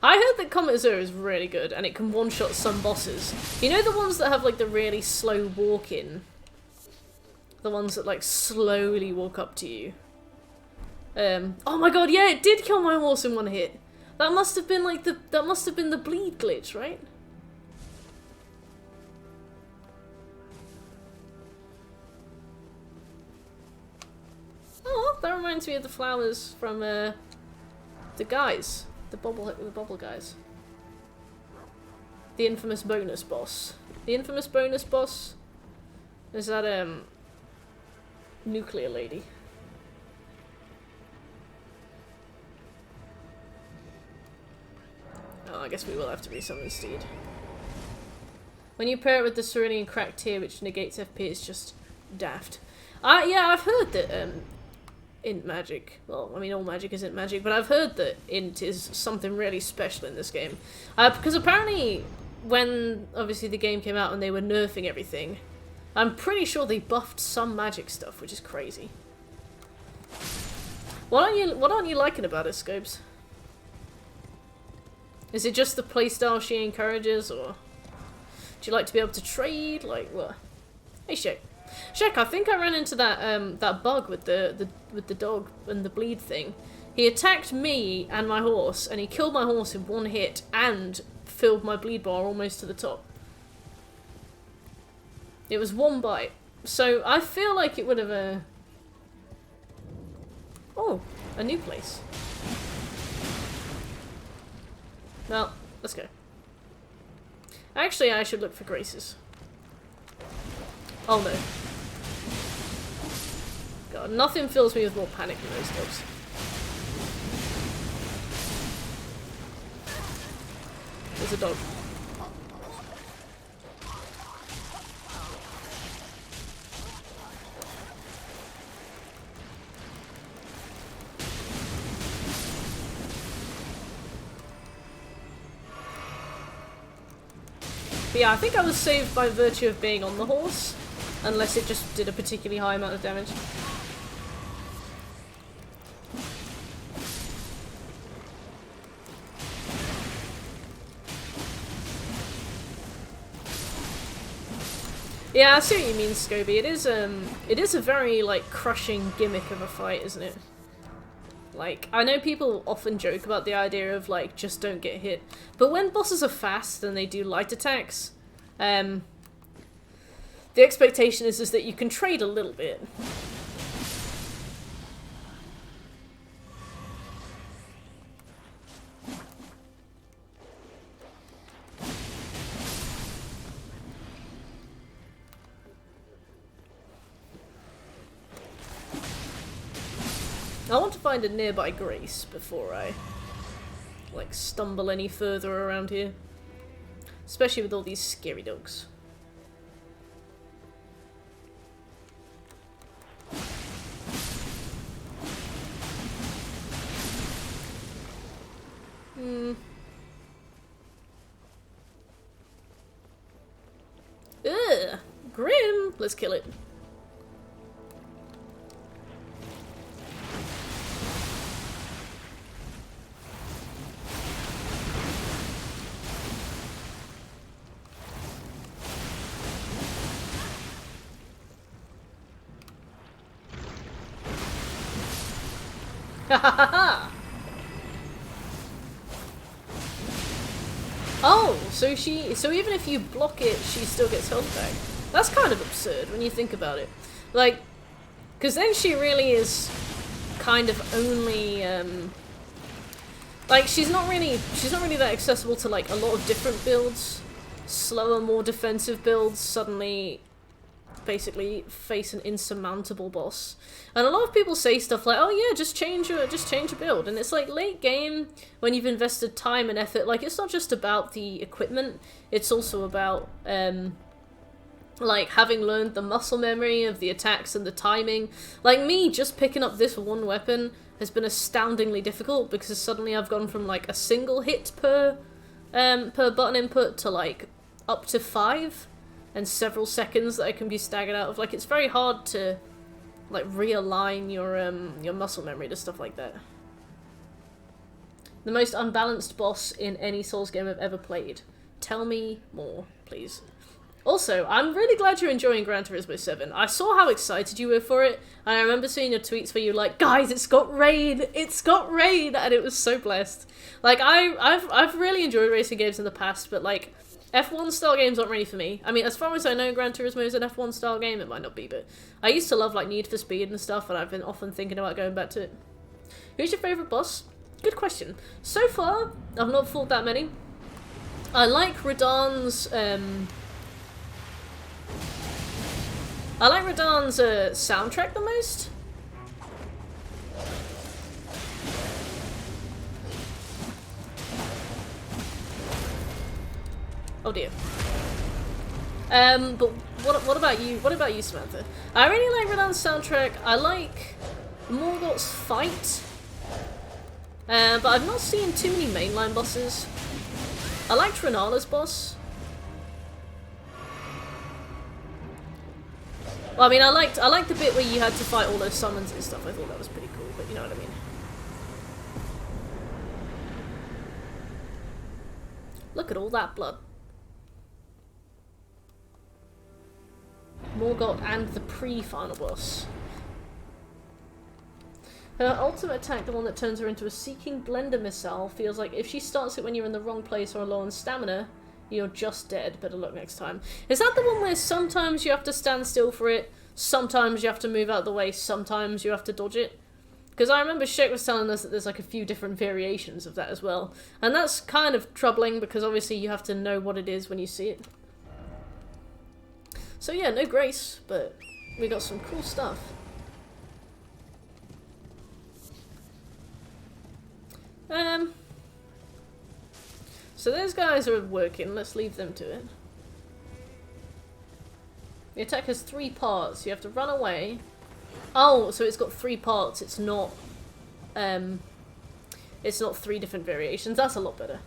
I heard that Comet Azure is really good, and it can one-shot some bosses. You know the ones that have, like, the really slow walk-in? The ones that, like, slowly walk up to you. Oh my god, yeah, it did kill my horse in one hit. That must have been, like, that must have been the bleed glitch, right? Oh, that reminds me of the flowers from, the guys. The bubble guys. The infamous bonus boss. The infamous bonus boss is that, nuclear lady. Oh, I guess we will have to resummon Steed. When you pair it with the Cerulean Crack tier, which negates FP, it's just daft. Yeah, I've heard that, int magic. Well, I mean, all magic isn't magic, but I've heard that int is something really special in this game. Because apparently, when obviously the game came out and they were nerfing everything, I'm pretty sure they buffed some magic stuff, which is crazy. What aren't you liking about it, Scopes? Is it just the playstyle she encourages, or do you like to be able to trade? Like what? Hey, Shek. Shek, I think I ran into that that bug with the dog and the bleed thing. He attacked me and my horse, and he killed my horse in one hit and filled my bleed bar almost to the top. It was one bite, so I feel like it would have Oh, a new place. Well, let's go. Actually, I should look for graces. Oh no. God, nothing fills me with more panic than those dogs. There's a dog. But yeah, I think I was saved by virtue of being on the horse, unless it just did a particularly high amount of damage. Yeah, I see what you mean, Scobie. It is a very, like, crushing gimmick of a fight, isn't it? Like, I know people often joke about the idea of, like, just don't get hit. But when bosses are fast and they do light attacks, the expectation is that you can trade a little bit. I want to find a nearby grace before I, like, stumble any further around here. Especially with all these scary dogs. Ugh! Grim! Let's kill it. Oh, so even if you block it, she still gets health back. That's kind of absurd when you think about it. Like, because then she really is kind of only, like, she's not really that accessible to, like, a lot of different builds. Slower, more defensive builds suddenly basically face an insurmountable boss. And a lot of people say stuff like, oh yeah, just change your build. And it's like, late game, when you've invested time and effort, like, it's not just about the equipment, it's also about, like, having learned the muscle memory of the attacks and the timing. Like, me just picking up this one weapon has been astoundingly difficult, because suddenly I've gone from, like, a single hit per button input to, like, up to 5, and several seconds that I can be staggered out of. Like, it's very hard to, like, realign your muscle memory to stuff like that. The most unbalanced boss in any Souls game I've ever played. Tell me more, please. Also, I'm really glad you're enjoying Gran Turismo 7. I saw how excited you were for it, and I remember seeing your tweets where you were like, guys, it's got rain! It's got rain! And it was so blessed. Like, I've really enjoyed racing games in the past, but, like, F1 style games aren't really for me. I mean, as far as I know, Gran Turismo is an F1 style game. It might not be, but I used to love, like, Need for Speed and stuff, and I've been often thinking about going back to it. Who's your favourite boss? Good question. So far, I've not fought that many. I like Radahn's, soundtrack the most. Oh dear. But what about you? What about you, Samantha? I really like Radahn's soundtrack. I like Morgoth's fight. But I've not seen too many mainline bosses. I liked Renala's boss. Well, I mean, I liked the bit where you had to fight all those summons and stuff. I thought that was pretty cool, but you know what I mean. Look at all that blood. Morgoth and the pre-final boss. Her ultimate attack, the one that turns her into a Seeking Blender missile, feels like if she starts it when you're in the wrong place or low on stamina, you're just dead. Better luck next time. Is that the one where sometimes you have to stand still for it, sometimes you have to move out of the way, sometimes you have to dodge it? Because I remember Shek was telling us that there's like a few different variations of that as well. And that's kind of troubling because obviously you have to know what it is when you see it. So yeah, no grace, but we got some cool stuff. So those guys are working, let's leave them to it. The attack has 3 parts, you have to run away. Oh, so it's got 3 parts, it's not 3 different variations, that's a lot better.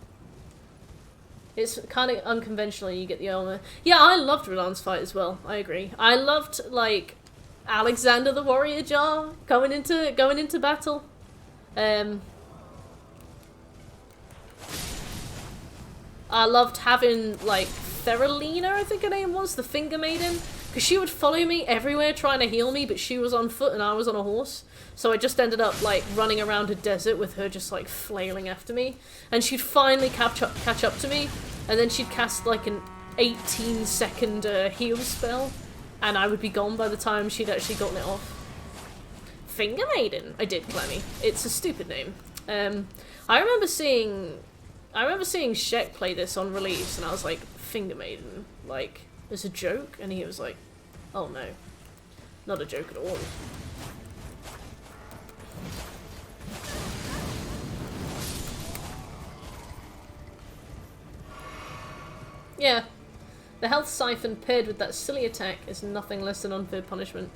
It's kind of unconventional, you get the armor. Yeah, I loved Radahn's fight as well, I agree. I loved, like, Alexander the Warrior Jar going into battle. I loved having, like, Theralina, I think her name was, the Finger Maiden. Because she would follow me everywhere trying to heal me, but she was on foot and I was on a horse. So I just ended up, like, running around a desert with her just, like, flailing after me. And she'd finally catch up to me, and then she'd cast, like, an 18-second heal spell, and I would be gone by the time she'd actually gotten it off. Finger Maiden, I did, Clemmy. It's a stupid name. I remember seeing Shek play this on release, and I was like, Finger Maiden, like, as a joke? And he was like, oh no, not a joke at all. Yeah, the health siphon paired with that silly attack is nothing less than unfair punishment.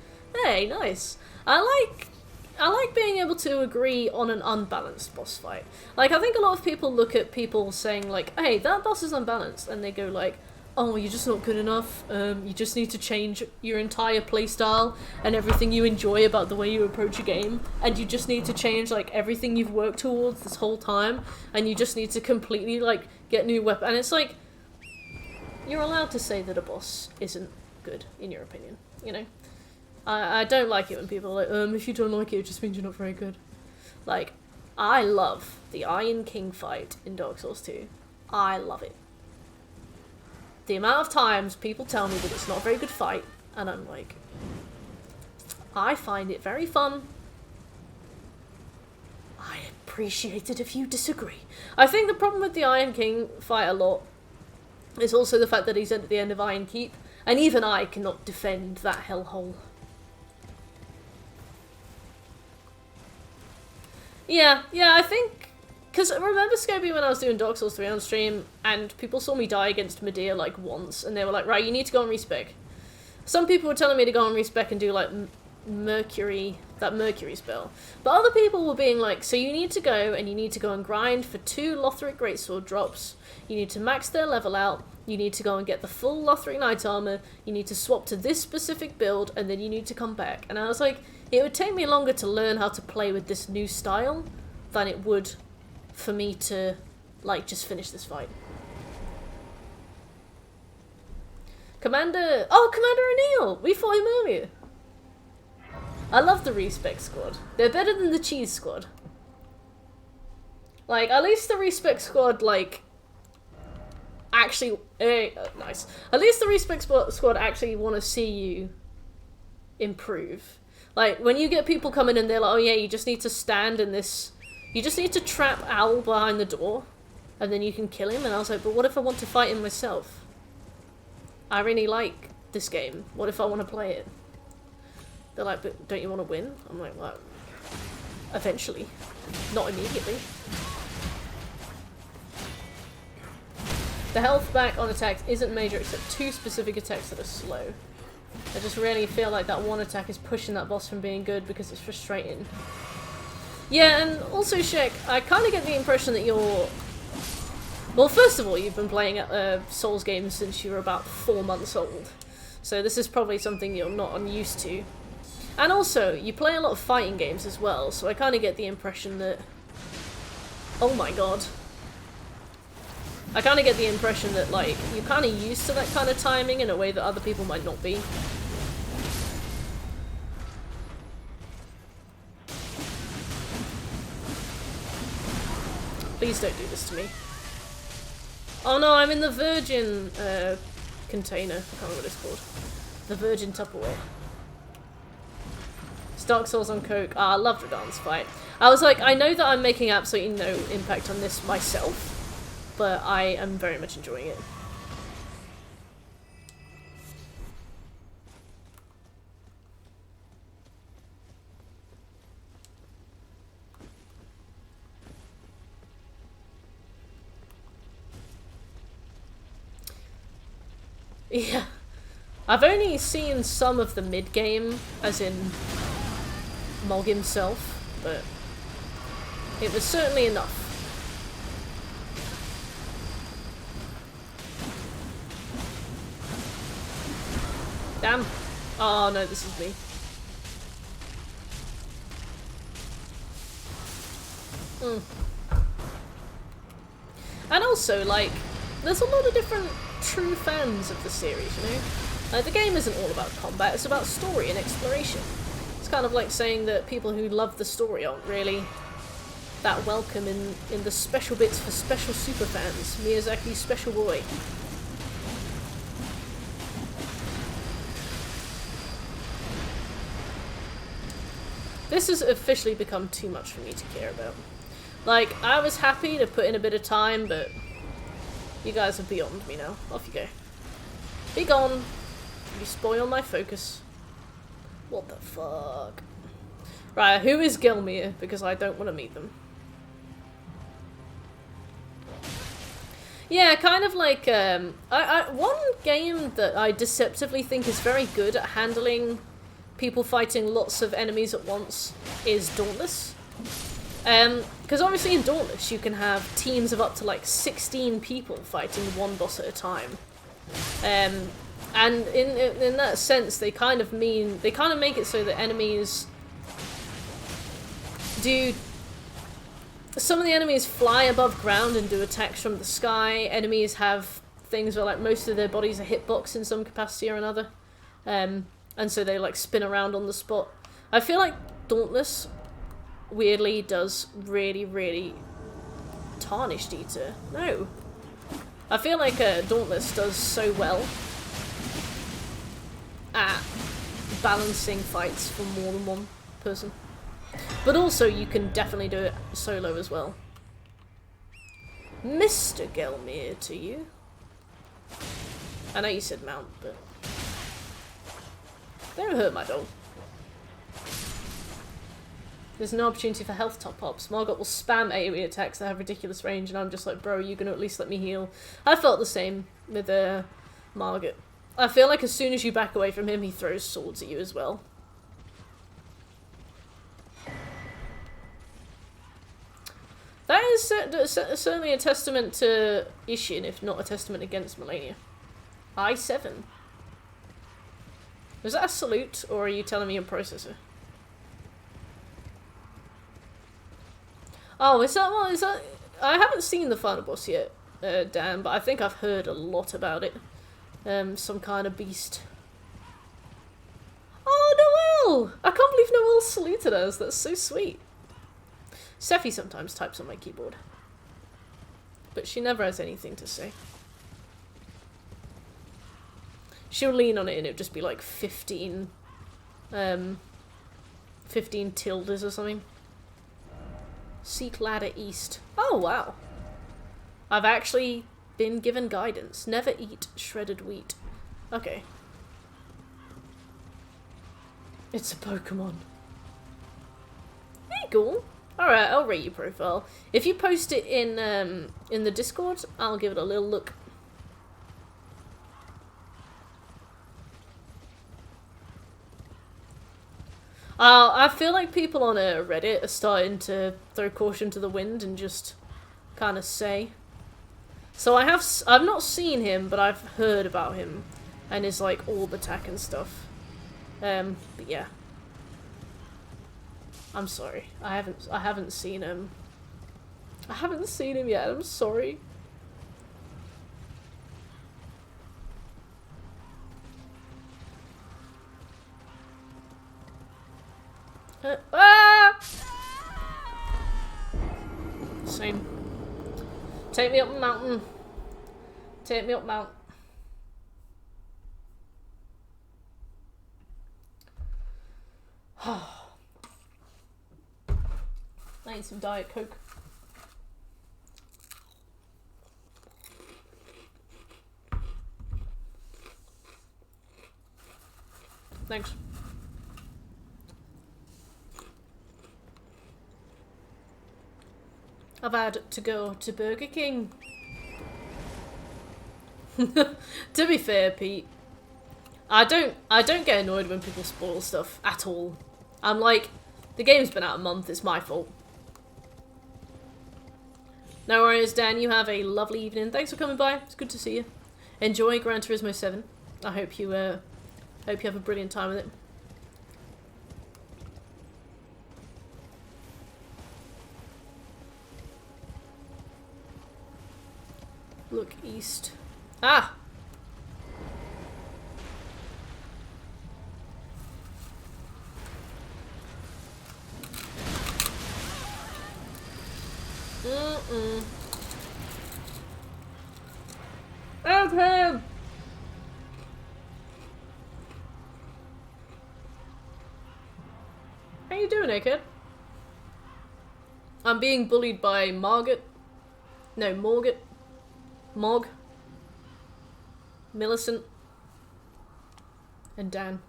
Hey, nice. I like being able to agree on an unbalanced boss fight. Like, I think a lot of people look at people saying, like, hey, that boss is unbalanced, and they go like, oh, you're just not good enough, you just need to change your entire playstyle and everything you enjoy about the way you approach a game, and you just need to change, like, everything you've worked towards this whole time, and you just need to completely, like, get new weapons. And it's like, you're allowed to say that a boss isn't good, in your opinion, you know? I don't like it when people are like, if you don't like it, it just means you're not very good. Like, I love the Iron King fight in Dark Souls 2. I love it. The amount of times people tell me that it's not a very good fight, and I'm like, I find it very fun. I appreciate it if you disagree. I think the problem with the Iron King fight a lot is also the fact that he's at the end of Iron Keep, and even I cannot defend that hellhole. Yeah, I think... Because I remember Scobie when I was doing Dark Souls 3 on stream, and people saw me die against Medea, like, once, and they were like, right, you need to go on respec. Some people were telling me to go on respec and do, like, Mercury spell. But other people were being like, so you need to go, and you need to go and grind for 2 Lothric Greatsword drops, you need to max their level out, you need to go and get the full Lothric Knight Armor, you need to swap to this specific build, and then you need to come back. And I was like, it would take me longer to learn how to play with this new style than it would for me to, like, just finish this fight. Commander O'Neill! We fought him earlier. I love the Respec squad. They're better than the Cheese squad. Like, at least the Respec squad, like, actually... nice. At least the Respec squad actually want to see you improve. Like, when you get people coming in, they're like, oh yeah, you just need to stand in this... You just need to trap Owl behind the door, and then you can kill him. And I was like, but what if I want to fight him myself? I really like this game. What if I want to play it? They're like, but don't you want to win? I'm like, well, eventually. Not immediately. The health back on attacks isn't major except 2 specific attacks that are slow. I just really feel like that one attack is pushing that boss from being good because it's frustrating. Yeah, and also, Shek, I kind of get the impression that you're... Well, first of all, you've been playing Souls games since you were about 4 months old. So this is probably something you're not unused to. And also, you play a lot of fighting games as well, so I kind of get the impression that... Oh my god. I kind of get the impression that, like, you're kind of used to that kind of timing in a way that other people might not be. Please don't do this to me. Oh no, I'm in the Virgin container. I can't remember what it's called. The Virgin Tupperware. It's Dark Souls on Coke. Ah, I loved the dance fight. I was like, I know that I'm making absolutely no impact on this myself, but I am very much enjoying it. Yeah. I've only seen some of the mid-game, as in Mog himself, but it was certainly enough. Damn. Oh no, this is me. And also, like, there's a lot of different true fans of the series, you know? Like, the game isn't all about combat, it's about story and exploration. It's kind of like saying that people who love the story aren't really that welcome in the special bits for special super fans. Miyazaki's special boy. This has officially become too much for me to care about. Like, I was happy to put in a bit of time, but you guys are beyond me now. Off you go. Be gone. You spoil my focus. What the fuck? Right, who is Gelmir? Because I don't want to meet them. Yeah, kind of like, one game that I deceptively think is very good at handling people fighting lots of enemies at once is Dauntless. Because obviously in Dauntless you can have teams of up to like 16 people fighting one boss at a time. And in that sense they kind of make it so that enemies do... Some of the enemies fly above ground and do attacks from the sky. Enemies have things where like most of their bodies are hitbox in some capacity or another. And so they like spin around on the spot. I feel like Dauntless weirdly does really, really... Tarnished Eater? No. I feel like Dauntless does so well at balancing fights for more than one person. But also you can definitely do it solo as well. Mr. Gelmir to you. I know you said mount, but... Don't hurt my dog. There's no opportunity for health top-ups. Margot will spam AoE attacks that have ridiculous range, and I'm just like, bro, you gonna at least let me heal? I felt the same with Margot. I feel like as soon as you back away from him, he throws swords at you as well. That is certainly a testament to Ishin, if not a testament against Melania. I7. Was that a salute, or are you telling me a processor? Oh, is that... I haven't seen the final boss yet, Dan, but I think I've heard a lot about it. Some kind of beast. Oh, Noelle! I can't believe Noelle saluted us, that's so sweet. Sephi sometimes types on my keyboard. But she never has anything to say. She'll lean on it and it'll just be like 15 tildes or something. Seek ladder east. Oh, wow. I've actually been given guidance. Never eat shredded wheat. Okay. It's a Pokemon. Hey, cool. Alright, I'll rate your profile. If you post it in the Discord, I'll give it a little look. I feel like people on Reddit are starting to throw caution to the wind and just kind of say. So I've not seen him, but I've heard about him and his like orb attack and stuff. But yeah, I'm sorry. I haven't seen him. I haven't seen him yet. I'm sorry. Ah! Same. Take me up the mountain. Take me up mountain. I need some Diet Coke. Thanks. I've had to go to Burger King. To be fair, Pete, I don't get annoyed when people spoil stuff at all. I'm like, the game's been out a month, it's my fault. No worries, Dan, you have a lovely evening. Thanks for coming by, it's good to see you. Enjoy Gran Turismo 7. I hope you have a brilliant time with it. Look east. Ah! Help him! How you doing, kid? I'm being bullied by Margaret. No, Morgan. Mog. Millicent. And Dan.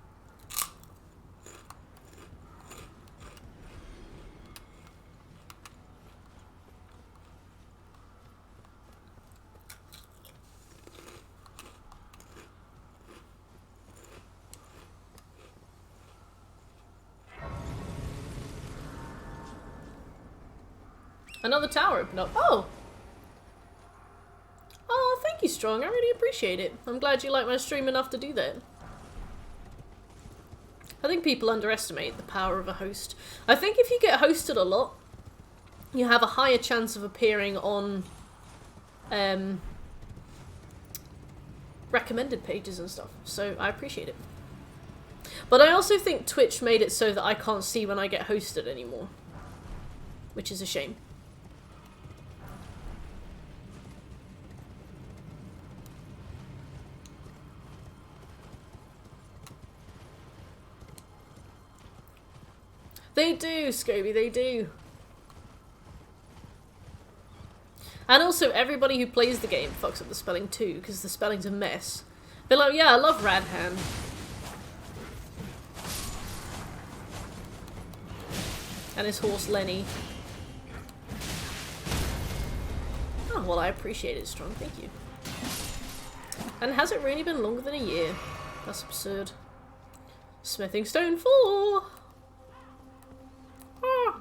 Another tower opened up. Oh! Oh, thank you, Strong. I really appreciate it. I'm glad you like my stream enough to do that. I think people underestimate the power of a host. I think if you get hosted a lot, you have a higher chance of appearing on recommended pages and stuff. So I appreciate it. But I also think Twitch made it so that I can't see when I get hosted anymore. Which is a shame. They do, Scobie, they do. And also, everybody who plays the game fucks up the spelling too, because the spelling's a mess. They're like, yeah, I love Radhan. And his horse, Lenny. Oh, well, I appreciate it, Strong, thank you. And has it really been longer than a year? That's absurd. Smithing Stone 4! Ah.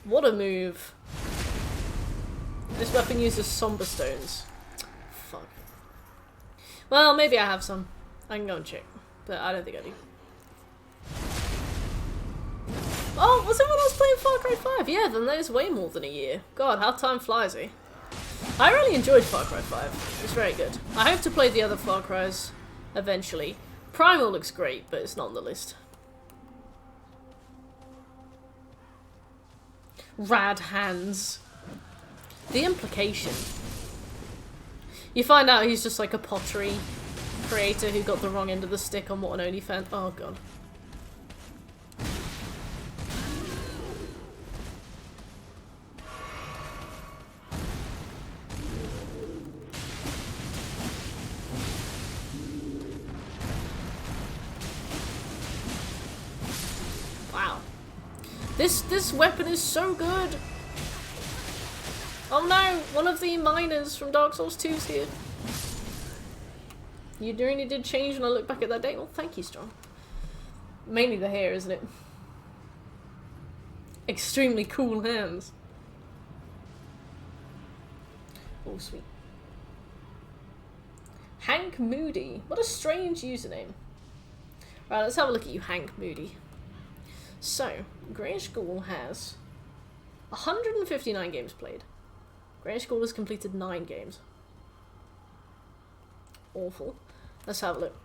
What a move. This weapon uses somber stones. Fuck. Well, maybe I have some. I can go and check. But I don't think I do. Oh, was everyone else playing Far Cry 5? Yeah, then there's way more than a year. God, how time flies, eh? I really enjoyed Far Cry 5. It's very good. I hope to play the other Far Cries eventually. Primal looks great, but it's not on the list. Rad hands. The implication. You find out he's just like a pottery creator who got the wrong end of the stick on what an OnlyFans. Oh god. This weapon is so good. Oh no, one of the miners from Dark Souls 2 is here. You really did change when I look back at that day. Well, thank you, Strong. Mainly the hair, isn't it? Extremely cool hands. Oh, sweet. Hank Moody. What a strange username. Right, let's have a look at you, Hank Moody. So, Greyish Ghoul has 159 games played. Greyish Ghoul has completed 9 games. Awful. Let's have a look.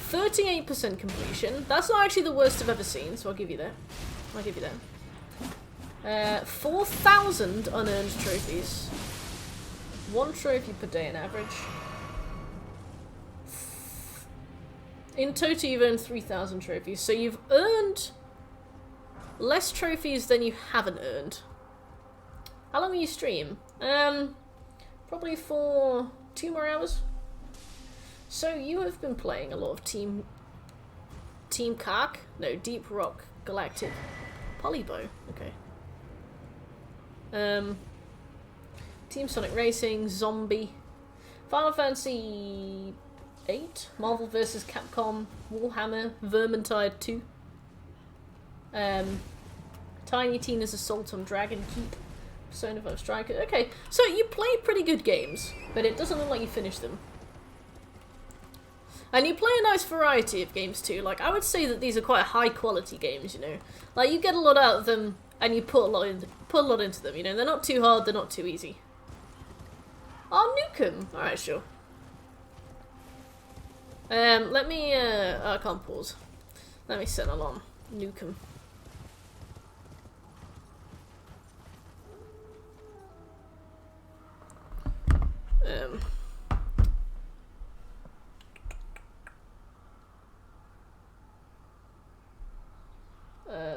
38% completion. That's not actually the worst I've ever seen, so I'll give you that. I'll give you that. 4,000 unearned trophies. 1 trophy per day on average. In total, you've earned 3,000 trophies. So you've earned less trophies than you haven't earned. How long will you stream? Probably for 2 more hours. So you have been playing a lot of Team Kark? No, Deep Rock Galactic Polybo. Okay. Team Sonic Racing, Zombie, Final Fantasy 8, Marvel vs. Capcom, Warhammer, Vermintide 2, Tiny Tina's Assault on Dragon Keep, Persona 5 Striker. Okay, so you play pretty good games, but it doesn't look like you finished them. And you play a nice variety of games too. Like, I would say that these are quite high quality games, you know. Like, you get a lot out of them, and you put a lot into them, you know. They're not too hard, they're not too easy. Oh, Nukem! Alright, sure. Let me, I can't pause. Let me set an alarm. Nukem.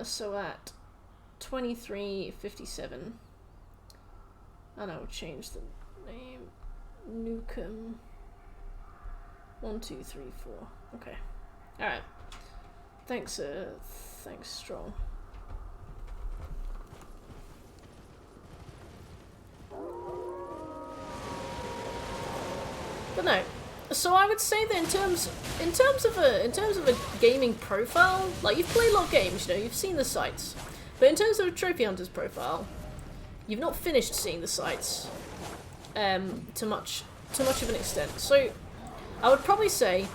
So at 23:57, and I will change the name. Nukem 1, 2, 3, 4. Okay. Alright. Thanks, thanks, Strong. But no. So I would say that in terms of a gaming profile, like, you've played a lot of games, you know, you've seen the sites. But in terms of a Trophy Hunter's profile, you've not finished seeing the sites to much of an extent. So I would probably say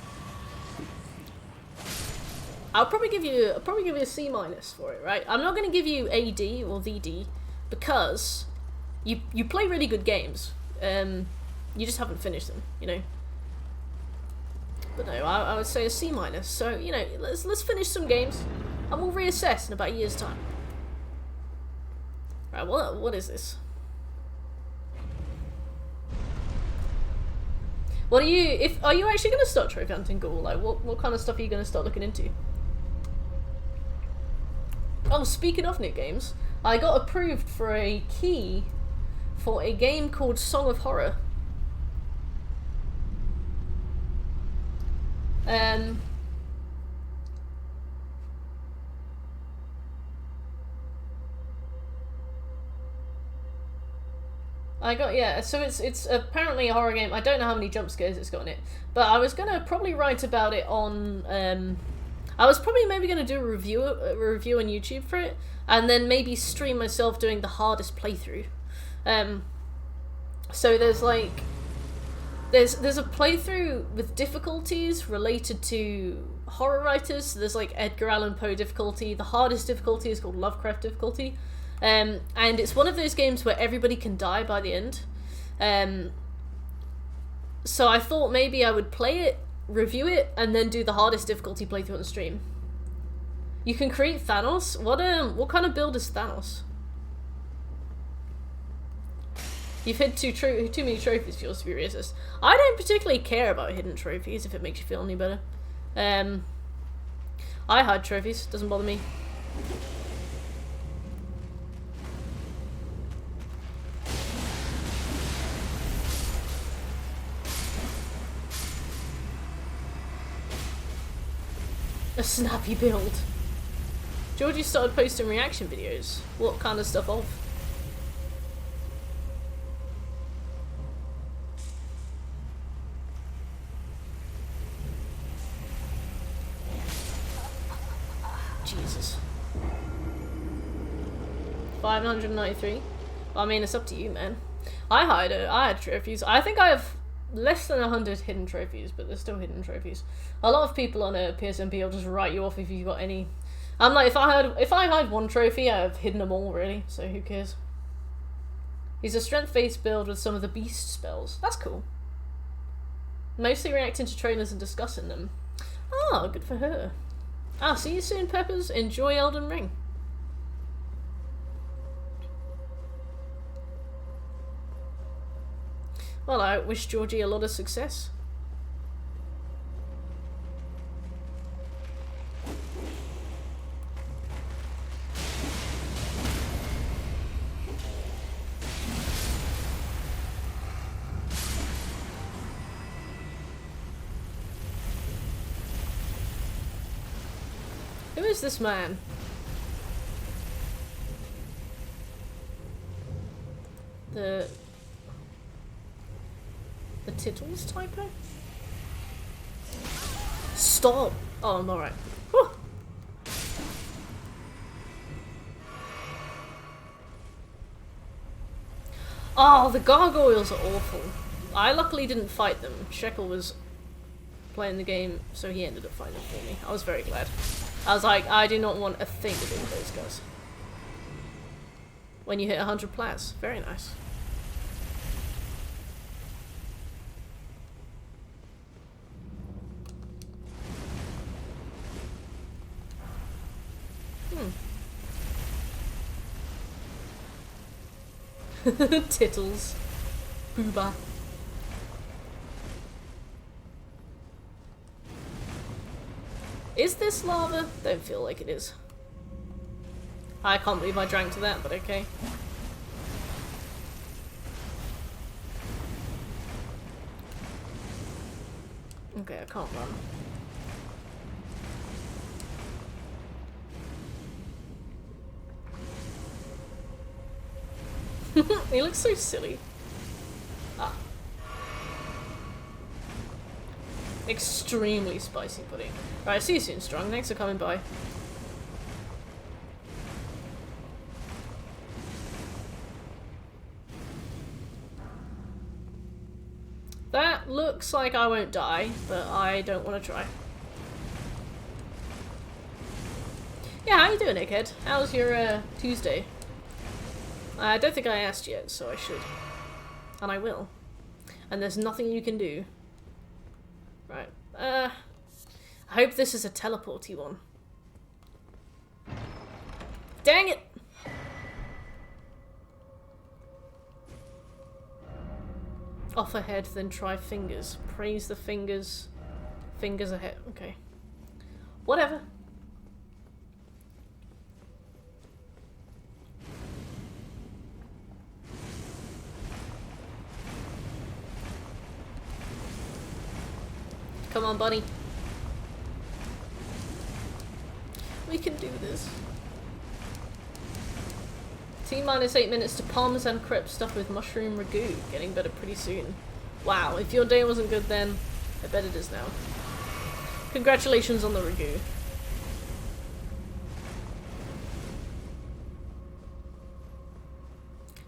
I'll probably give you a C- for it, right? I'm not going to give you a D or the D because you play really good games. You just haven't finished them, you know. But no, I would say a C-. So, you know, let's finish some games and we'll reassess in about a year's time. Right, what is this? What are you actually gonna start trophy hunting, Ghoul? Like, what kind of stuff are you gonna start looking into? Oh, speaking of new games, I got approved for a key for a game called Song of Horror. So it's apparently a horror game. I don't know how many jump scares it's got in it, but I was gonna probably write about it on. I was probably maybe gonna do a review on YouTube for it, and then maybe stream myself doing the hardest playthrough. So there's like. There's a playthrough with difficulties related to horror writers. So there's like Edgar Allan Poe difficulty. The hardest difficulty is called Lovecraft difficulty. And it's one of those games where everybody can die by the end. So I thought maybe I would play it, review it, and then do the hardest difficulty playthrough on the stream. You can create Thanos. What kind of build is Thanos? You've hit too many trophies for yours to be racist. I don't particularly care about hidden trophies if it makes you feel any better. I hide trophies, doesn't bother me. A snappy build. Georgie started posting reaction videos. What kind of stuff of? Jesus. 593. Well, I mean, it's up to you, man. I had trophies. I think I have less than 100 hidden trophies, but they're still hidden trophies. A lot of people on a PSMP will just write you off if you got any. I'm like, if I had one trophy, I've hidden them all, really, so who cares? He's a strength-based build with some of the beast spells. That's cool. Mostly reacting to trailers and discussing them. Oh, good for her. Ah, see you soon, Peppers. Enjoy Elden Ring. Well, I wish Georgie a lot of success. Who is this man? The Tittles typo? Stop! Oh, I'm alright. Whew. Oh, the gargoyles are awful. I luckily didn't fight them. Shekel was playing the game, so he ended up fighting them for me. I was very glad. I was like, I do not want a thing to do with those guys. When you hit 100 plats. Very nice. Tittles. Booba. Is this lava? Don't feel like it is. I can't believe I drank to that, but okay. Okay, I can't run. He looks so silly. Ah. Extremely spicy pudding. Right, see you soon, Strong. Thanks for coming by. That looks like I won't die, but I don't want to try. Yeah, how you doing, Egghead? How's your Tuesday? I don't think I asked yet, so I should. And I will. And there's nothing you can do. Right. I hope this is a teleporty one. Dang it! Off ahead, then try fingers. Praise the fingers. Fingers ahead. Okay. Whatever. Come on, buddy. We can do this. T-minus 8 minutes to parmesan crepe stuffed with mushroom ragu. Getting better pretty soon. Wow, if your day wasn't good then, I bet it is now. Congratulations on the ragu.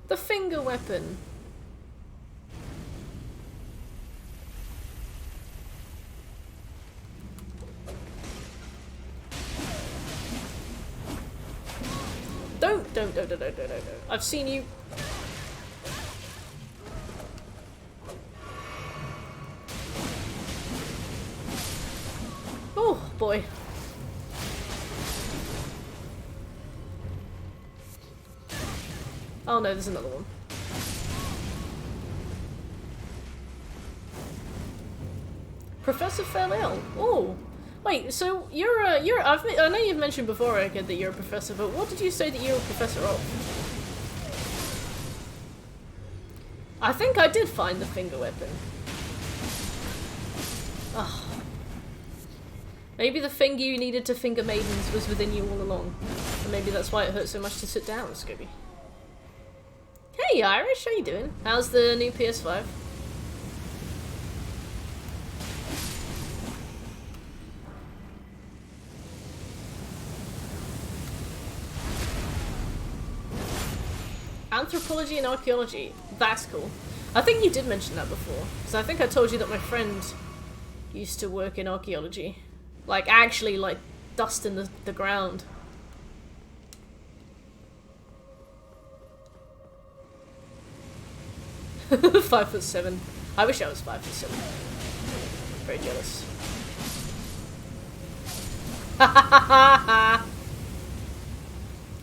The finger weapon. Don't. I've seen you. Oh, boy. Oh no, there's another one. Professor Fairlell. Oh. Wait, so I know you've mentioned before, Egghead, that you're a professor, but what did you say that you're a professor of? I think I did find the finger weapon. Oh. Maybe the finger you needed to finger maidens was within you all along. And maybe that's why it hurt so much to sit down, Scooby. Hey Irish, how you doing? How's the new PS5? Anthropology and archaeology. That's cool. I think you did mention that before. Because I think I told you that my friend used to work in archaeology. Like, actually, like, dusting the ground. Five foot 7. I wish I was 5'7". Very jealous.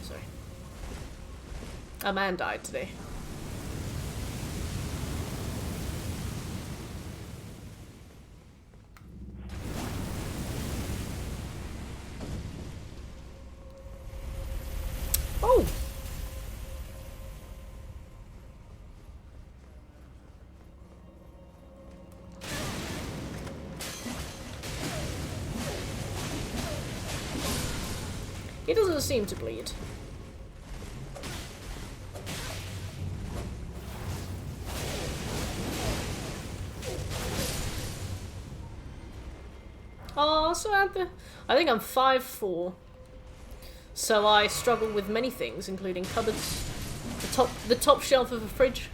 Sorry. A man died today. Oh! He doesn't seem to bleed. Oh, Samantha. I think I'm 5'4". So I struggle with many things, including cupboards, the top shelf of a fridge.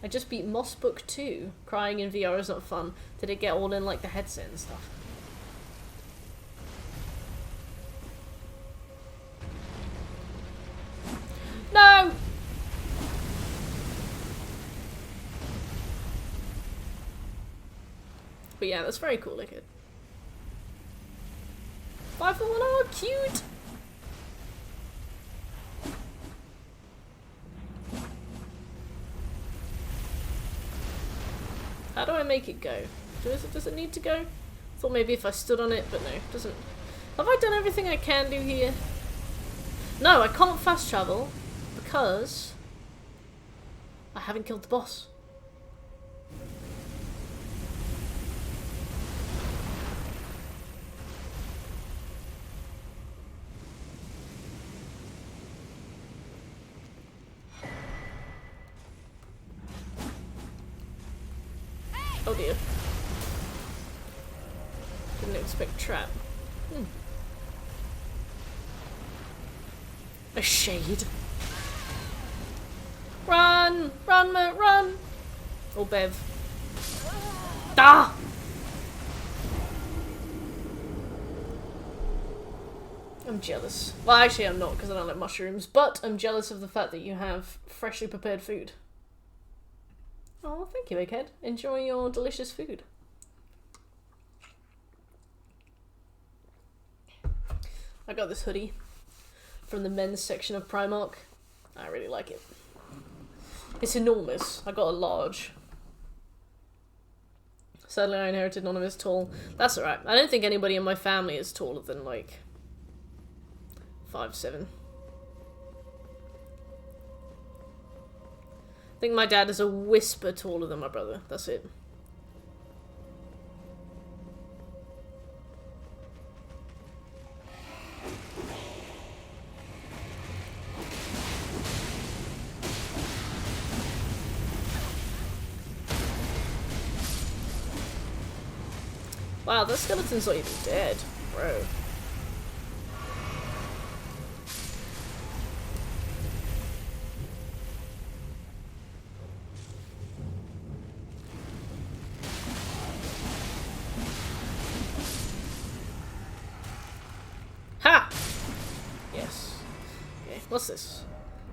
I just beat Moss Book 2. Crying in VR is not fun. Did it get all in like the headset and stuff? No! But yeah, that's very cool, like it. 5'1", oh, cute! How do I make it go? Does it need to go? Thought maybe if I stood on it, but no, it doesn't. Have I done everything I can do here? No, I can't fast travel because I haven't killed the boss. Oh dear. Didn't expect trap. A shade. Run! Run, Mert, run! Or Bev. Ah! I'm jealous. Well, actually I'm not, because I don't like mushrooms, but I'm jealous of the fact that you have freshly prepared food. Oh, thank you, Egghead. Enjoy your delicious food. I got this hoodie from the men's section of Primark. I really like it. It's enormous. I got a large. Sadly, I inherited none of his tall. That's alright. I don't think anybody in my family is taller than, like, 5'7". I think my dad is a whisper taller than my brother. That's it. Wow, that skeleton's not even dead, bro. Ha! Yes. Okay, what's this?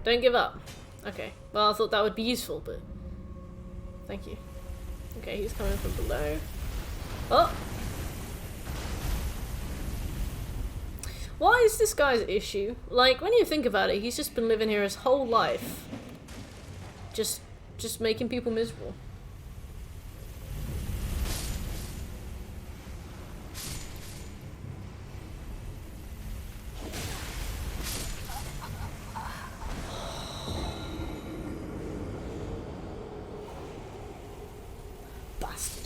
Don't give up. Okay, well I thought that would be useful, but... Thank you. Okay, he's coming from below. Oh! Why is this guy's issue? Like, when you think about it, he's just been living here his whole life. Just making people miserable. Bastard.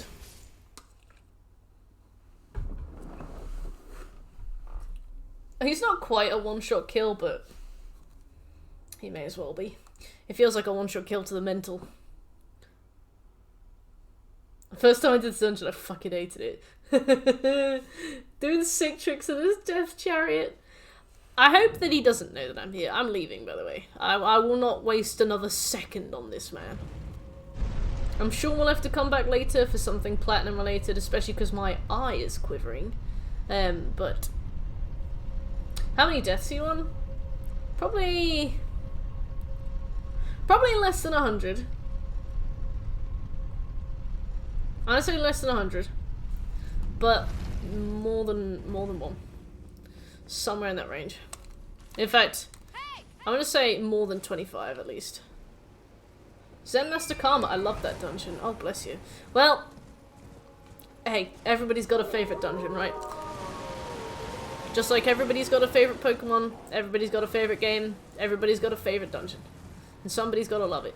He's not quite a one-shot kill, but he may as well be. It feels like a one-shot kill to the mental. The first time I did this dungeon, I fucking hated it. Doing sick tricks in his death chariot. I hope that he doesn't know that I'm here. I'm leaving, by the way. I will not waste another second on this man. I'm sure we'll have to come back later for something platinum related, especially because my eye is quivering. But how many deaths are you on? Probably less than 100. I'd say less than 100, but more than one. Somewhere in that range. In fact, I'm gonna say more than 25 at least. Zen Master Karma, I love that dungeon. Oh, bless you. Well, hey, everybody's got a favourite dungeon, right? Just like everybody's got a favourite Pokemon, everybody's got a favourite game, everybody's got a favourite dungeon. And somebody's gotta love it.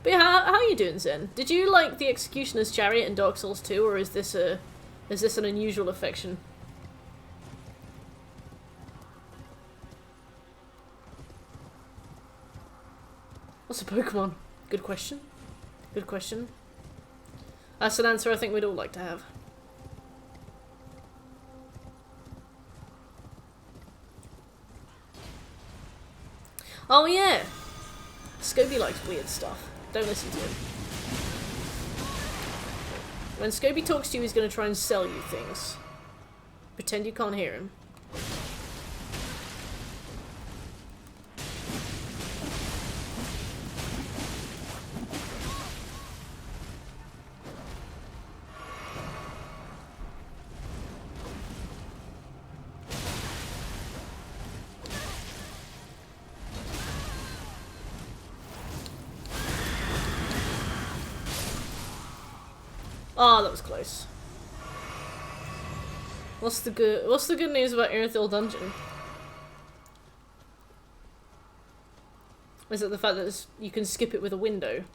But yeah, how are you doing, Zen? Did you like the Executioner's Chariot in Dark Souls 2, or is this an unusual affection? What's a Pokemon? Good question. Good question. That's an answer I think we'd all like to have. Oh yeah! Scobie likes weird stuff. Don't listen to him. When Scobie talks to you, he's going to try and sell you things. Pretend you can't hear him. Oh, that was close. What's the good news about Irithyll Dungeon? Is it the fact that you can skip it with a window?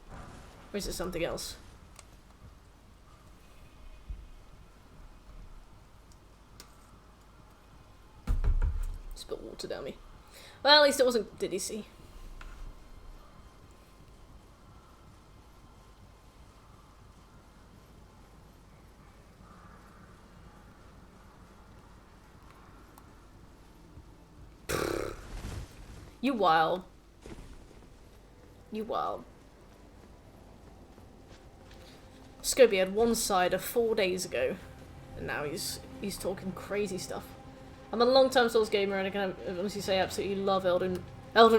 Or is it something else? Spilt water down me. Well, at least it wasn't Diddy. You wild. You wild. Scobie had one cider 4 days ago, and now he's talking crazy stuff. I'm a long-time Souls gamer, and I can honestly say I absolutely love Elden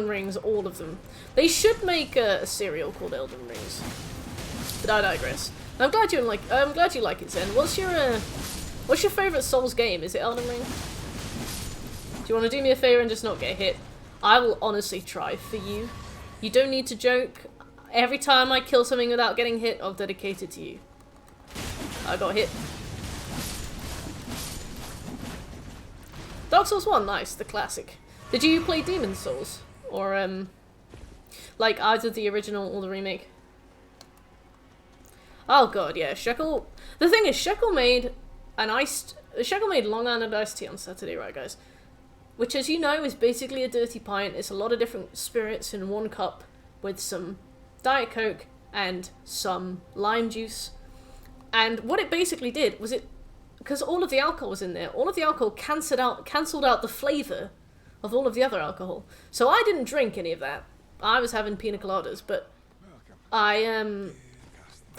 Rings, all of them. They should make a serial called Elden Rings. But I digress. I'm glad you like it, Zen. What's your favourite Souls game? Is it Elden Ring? Do you want to do me a favour and just not get hit? I will honestly try for you. You don't need to joke. Every time I kill something without getting hit, I'll dedicate it to you. I got hit. Dark Souls 1, nice, the classic. Did you play Demon's Souls? Or, like either the original or the remake? Oh god, yeah, Shekel. The thing is, Shekel made Long Island iced tea on Saturday, right, guys? Which, as you know, is basically a dirty pint. It's a lot of different spirits in one cup with some Diet Coke and some lime juice. And what it basically did was because all of the alcohol was in there, all of the alcohol cancelled out the flavour of all of the other alcohol. So I didn't drink any of that. I was having pina coladas, but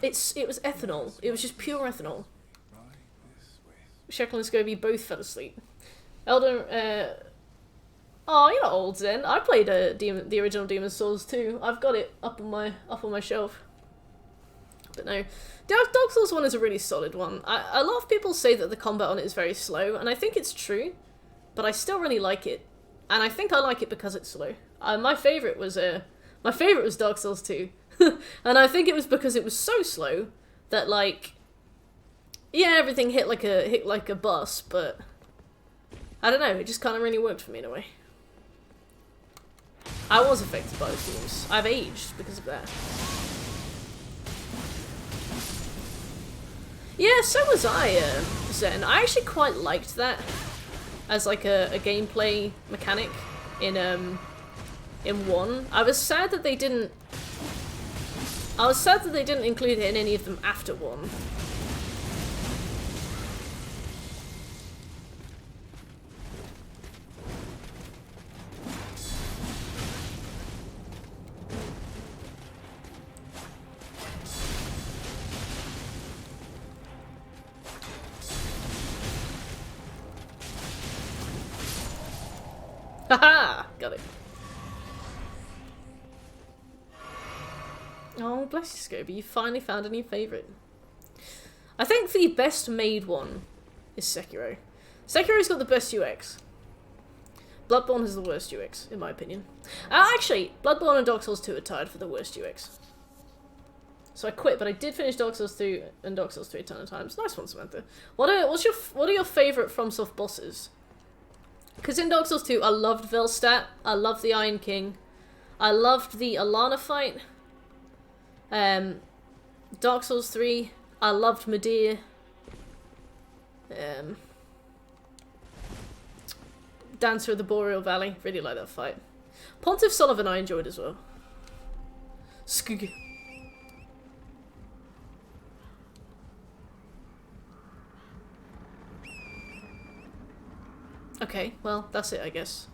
it was ethanol. It was just pure ethanol. Shekel and Scobie both fell asleep. Oh, you're not old, Zen. I played the original Demon's Souls too. I've got it up on my shelf. But no, Dark Souls 1 is a really solid one. A lot of people say that the combat on it is very slow, and I think it's true, but I still really like it, and I think I like it because it's slow. My favorite was Dark Souls 2, and I think it was because it was so slow that, like, yeah, everything hit like a bus, but I don't know, it just kind of really worked for me in a way. I was affected by the themes. I've aged because of that. Yeah, so was I, Zen. I actually quite liked that. as like a gameplay mechanic in 1. I was sad that they didn't include it in any of them after 1. Haha! Got it. Oh, bless you, Scobie. You finally found a new favourite. I think the best made one is Sekiro. Sekiro's got the best UX. Bloodborne has the worst UX, in my opinion. Actually, Bloodborne and Dark Souls 2 are tied for the worst UX. So I quit, but I did finish Dark Souls 2 and Dark Souls 3 a ton of times. Nice one, Samantha. What are your favourite FromSoft bosses? Because in Dark Souls 2, I loved Velstadt, I loved the Iron King, I loved the Alana fight. Dark Souls 3, I loved Medea. Dancer of the Boreal Valley, really like that fight. Pontiff Sullivan I enjoyed as well. Skug. Okay, well, that's it, I guess.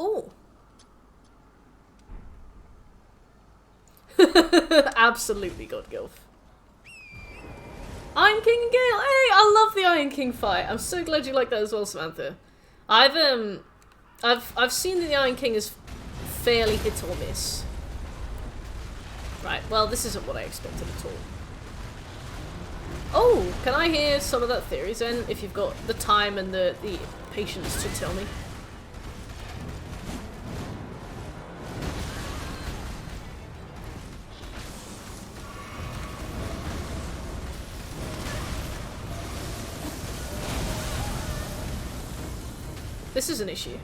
Oh. Absolutely God Gilf. Iron King and Gale! Hey, I love the Iron King fight. I'm so glad you like that as well, Samantha. I've seen that the Iron King is fairly hit or miss. Right, well, this isn't what I expected at all. Oh, can I hear some of that theories then, if you've got the time and the patience to tell me? This is an issue.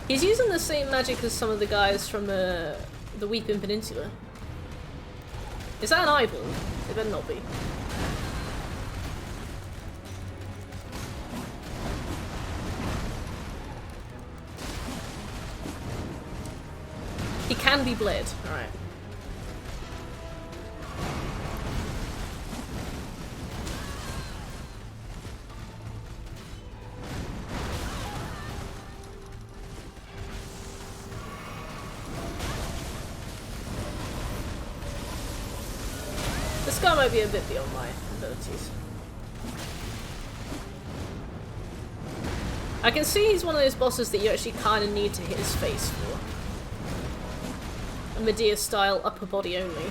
He's using the same magic as some of the guys from the Weeping Peninsula. Is that an eyeball? It better not be. He can be bled. Alright. This guy might be a bit beyond my abilities. I can see he's one of those bosses that you actually kind of need to hit his face for. A Medea style upper body only.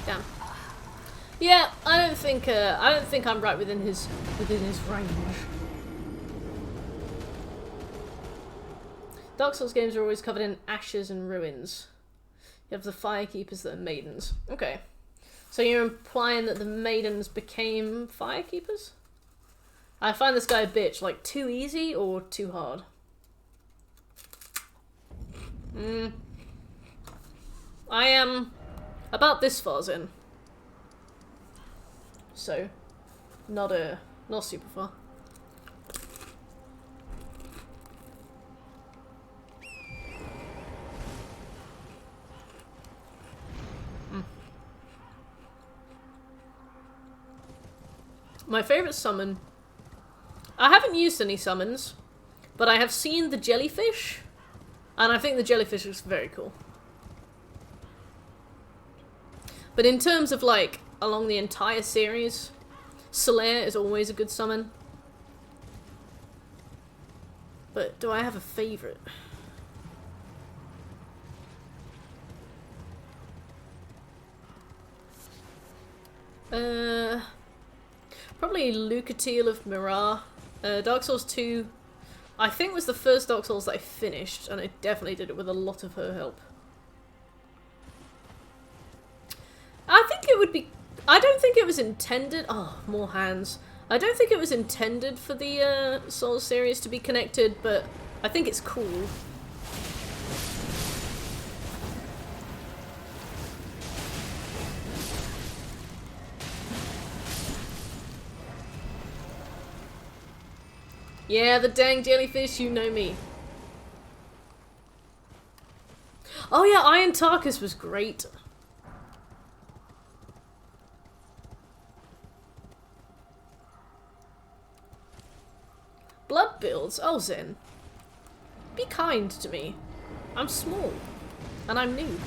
Damn. Yeah, I don't think I'm right within his range. Dark Souls games are always covered in ashes and ruins. You have the Firekeepers that are maidens. Okay. So you're implying that the maidens became Firekeepers? I find this guy a bitch. Like, too easy or too hard? I am about this far in. So, not super far. My favourite summon... I haven't used any summons, but I have seen the jellyfish, and I think the jellyfish is very cool. But in terms of like along the entire series, Solaire is always a good summon. But do I have a favourite? Probably Lucatiel of Mirror. Dark Souls 2, I think was the first Dark Souls that I finished, and I definitely did it with a lot of her help. I think it would be... I don't think it was intended... Oh, more hands. I don't think it was intended for the Souls series to be connected, but I think it's cool. Yeah, the dang jellyfish, you know me. Oh yeah, Iron Tarkus was great. Blood builds? Oh, Zen. Be kind to me. I'm small. And I'm new.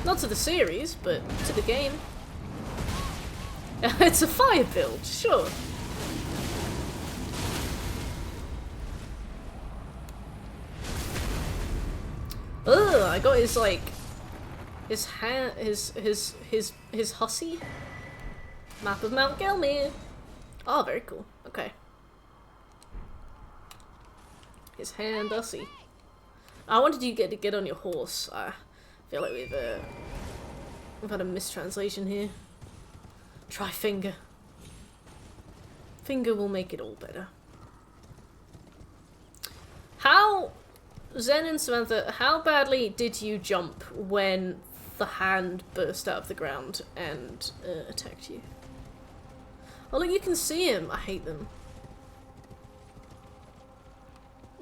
Not to the series, but to the game. It's a fire build, sure. Ugh, I got his like his hussy map of Mount Gelmir. Oh, very cool. Okay. His hand hussy. I wanted you to get on your horse. I feel like we've had a mistranslation here. Try finger. Finger will make it all better. How... Zen and Samantha, how badly did you jump when the hand burst out of the ground and attacked you? Oh look, you can see him. I hate them.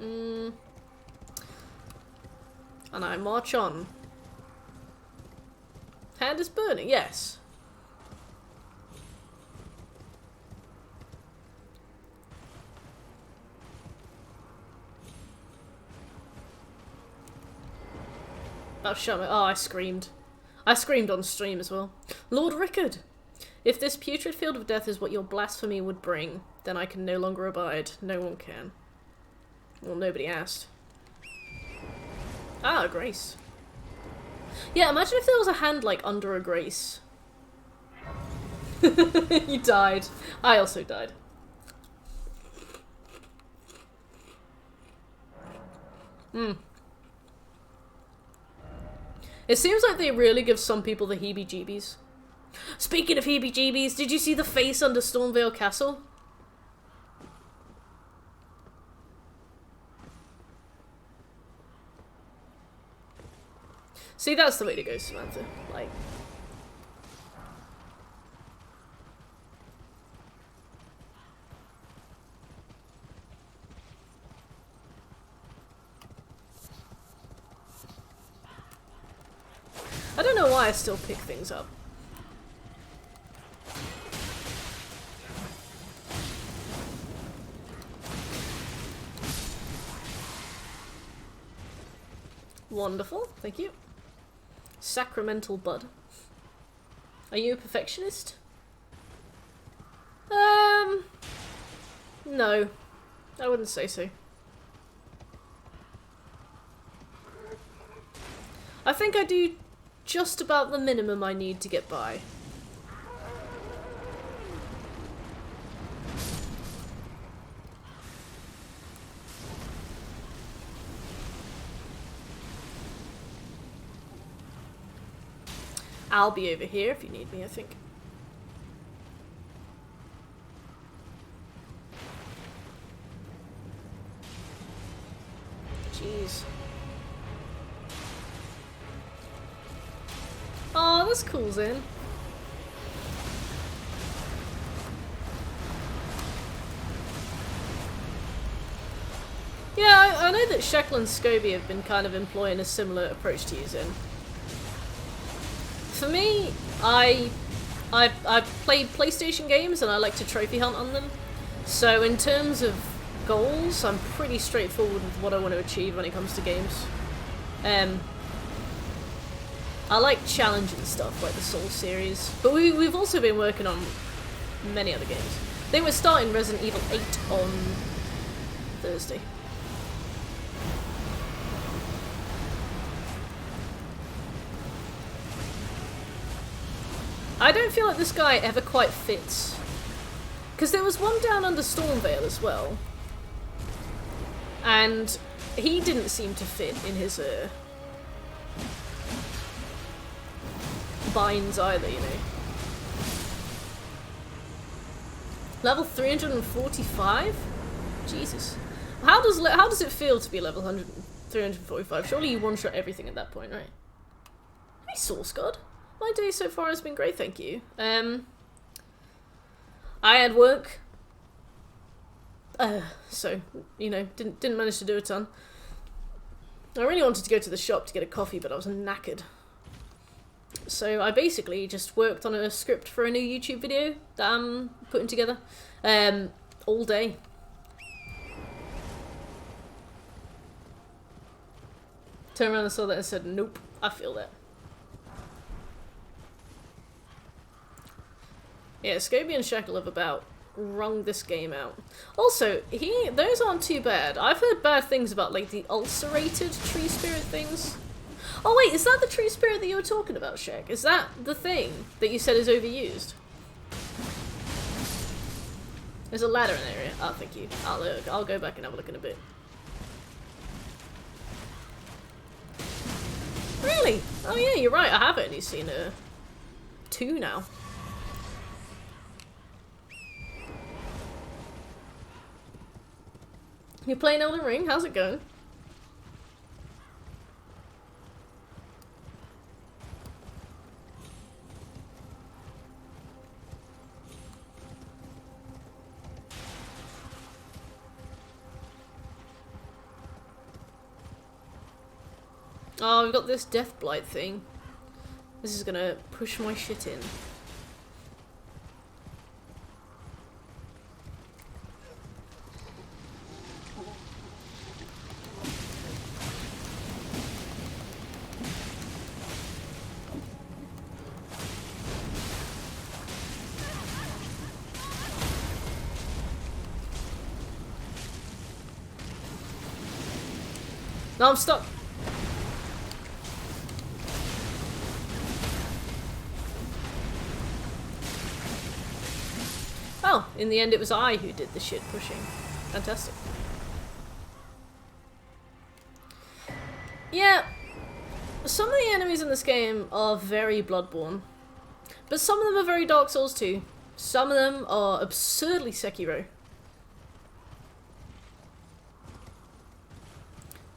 And I march on. Hand is burning, yes. Oh, shut me. Oh, I screamed. I screamed on stream as well. Lord Rickard! If this putrid field of death is what your blasphemy would bring, then I can no longer abide. No one can. Well, nobody asked. Ah, a grace. Yeah, imagine if there was a hand, like, under a grace. You died. I also died. It seems like they really give some people the heebie-jeebies. Speaking of heebie-jeebies, did you see the face under Stormvale Castle? See, that's the way to go, Samantha. Like... I don't know why I still pick things up. Wonderful, thank you. Sacramental Bud. Are you a perfectionist? No. I wouldn't say so. I think I do just about the minimum I need to get by. I'll be over here if you need me, I think. Jeez. Oh, that's cool, Zen. Yeah, I know that Shekel and Scobie have been kind of employing a similar approach to you, Zen. For me, I played PlayStation games and I like to trophy hunt on them. So in terms of goals, I'm pretty straightforward with what I want to achieve when it comes to games. I like challenging stuff like the Souls series, but we've also been working on many other games. I think we're starting Resident Evil 8 on Thursday. I don't feel like this guy ever quite fits. Because there was one down under Stormvale as well. And he didn't seem to fit in his binds either, you know. Level 345? Jesus. How does it feel to be level 345? Surely you one-shot everything at that point, right? Hey, Source God. My day so far has been great, thank you. I had work. So, you know, didn't manage to do a ton. I really wanted to go to the shop to get a coffee, but I was knackered. So I basically just worked on a script for a new YouTube video that I'm putting together all day. Turned around and saw that and said, nope, I feel that. Yeah, Scobie and Shackle have about wrung this game out. Also, those aren't too bad. I've heard bad things about, like, the ulcerated tree spirit things. Oh wait, is that the tree spirit that you were talking about, Shek? Is that the thing that you said is overused? There's a ladder in the area. Oh, thank you. I'll go back and have a look in a bit. Really? Oh yeah, you're right. I have only seen 2 now. You playing Elden Ring? How's it going? Oh, we've got this Death Blight thing. This is gonna push my shit in. No, I'm stuck. Oh, in the end it was I who did the shit pushing. Fantastic. Yeah, some of the enemies in this game are very Bloodborne, but some of them are very Dark Souls too. Some of them are absurdly Sekiro.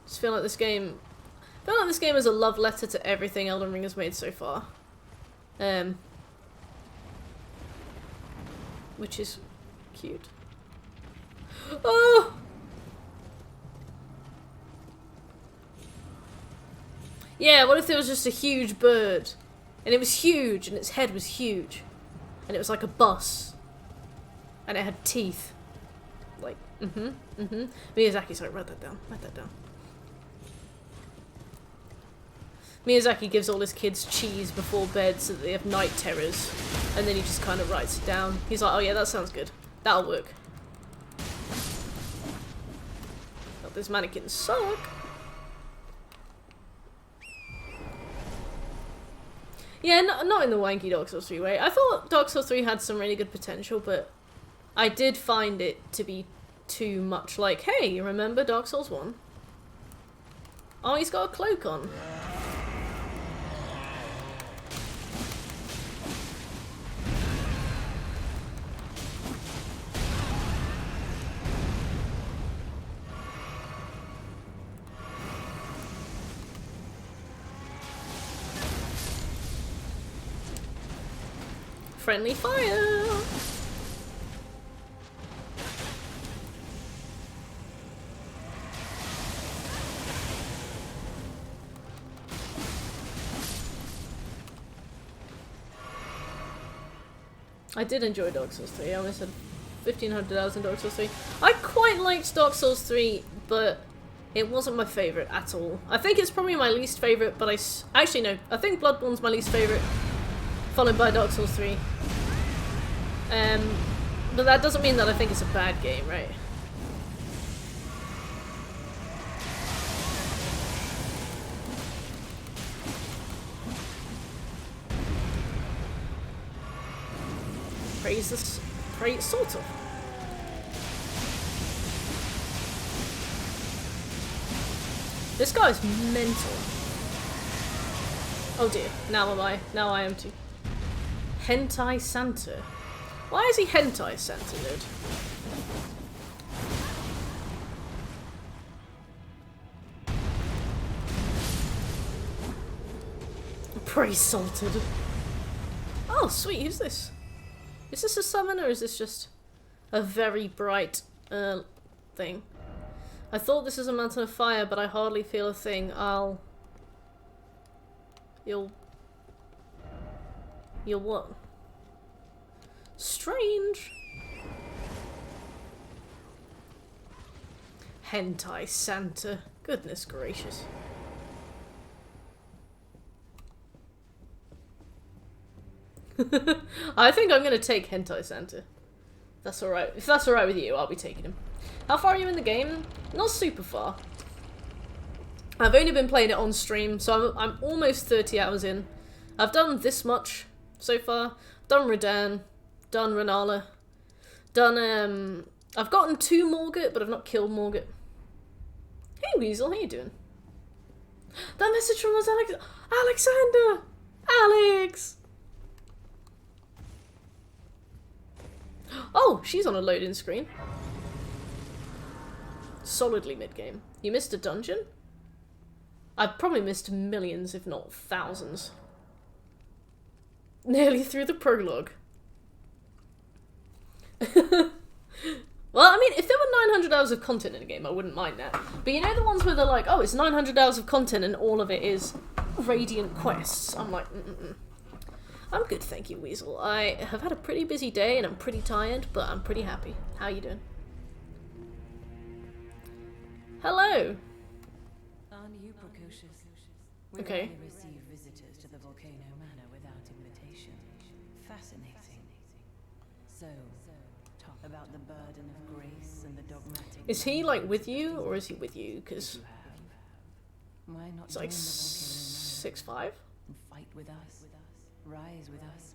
Just feel like this game is a love letter to everything Elden Ring has made so far. Which is cute. Oh! Yeah, what if there was just a huge bird? And it was huge, and its head was huge. And it was like a bus. And it had teeth. Like, Miyazaki's like, write that down, write that down. Miyazaki gives all his kids cheese before bed so that they have night terrors. And then he just kind of writes it down. He's like, oh yeah, that sounds good. That'll work. Oh, those mannequins suck. Yeah, not in the wanky Dark Souls 3 way. I thought Dark Souls 3 had some really good potential, but I did find it to be too much like, hey, you remember Dark Souls 1? Oh, he's got a cloak on. Friendly fire! I did enjoy Dark Souls 3. I almost had 1,500 hours in Dark Souls 3. I quite liked Dark Souls 3, but It wasn't my favourite at all. I think it's probably my least favourite, but actually no, I think Bloodborne's my least favourite, followed by Dark Souls 3. But that doesn't mean that I think it's a bad game, right? Praise, sort of. This guy's mental. Oh dear, now I am too. Hentai Santa. Why is he Hentai Santa, dude? Praise salted. Oh sweet, who's this? Is this a summon or is this just a very bright thing? I thought this is a mountain of fire, but I hardly feel a thing. You'll what? Strange. Hentai Santa. Goodness gracious. I think I'm gonna take Hentai Santa. That's alright. If that's alright with you, I'll be taking him. How far are you in the game? Not super far. I've only been playing it on stream, so I'm almost 30 hours in. I've done this much so far. Done Redan, done Renala, done I've gotten 2 Morgott, but I've not killed Morgott. Hey Weasel, how you doing? That message from us, Alexander! Alex! Oh, she's on a loading screen. Solidly mid-game. You missed a dungeon? I've probably missed millions, if not thousands. Nearly through the prologue. Well, I mean, if there were 900 hours of content in a game, I wouldn't mind that. But you know the ones where they're like, oh, it's 900 hours of content and all of it is Radiant quests. I'm like, I'm good, thank you, Weasel. I have had a pretty busy day and I'm pretty tired, but I'm pretty happy. How you doing? Hello. Aren't you precocious? We Okay. rarely receive visitors to the Volcano Manor without invitation. Fascinating. So, talk about the burden of grace and the dogmatic. Is he like with you or is he with you? Because Why not it's like join the 6'5". Volcano Manor and fight with us? Rise with us.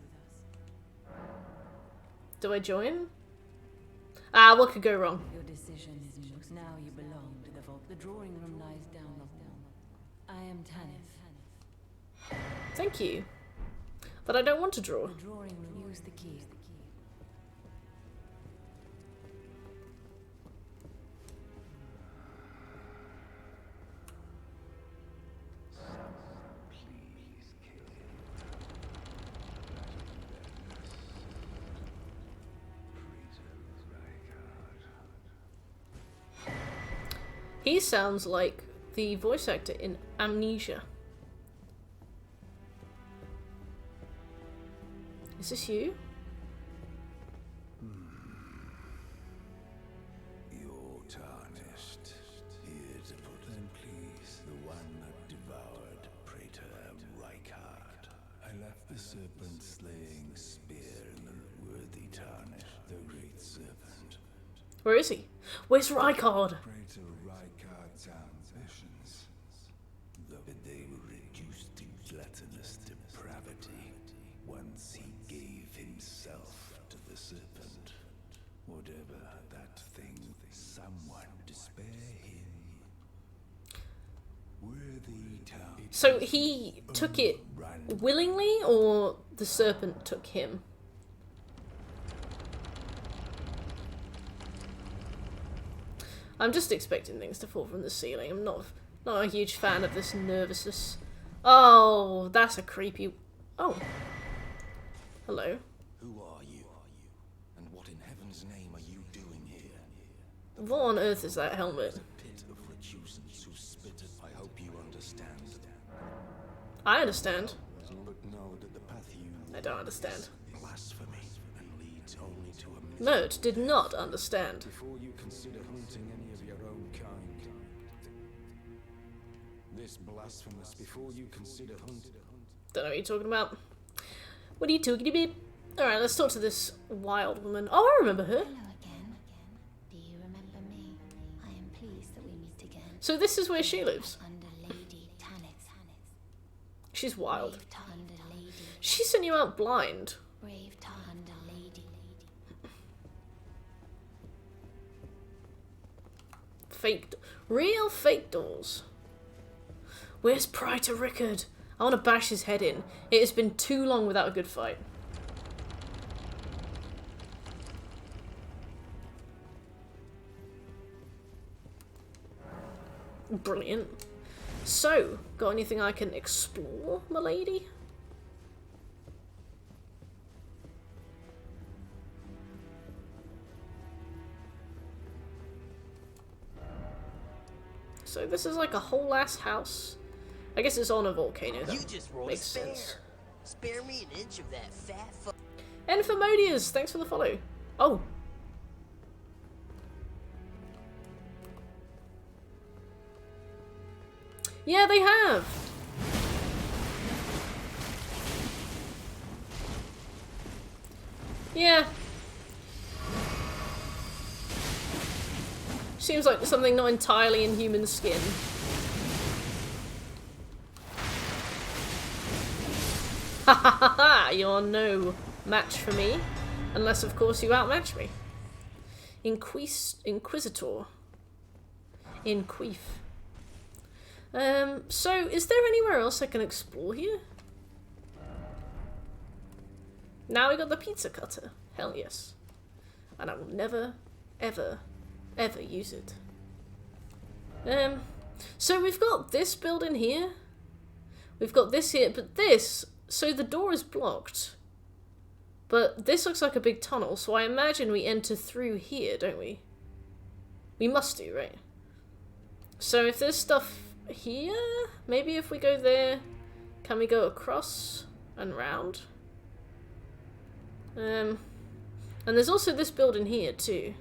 Do I join? Ah, what could go wrong? Your decision is most. Now you belong to the vault. The drawing room lies down the hall. I am Tanith. Thank you. But I don't want to draw. The drawing room. Use the key. He sounds like the voice actor in Amnesia. Is this you? You're tarnished. Here to put in please the one that devoured Praetor Rykard. I left the serpent slaying spear in the worthy tarnish, the great serpent. Where is he? Where's Rykard? Praetor Rykard's ambitions, though they were reduced to gluttonous depravity once he gave himself to the serpent. Whatever that thing, someone to spare him. Worthy town. So he took it willingly, or the serpent took him? I'm just expecting things to fall from the ceiling. I'm not a huge fan of this nervousness. Oh, that's a creepy... Oh. Hello. Who are you? And what in heaven's name are you doing here? What on earth is that helmet? Pit of recusants who spit it. I hope you understand. I understand. But know that the path you I don't understand. blasphemy and leads only to a Mert did not understand. Before you consider hunting any of your own kind, this blasphemous before you consider hunt. Don't know what you're talking about. What are you talking about? Alright, let's talk to this wild woman. Oh, I remember her. Hello again. Do you remember me? I am pleased that we meet again. So this is where she lives. Under Lady Tanith. She's wild. Brave under Lady. She sent you out blind. Brave under Lady. Fake, real fake doors. Where's Praetor Rickard? I want to bash his head in. It has been too long without a good fight. Brilliant. So, got anything I can explore, my lady? So this is like a whole ass house. I guess it's on a volcano. That You just rolled makes a spare. sense. Spare me an inch of that fat fu- Enfamodius, thanks for the follow. Oh. Yeah, they have. Yeah. Seems like something not entirely in human skin. Ha ha ha ha! You're no match for me. Unless, of course, you outmatch me. Inquisitor. Inqueef. So, is there anywhere else I can explore here? Now we got the pizza cutter. Hell yes. And I will never, ever, ever use it. So we've got this building here. We've got this here, but this... So the door is blocked. But this looks like a big tunnel, so I imagine we enter through here, don't we? We must do, right? So if there's stuff here, maybe if we go there, can we go across and round? And there's also this building here too.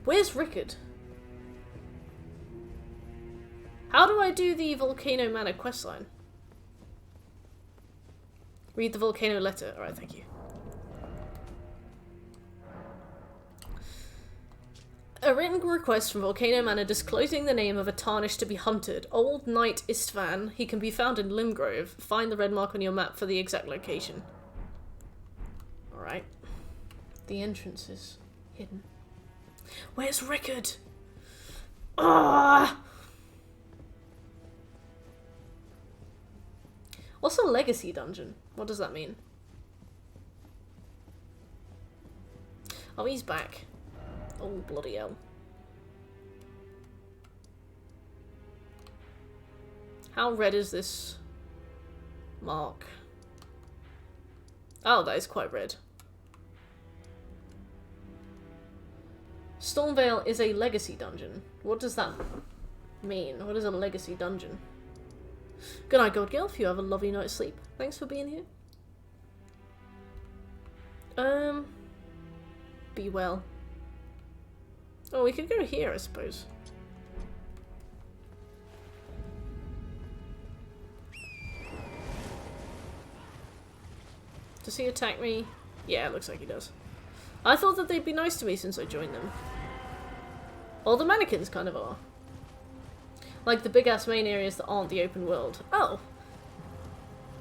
Where's Rickard? How do I do the Volcano Manor questline? Read the volcano letter. Alright, thank you. A written request from Volcano Manor disclosing the name of a tarnish to be hunted. Old Knight Istvan. He can be found in Limgrove. Find the red mark on your map for the exact location. Alright. The entrance is hidden. Where's Rickard? Ah! What's a legacy dungeon? What does that mean? Oh, he's back. Oh, bloody hell. How red is this mark? Oh, that is quite red. Stormvale is a legacy dungeon. What does that mean? What is a legacy dungeon? Good night, God Gilf. You have a lovely night's sleep. Thanks for being here. Be well. Oh, we could go here, I suppose. Does he attack me? Yeah, it looks like he does. I thought that they'd be nice to me since I joined them. All the mannequins kind of are. Like the big-ass main areas that aren't the open world. Oh.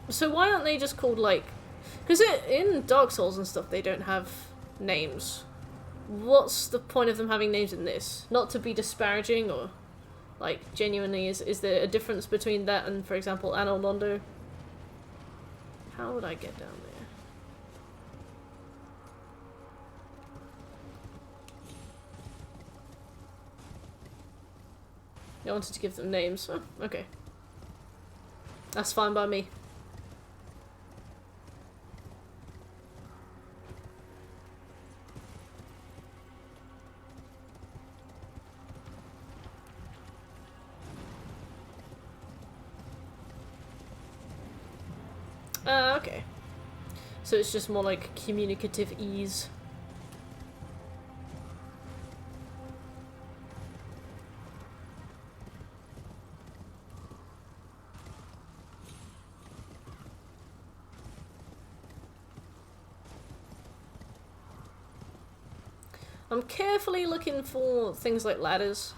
So why aren't they just called, like... Because in Dark Souls and stuff, they don't have names. What's the point of them having names in this? Not to be disparaging or... Like, genuinely, is there a difference between that and, for example, Anno Londo? How would I get down there? I wanted to give them names. Oh, okay. That's fine by me. Okay. So it's just more like communicative ease. I'm carefully looking for things like ladders,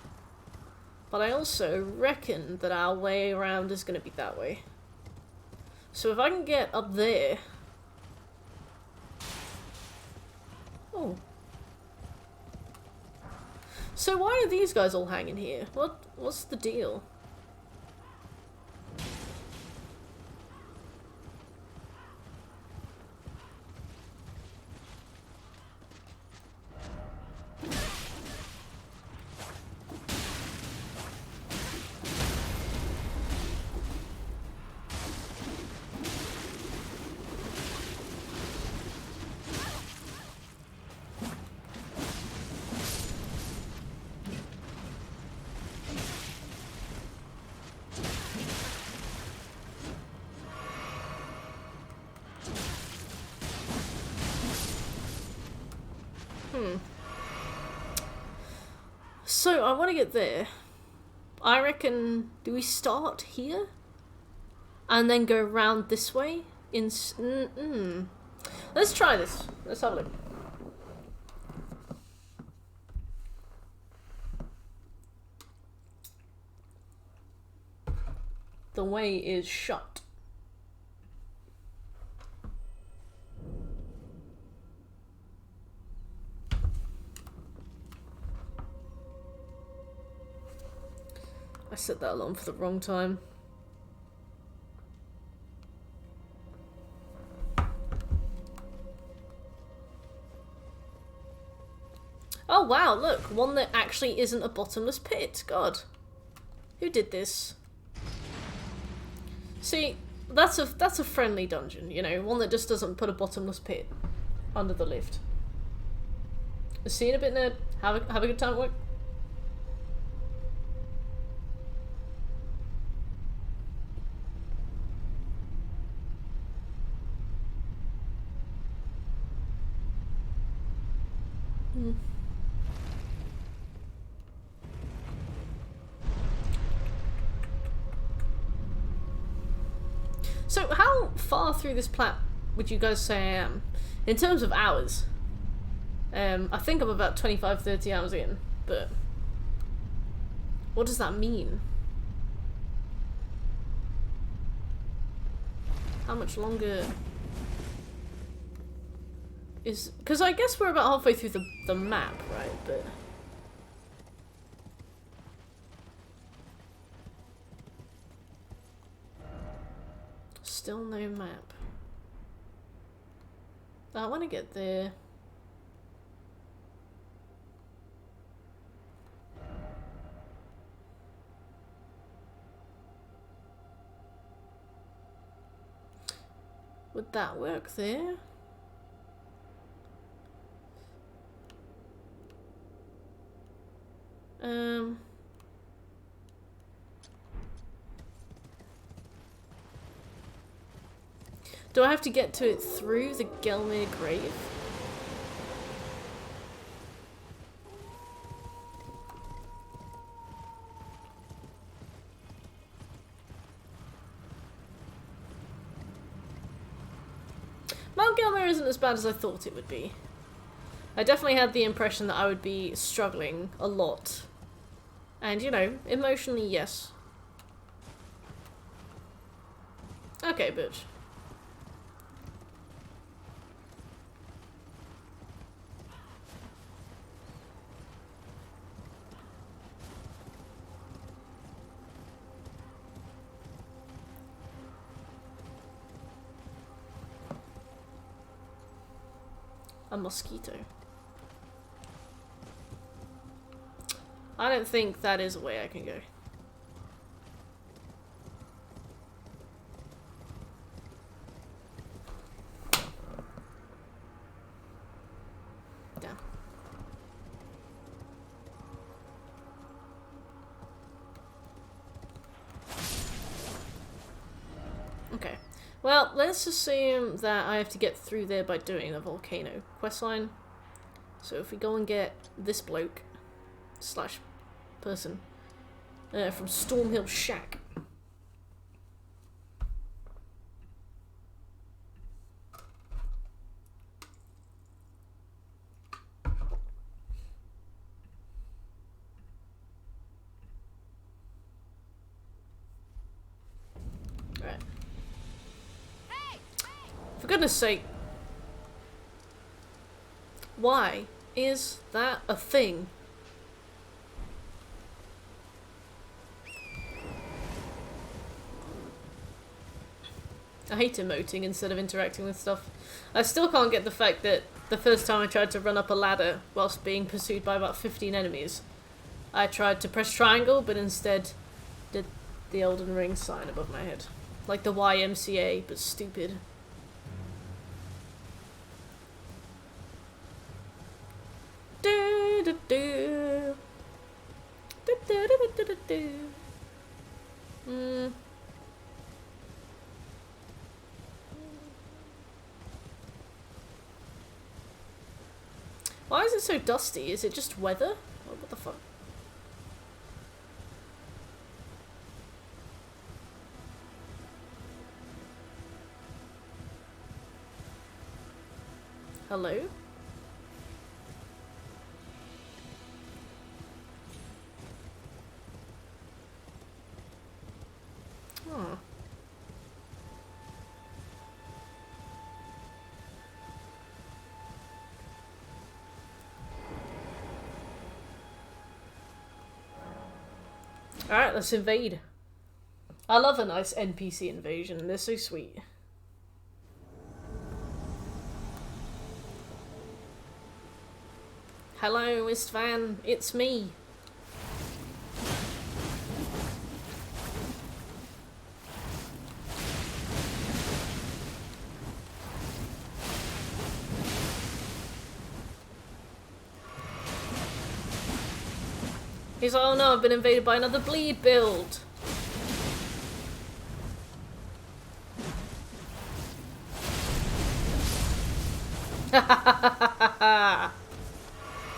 but I also reckon that our way around is going to be that way. So if I can get up there... Oh. So why are these guys all hanging here? What's the deal? So, I want to get there. I reckon, do we start here? And then go round this way? Let's try this. Let's have a look. The way is shut. I set that alarm for the wrong time. Oh wow, look, one that actually isn't a bottomless pit. God. Who did this? See, that's a friendly dungeon, you know, one that just doesn't put a bottomless pit under the lift. See you in a bit, nerd. Have a good time at work. So how far through this plat would you guys say I am? In terms of hours. I think I'm about 25-30 hours in, but what does that mean? How much longer is... Because I guess we're about halfway through the map, right? But... Still no map. I want to get there. Would that work there? Do I have to get to it through the Gelmir grave? Mount Gelmir isn't as bad as I thought it would be. I definitely had the impression that I would be struggling a lot. And, you know, emotionally, yes. Okay, bitch. A mosquito. I don't think that is a way I can go. Damn. Okay. Well, let's assume that I have to get through there by doing a volcano questline. So if we go and get this bloke slash person from Stormhill Shack. goodness sake. Why is that a thing? I hate emoting instead of interacting with stuff. I still can't get the fact that the first time I tried to run up a ladder whilst being pursued by about 15 enemies, I tried to press triangle, but instead did the Elden Ring sign above my head. Like the YMCA, but stupid. Do do do. Do do do do do do. Why is it so dusty? Is it just weather? Oh, what the fuck? Hello? Oh. Alright, let's invade. I love a nice NPC invasion, they're so sweet. Hello, Istvan, it's me. He's like, oh no, I've been invaded by another bleed build.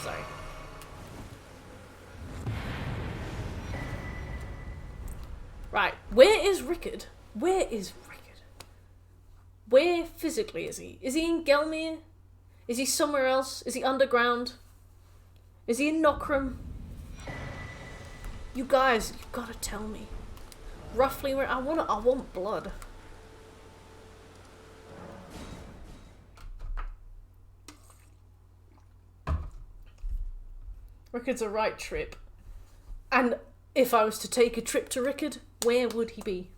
Sorry. Right, where is Rickard? Where is Rickard? Where physically is he? Is he in Gelmir? Is he somewhere else? Is he underground? Is he in Nokrum? You guys, you've got to tell me roughly where I want blood. Rickard's a right trip. And if I was to take a trip to Rickard, where would he be?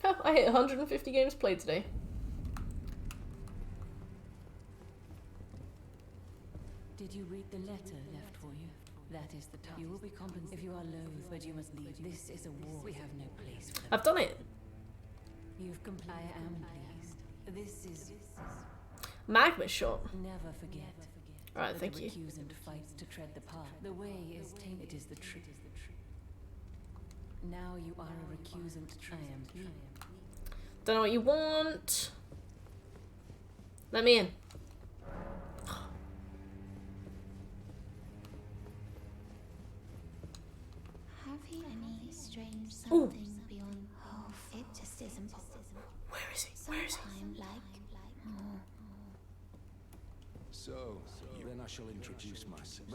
Oh, I hit 150 games played today. Did you read the letter left for you? That is the task. You will be compensated if you are loath, but you must leave. This is a war. We have no place for them. I've done it. You've complied. I am pleased. This is Magma shot. never forget. Alright, thank you. The recusant fights to tread the path. The way is tainted. It is the truth. Now you are a recusant triumph. Don't know what you want. Let me in. Have you any strange something beyond? Oh, it just isn't possible. Where is he? Where is he? Sometime like So, then I shall introduce myself.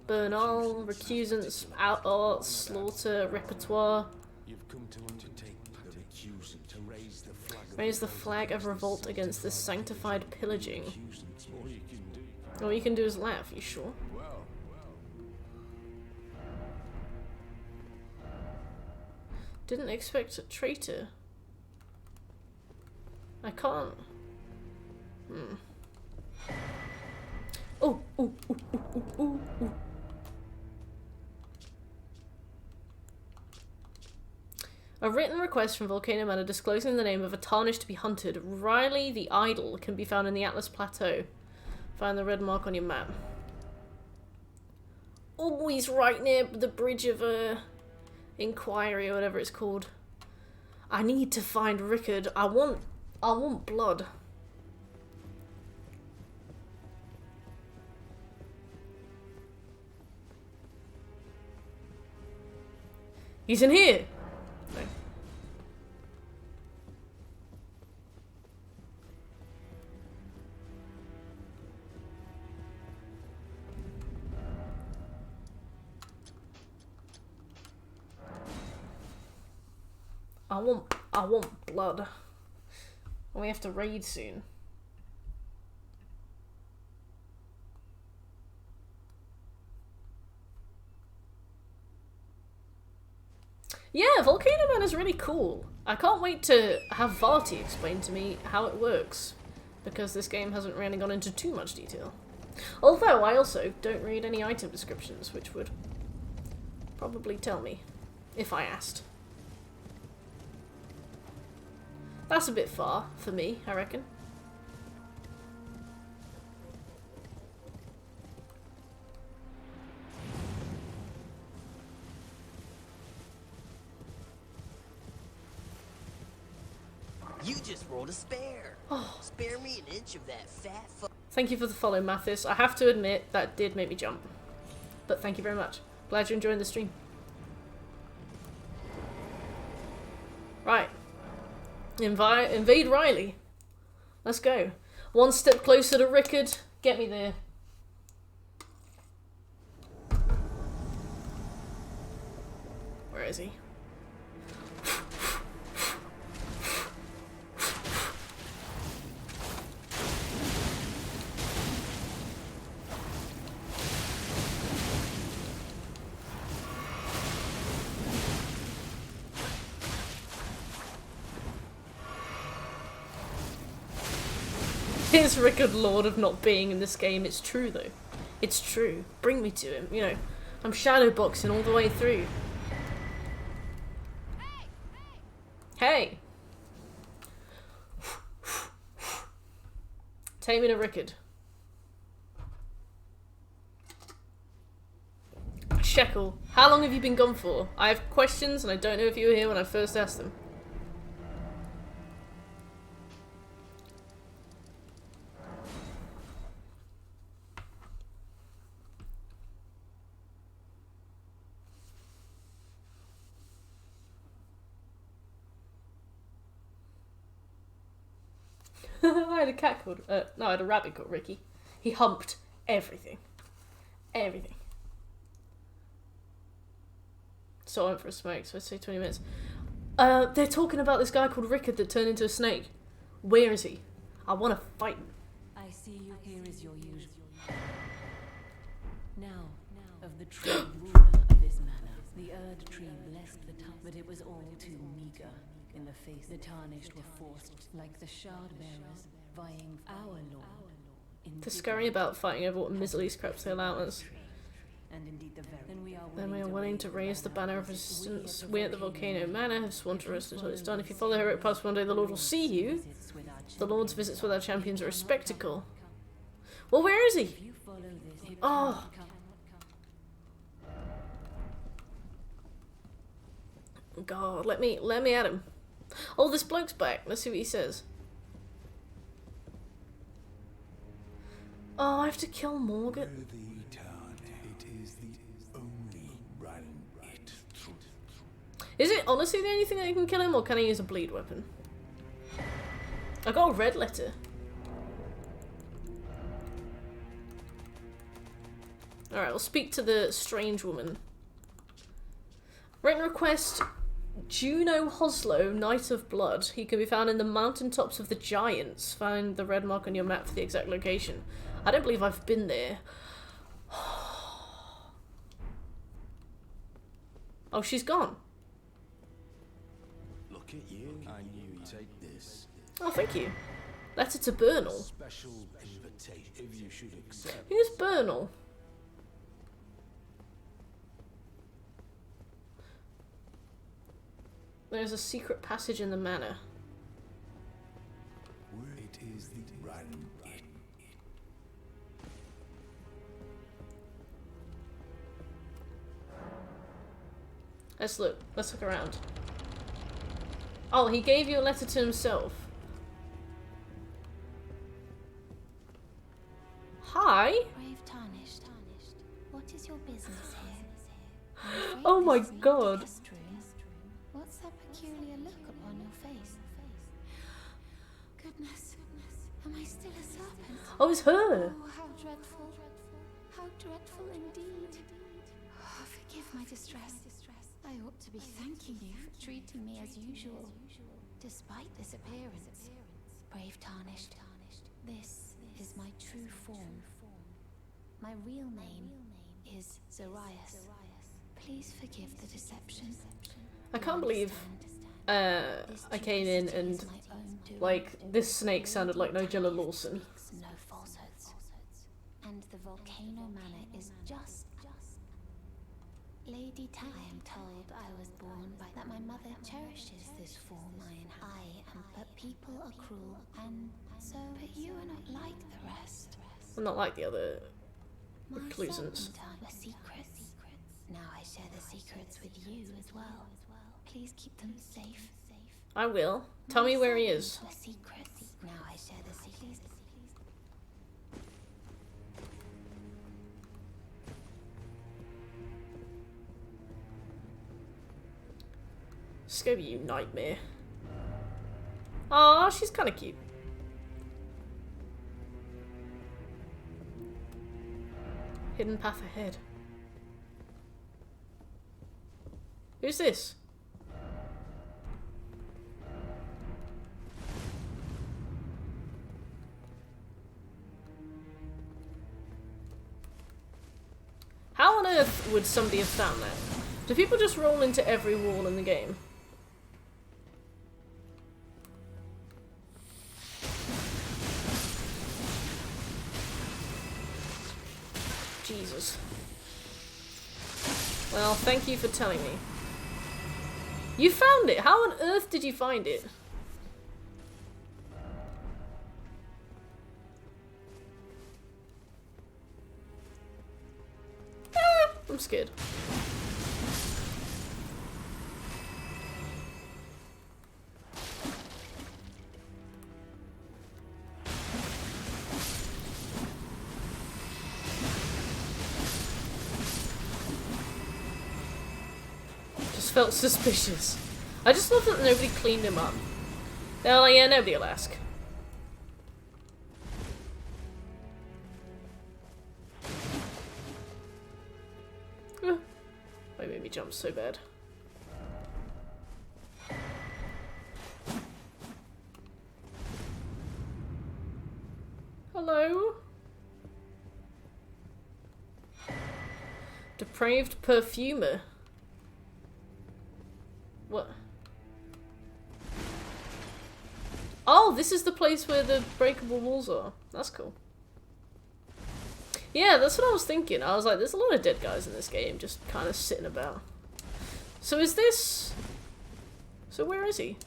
Bernal, recusants, outlaw, slaughter, repertoire. You've come to undertake the recusant to raise the flag. Raise the flag of revolt against this sanctified pillaging. All you can do. All you can do is laugh, you sure? Well. Didn't expect a traitor. I can't. Oh, ooh, ooh, ooh, ooh, ooh, ooh. A written request from Volcano Manor disclosing the name of a tarnished to be hunted. Riley the Idol can be found in the Atlas Plateau. Find the red mark on your map. Oh, he's right near the bridge of Inquiry or whatever it's called. I need to find Rickard. I want blood. He's in here. No. I want blood. And we have to raid soon. Yeah, Volcano Man is really cool. I can't wait to have Varti explain to me how it works, because this game hasn't really gone into too much detail. Although I also don't read any item descriptions, which would probably tell me, if I asked. That's a bit far for me, I reckon. You just rolled a spare. Oh. Spare me an inch of that fat Thank you for the follow, Mathis. I have to admit, that did make me jump. But thank you very much. Glad you're enjoying the stream. Right. Invade Riley. Let's go. One step closer to Rickard. Get me there. Where is he? Here's Rickard, Lord of not being in this game. It's true though. It's true. Bring me to him. You know, I'm shadowboxing all the way through. Hey! Take me to Rickard. Shekel, how long have you been gone for? I have questions and I don't know if you were here when I first asked them. I had a cat called, no, I had a rabbit called Ricky. He humped everything. Everything. So I went for a smoke, so I'd say 20 minutes. They're talking about this guy called Rickard that turned into a snake. Where is he? I want to fight him. I see you here as your usual. Now, of the true ruler of this manor, the Erd tree blessed the town, but it was all too meager. In the face, the tarnished were forced, like the shard bearers, vying for our lord. To scurry about fighting over what miserly scraps they allow us. And indeed Then we are willing to raise the banner of resistance. We at the Volcano Manor have sworn to rest until it's done. If you follow the heroic path, one day the Lord will see you. The Lord's visits with our champions are a spectacle. Well, where is he? Oh. God, let me at him. Oh, this bloke's back. Let's see what he says. Oh, I have to kill Morgan. Is it honestly the only thing that can kill him, or can I use a bleed weapon? I got a red letter. Alright, we'll speak to the strange woman. Written request, Juno Hoslow, Knight of Blood. He can be found in the mountaintops of the Giants. Find the red mark on your map for the exact location. I don't believe I've been there. Oh, she's gone. Look at you. I knew you'd take this. Oh, thank you. Letter to Bernal. Special invitation if you should accept. Who's Bernal? There's a secret passage in the manor. It is the run. Let's look. Let's look around. Oh, he gave you a letter to himself. Hi. Brave Tarnished. What is your business here? Oh my god. What's that peculiar look upon your face? Goodness. Am I still a serpent? Oh, it's her. Oh, how dreadful. How dreadful indeed. Oh, forgive my distress. I ought to be thanking you for treating me as usual, despite this appearance. Brave Tarnished, this is my true form. My real name is Zarias. Please forgive the deception. I can't believe I came in and like this snake sounded like Nigella Lawson. No falsehoods. And the Volcano Manor is just Lady Tam. I am told I was born by that my mother cherishes this form I am, but people are cruel, and so. But you are not like the rest. I'm not like the other My reclusants. were secrets. Now I share the secrets with you as well. Please keep them safe. I will. Tell me where he is. The secrets. Now I share the secrets. Scobie, you nightmare. Aw, she's kind of cute. Hidden path ahead. Who's this? How on earth would somebody have found that? Do people just roll into every wall in the game? Jesus. Well, thank you for telling me. You found it! How on earth did you find it? Ah, I'm scared. Felt suspicious. I just love that nobody cleaned him up. They're like, yeah, nobody will ask. Why made me jump so bad? Hello? Depraved perfumer. What? Oh, this is the place where the breakable walls are. That's cool. Yeah, that's what I was thinking. I was like, there's a lot of dead guys in this game, just kind of sitting about. So is this... So where is he?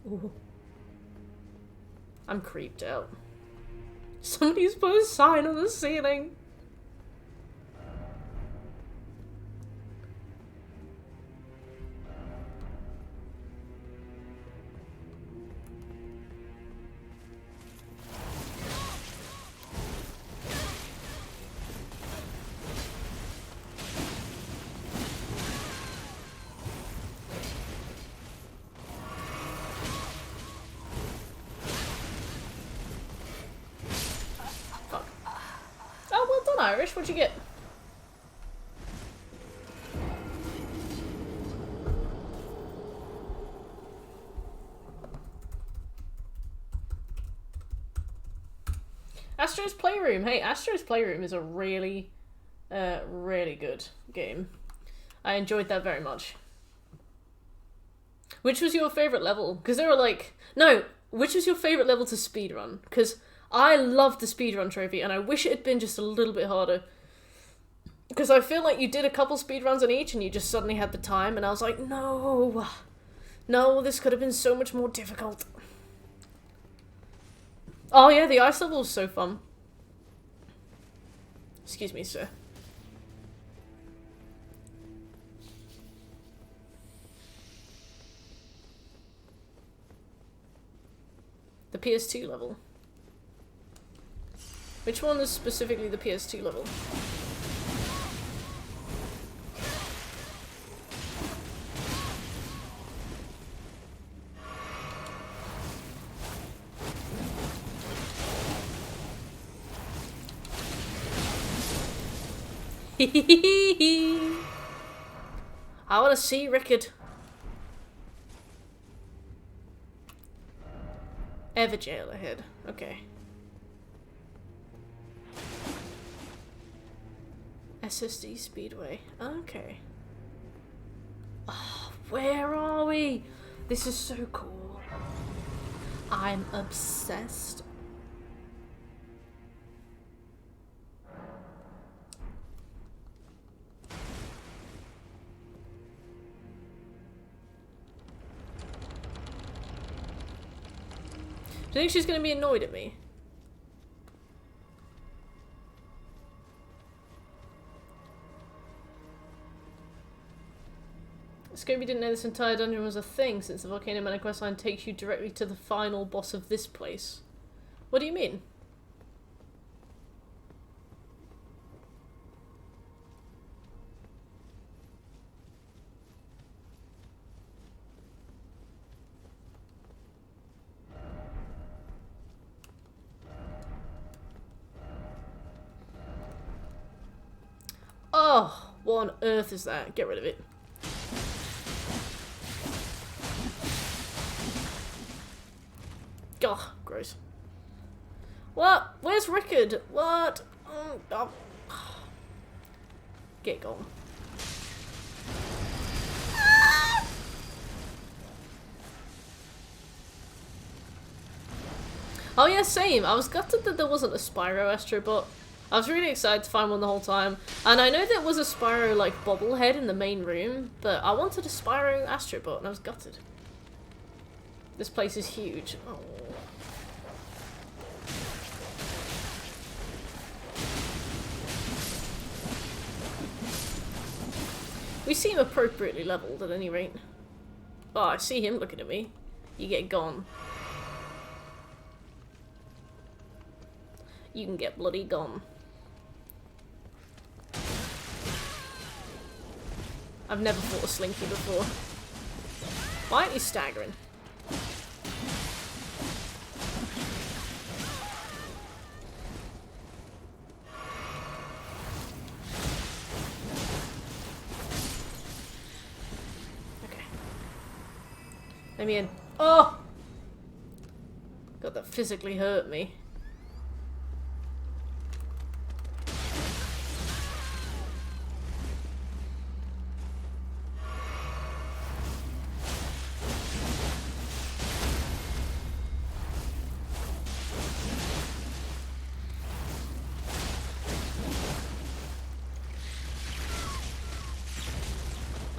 Ooh. I'm creeped out. Somebody's put a sign on the ceiling. Irish, what'd you get? Astro's Playroom. Hey, Astro's Playroom is a really, really good game. I enjoyed that very much. Which was your favourite level? Because there were like... No, which was your favourite level to speedrun? Because I loved the speedrun trophy, and I wish it had been just a little bit harder. Because I feel like you did a couple speedruns on each, and you just suddenly had the time, and I was like, no. No, this could have been so much more difficult. Oh yeah, the ice level was so fun. Excuse me, sir. The PS2 level. Which one is specifically the PS2 level? I want to see Rickard. Everjail ahead. Okay. SSD Speedway. Okay. Oh, where are we? This is so cool. I'm obsessed. Do you think she's going to be annoyed at me? Scooby didn't know this entire dungeon was a thing since the Volcano Manor questline takes you directly to the final boss of this place. What do you mean? Oh, what on earth is that? Get rid of it. God, gross. What? Where's Rickard? What? Oh. Get gone. Oh yeah, same. I was gutted that there wasn't a Spyro Astrobot. I was really excited to find one the whole time. And I know there was a Spyro, like, bobblehead in the main room, but I wanted a Spyro Astrobot and I was gutted. This place is huge. Oh. We seem appropriately leveled at any rate. Oh, I see him looking at me. You get gone. You can get bloody gone. I've never fought a Slinky before. Why aren't you staggering? Okay. Let me in. Oh! God, that physically hurt me.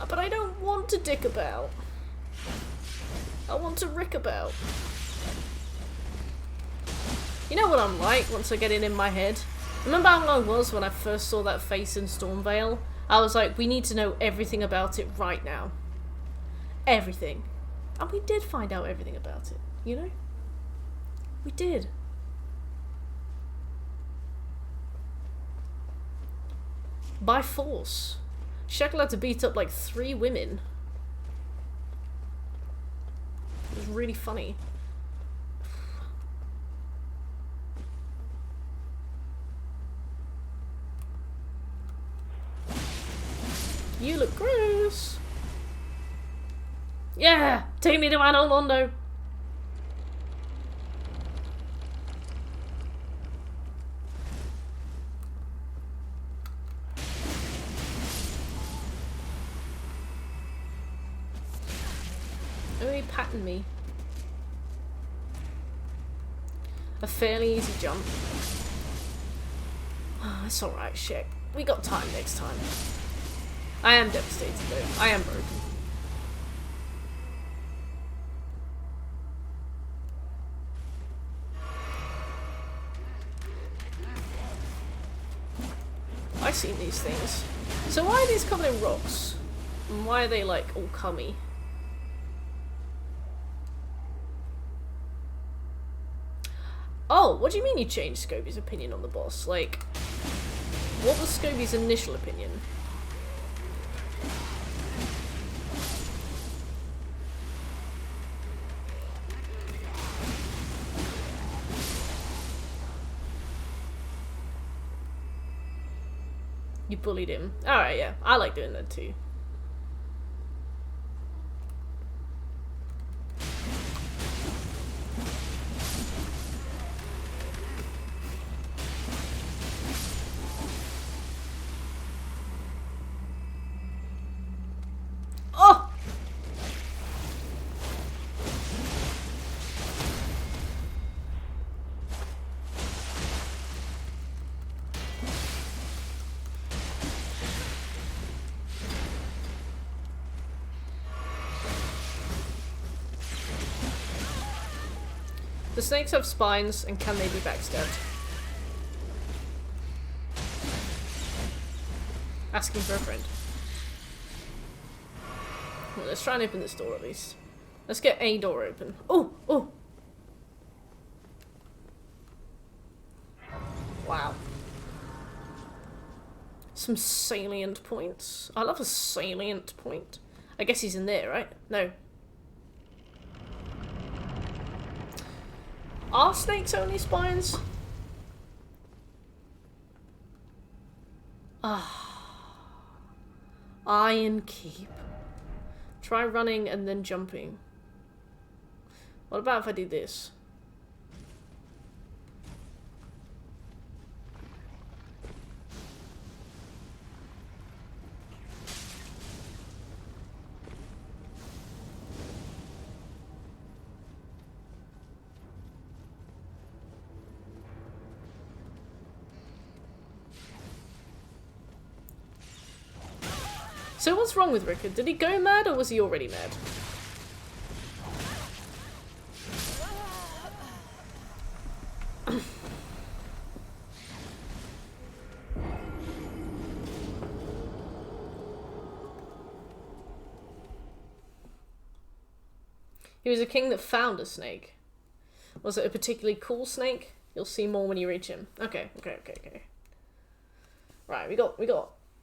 But I don't want to dick about. I want to rick about. You know what I'm like once I get it in my head? Remember how long it was when I first saw that face in Stormvale? I was like, we need to know everything about it right now. Everything. And we did find out everything about it, you know? We did. By force. Shekel had to beat up like 3 women. It was really funny. You look gross. Yeah! Take me to Anno Londo. Oh, he patted me. A fairly easy jump. Oh, that's alright, shit. We got time next time. I am devastated though. I am broken. I've seen these things. So why are these covered in rocks? And why are they like all cummy? Oh, Oh, what do you mean you changed Scobie's opinion on the boss? Like, what was Scobie's initial opinion? You bullied him. Alright, yeah. I like doing that too. Oh! The snakes have spines, and can they be backstabbed? Asking for a friend. Well, let's try and open this door at least. Let's get a door open. Oh! Oh! Wow. Some salient points. I love a salient point. I guess he's in there, right? No. Are snakes only spines? Ah. Iron Keep. Try running and then jumping. What about if I do this? So what's wrong with Rickard? Did he go mad or was he already mad? He was a king that found a snake. Was it a particularly cool snake? You'll see more when you reach him. Okay. Right, we got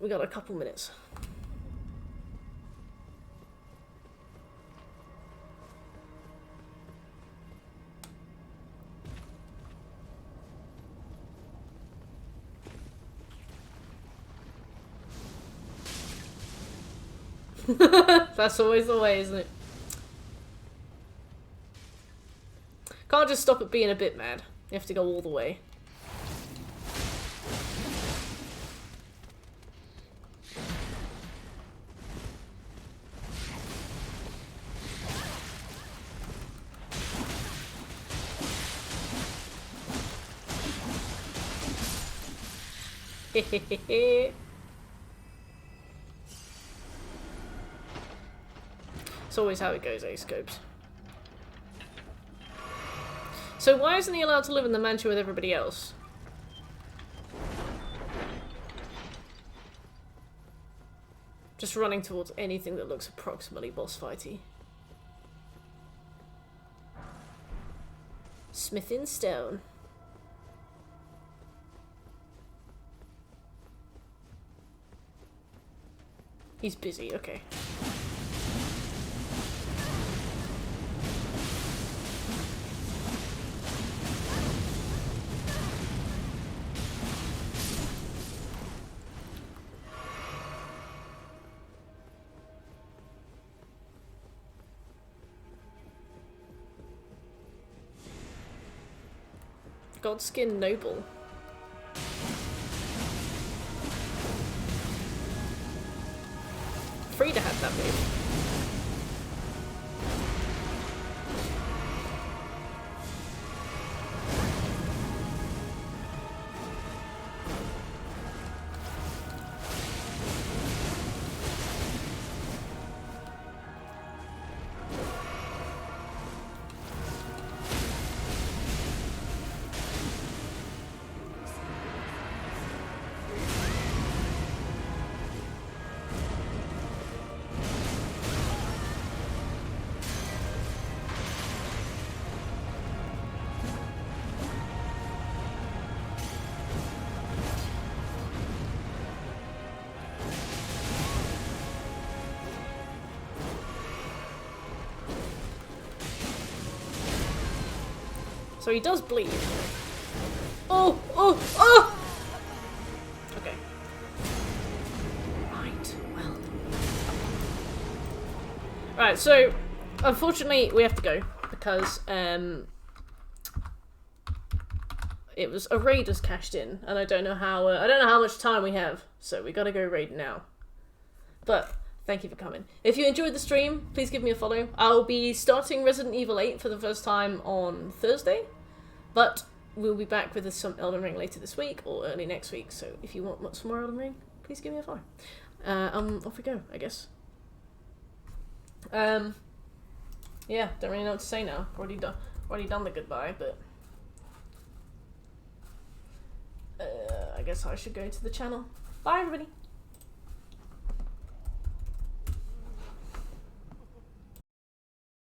a couple minutes. That's always the way, isn't it? Can't just stop at being a bit mad. You have to go all the way. Hehehe. It's always how it goes, A-Scopes. So why isn't he allowed to live in the mansion with everybody else? Just running towards anything that looks approximately boss fighty. Smith in stone. He's busy, okay. Godskin Noble. Frida had that move. So he does bleed. Oh! Oh! Oh! Okay. Right, well. Right, so unfortunately we have to go because it was a raid has cashed in, and I don't know how much time we have, so we gotta go raid now. But thank you for coming. If you enjoyed the stream, please give me a follow. I'll be starting Resident Evil 8 for the first time on Thursday, but we'll be back with some Elden Ring later this week or early next week. So if you want some more Elden Ring, please give me a follow. Off we go, I guess. Yeah, don't really know what to say now. Already done the goodbye, but I guess I should go to the channel. Bye, everybody.